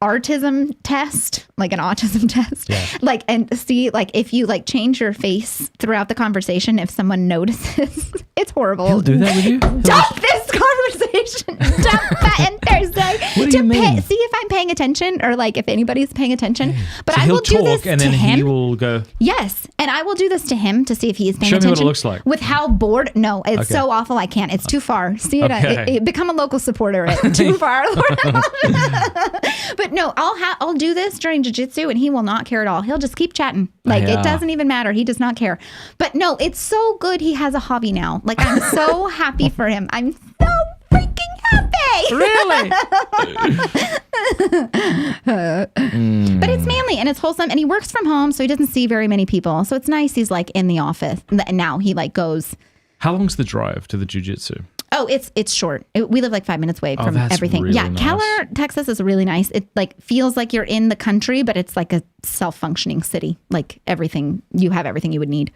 autism test, like an autism test. Yeah. Like, and see, like, if you like change your face throughout the conversation, if someone notices, it's horrible. He'll do that with you? Dump this conversation. Dump that in Thursday. What do you mean? See if I'm paying attention or like if anybody's paying attention. But So I he'll will do talk this and to then him. he will go, Yes. And I will do this to him to see if he is paying show attention. me what it looks like. With how bored. No, it's Okay. so awful. I can't. It's too far. See it. Okay. Become a local supporter. Too far. But no, I'll do this during jiu-jitsu and he will not care at all. He'll just keep chatting. Like Yeah. it doesn't even matter. He does not care. But no, it's so good he has a hobby now. Like I'm so happy for him. I'm so freaking happy. really? But it's manly and it's wholesome and he works from home so he doesn't see very many people. So it's nice he's like in the office and now he like goes. How long's the drive to the jiu-jitsu? Oh, it's short. We live like 5 minutes away from that's everything. really Yeah, nice. Keller, Texas is really nice. It like feels like you're in the country, but it's like a self-functioning city. Like everything, you have everything you would need.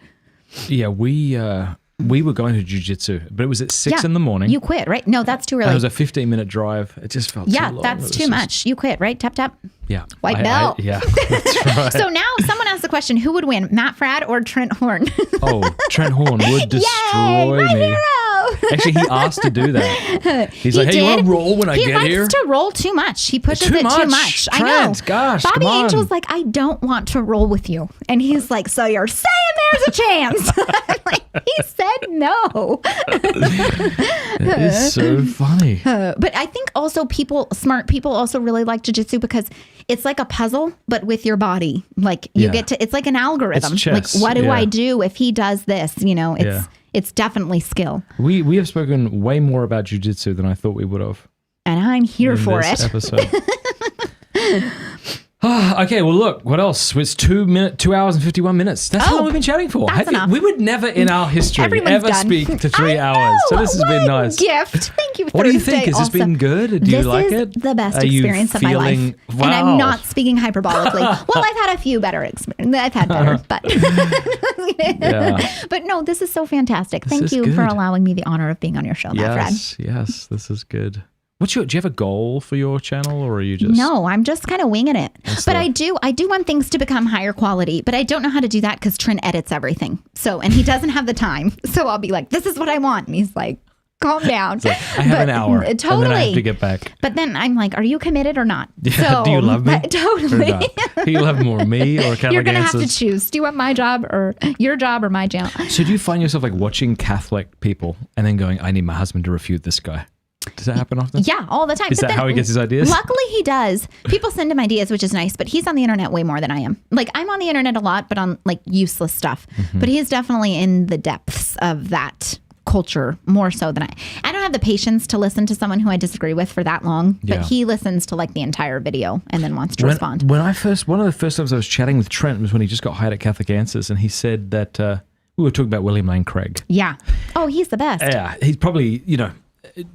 Yeah, we were going to jiu-jitsu, but it was at 6 Yeah, in the morning. You quit, right? No, that's too and early. it was a 15-minute drive. It just felt too long. That's It was too just- much. You quit, right? Tap, tap. Yeah. White belt. yeah, that's right. So now someone asked the question, who would win, Matt Fradd or Trent Horn? Oh, Trent Horn would destroy Yay, my me. hero. Actually, he asked to do that. He's like, hey, you did. want to roll when I He get likes here? to roll too much. He pushes Too it too much. much. I know. Trent, gosh, Bobby come on. Angel's like, I don't want to roll with you. And he's like, so you're saying there's a chance. I'm like, he said no. It is so funny. But I think also smart people also really like jiu-jitsu because it's like a puzzle, but with your body. Like you Yeah. get to, it's like an algorithm. It's chess, Like, what do yeah. I do if he does this? You know, Yeah. it's definitely skill. We have spoken way more about jiu-jitsu than I thought we would have. And I'm here in for this it. episode. Okay, well, look, what else? It's 2 hours and 51 minutes. That's how long we've been chatting for. That's enough. We would never in our history Everyone's ever done. speak to 3 I hours. So know, this has what been a nice. gift. Thank you. What do you Thursday think? Has this also. been good? Do you This like is it? the best Are you experience of my life. feeling- And I'm Wow. not speaking hyperbolically. Well, I've had a few better experiences. I've had better, but Yeah. but no, this is so fantastic. Thank is you for good. allowing me the honor of being on your show, Matt Fradd. Yes, this is good. Do you have a goal for your channel, or are you just No, I'm just kind of winging it. That's But the- I do want things to become higher quality, but I don't know how to do that because Trent edits everything. So, and he doesn't have the time. So I'll be like, this is what I want. And he's like, calm down. I have an hour. Totally. And then I have to get back. But then I'm like, are you committed or not? Yeah, do you love me? Totally. Or not? Do you love more me or Catholic You're going to have to Answers? choose. Do you want my job or your job or my job? So do you find yourself like watching Catholic people and then going, I need my husband to refute this guy? Does that happen often? Yeah, all the time. Is But that then, how he gets his ideas? Luckily, he does. People send him ideas, which is nice, but he's on the internet way more than I am. Like, I'm on the internet a lot, but on like useless stuff. Mm-hmm. But he's definitely in the depths of that culture more so than I don't have the patience to listen to someone who I disagree with for that long, but Yeah. he listens to like the entire video and then wants to respond. When one of the first times I was chatting with Trent was when he just got hired at Catholic Answers, and he said that we were talking about William Lane Craig. Yeah. Oh, he's the best. Yeah, he's probably,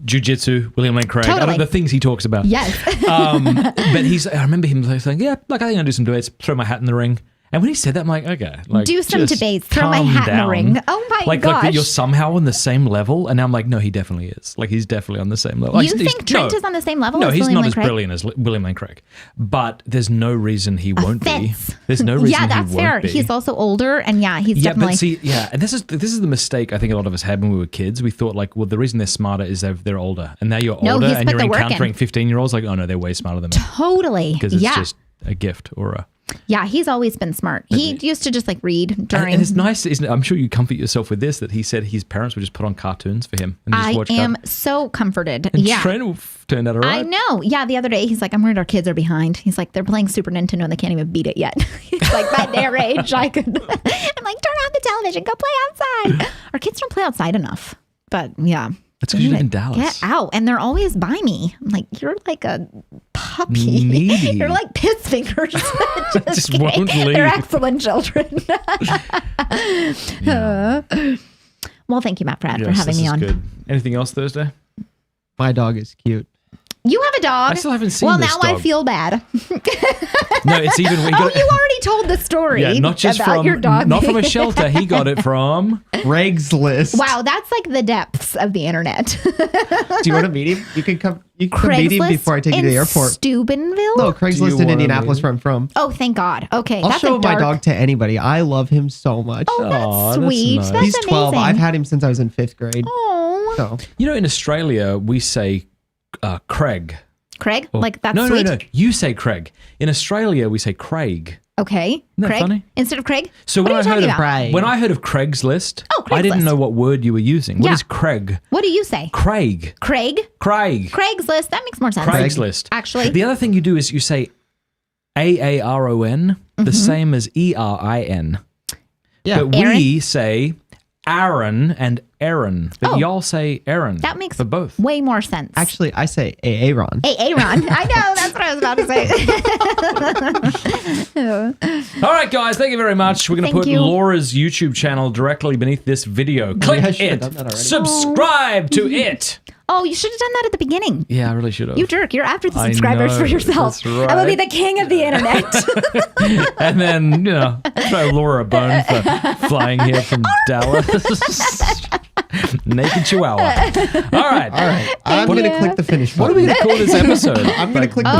Jiu-Jitsu, William Lane Craig. Totally. I don't know the things he talks about. Yes. But I remember him saying, yeah, like I think I'll do some debates, throw my hat in the ring. And when he said that, I'm like, okay. Like, Do some just debates, throw my calm hat in the down. ring. Oh my like gosh. that you're somehow on the same level. And now I'm like, no, he definitely is. Like he's definitely on the same level. You think Trent is on the same level No, as he's William not Lane as Craig? brilliant as William Lane Craig. But there's no reason he won't Offense. be. There's no reason Yeah, that's he fair. won't be. He's also older, and he's Yeah, definitely. but see, and this is the mistake I think a lot of us had when we were kids. We thought like, well, the reason they're smarter is they're older, and now you're No, older he's and put you're the work in. encountering 15-year-olds. Like, oh no, they're way smarter than me Totally. because it's Yeah. just a gift or a. Yeah, he's always been smart. He used to just like read during. And it's nice, isn't it? I'm sure you comfort yourself with this that he said his parents would just put on cartoons for him and just I watch am cartoons. so comforted. And Yeah. Trent turned out all right. I know. Yeah, the other day he's like, I'm worried our kids are behind. He's like, they're playing Super Nintendo and they can't even beat it yet. He's like, by their age, I could. I'm like, turn off the television, go play outside. Our kids don't play outside enough. But yeah. That's because you live in Dallas. Get out. And they're always by me. I'm like, you're like a puppy. Needy. You're like piss fingers. Just kidding. won't leave. They're excellent children. Well, thank you, Matt Fradd, for Yes, having this me is on. good. Anything else Thursday? My dog is cute. You have a dog. I still haven't seen well, this now I dog. feel bad. No, it's even. We Oh, got, you already told the story. yeah, not just about from your dog. not from a shelter. He got it from. Craigslist. Wow, that's like the depths of the internet. Do you want to meet him? You can come. You can come meet him Craigslist before I take you to in the airport. Steubenville? No, Do Craigslist you in wanna Indianapolis, meet where I'm from. Oh, thank God. Okay, I'll that's show a my dark. dog to anybody. I love him so much. Oh, that's Aw, that's sweet. nice. That's He's 12. amazing. I've had him since I was in 5th grade. Oh, So In Australia, we say Craig. Craig, like that's no, sweet. No. You say Craig. In Australia, we say Craig. Okay, that Craig funny? instead of Craig. So what when are I you heard talking of about? Craig. when I heard of Craigslist, Oh, I didn't Craigslist. know what word you were using. What Yeah. is Craig? What do you say? Craig. Craig. Craig. Craigslist. That makes more sense. Craigslist. Actually. The other thing you do is you say AARON, the same as ERIN. yeah, But we say Aaron and Aaron. But Oh. y'all say Aaron. That makes for both. way more sense. actually, I say Aaron. Hey, Aaron. I know. That's what I was about to say. All right, guys, thank you very much. We're going to Thank put you. Laura's YouTube channel directly beneath this video. Click I should have it. done that already. Subscribe to it. Oh, you should have done that at the beginning. Yeah, I really should have. You jerk. You're after the I subscribers know, for yourself. that's right. I will be the king of the internet. And then, throw Laura a bone for flying here from Dallas. Naked Chihuahua. All right. All right, I'm What going do to you- click the finish What are button. we going to call this episode? I'm going to click the Oh.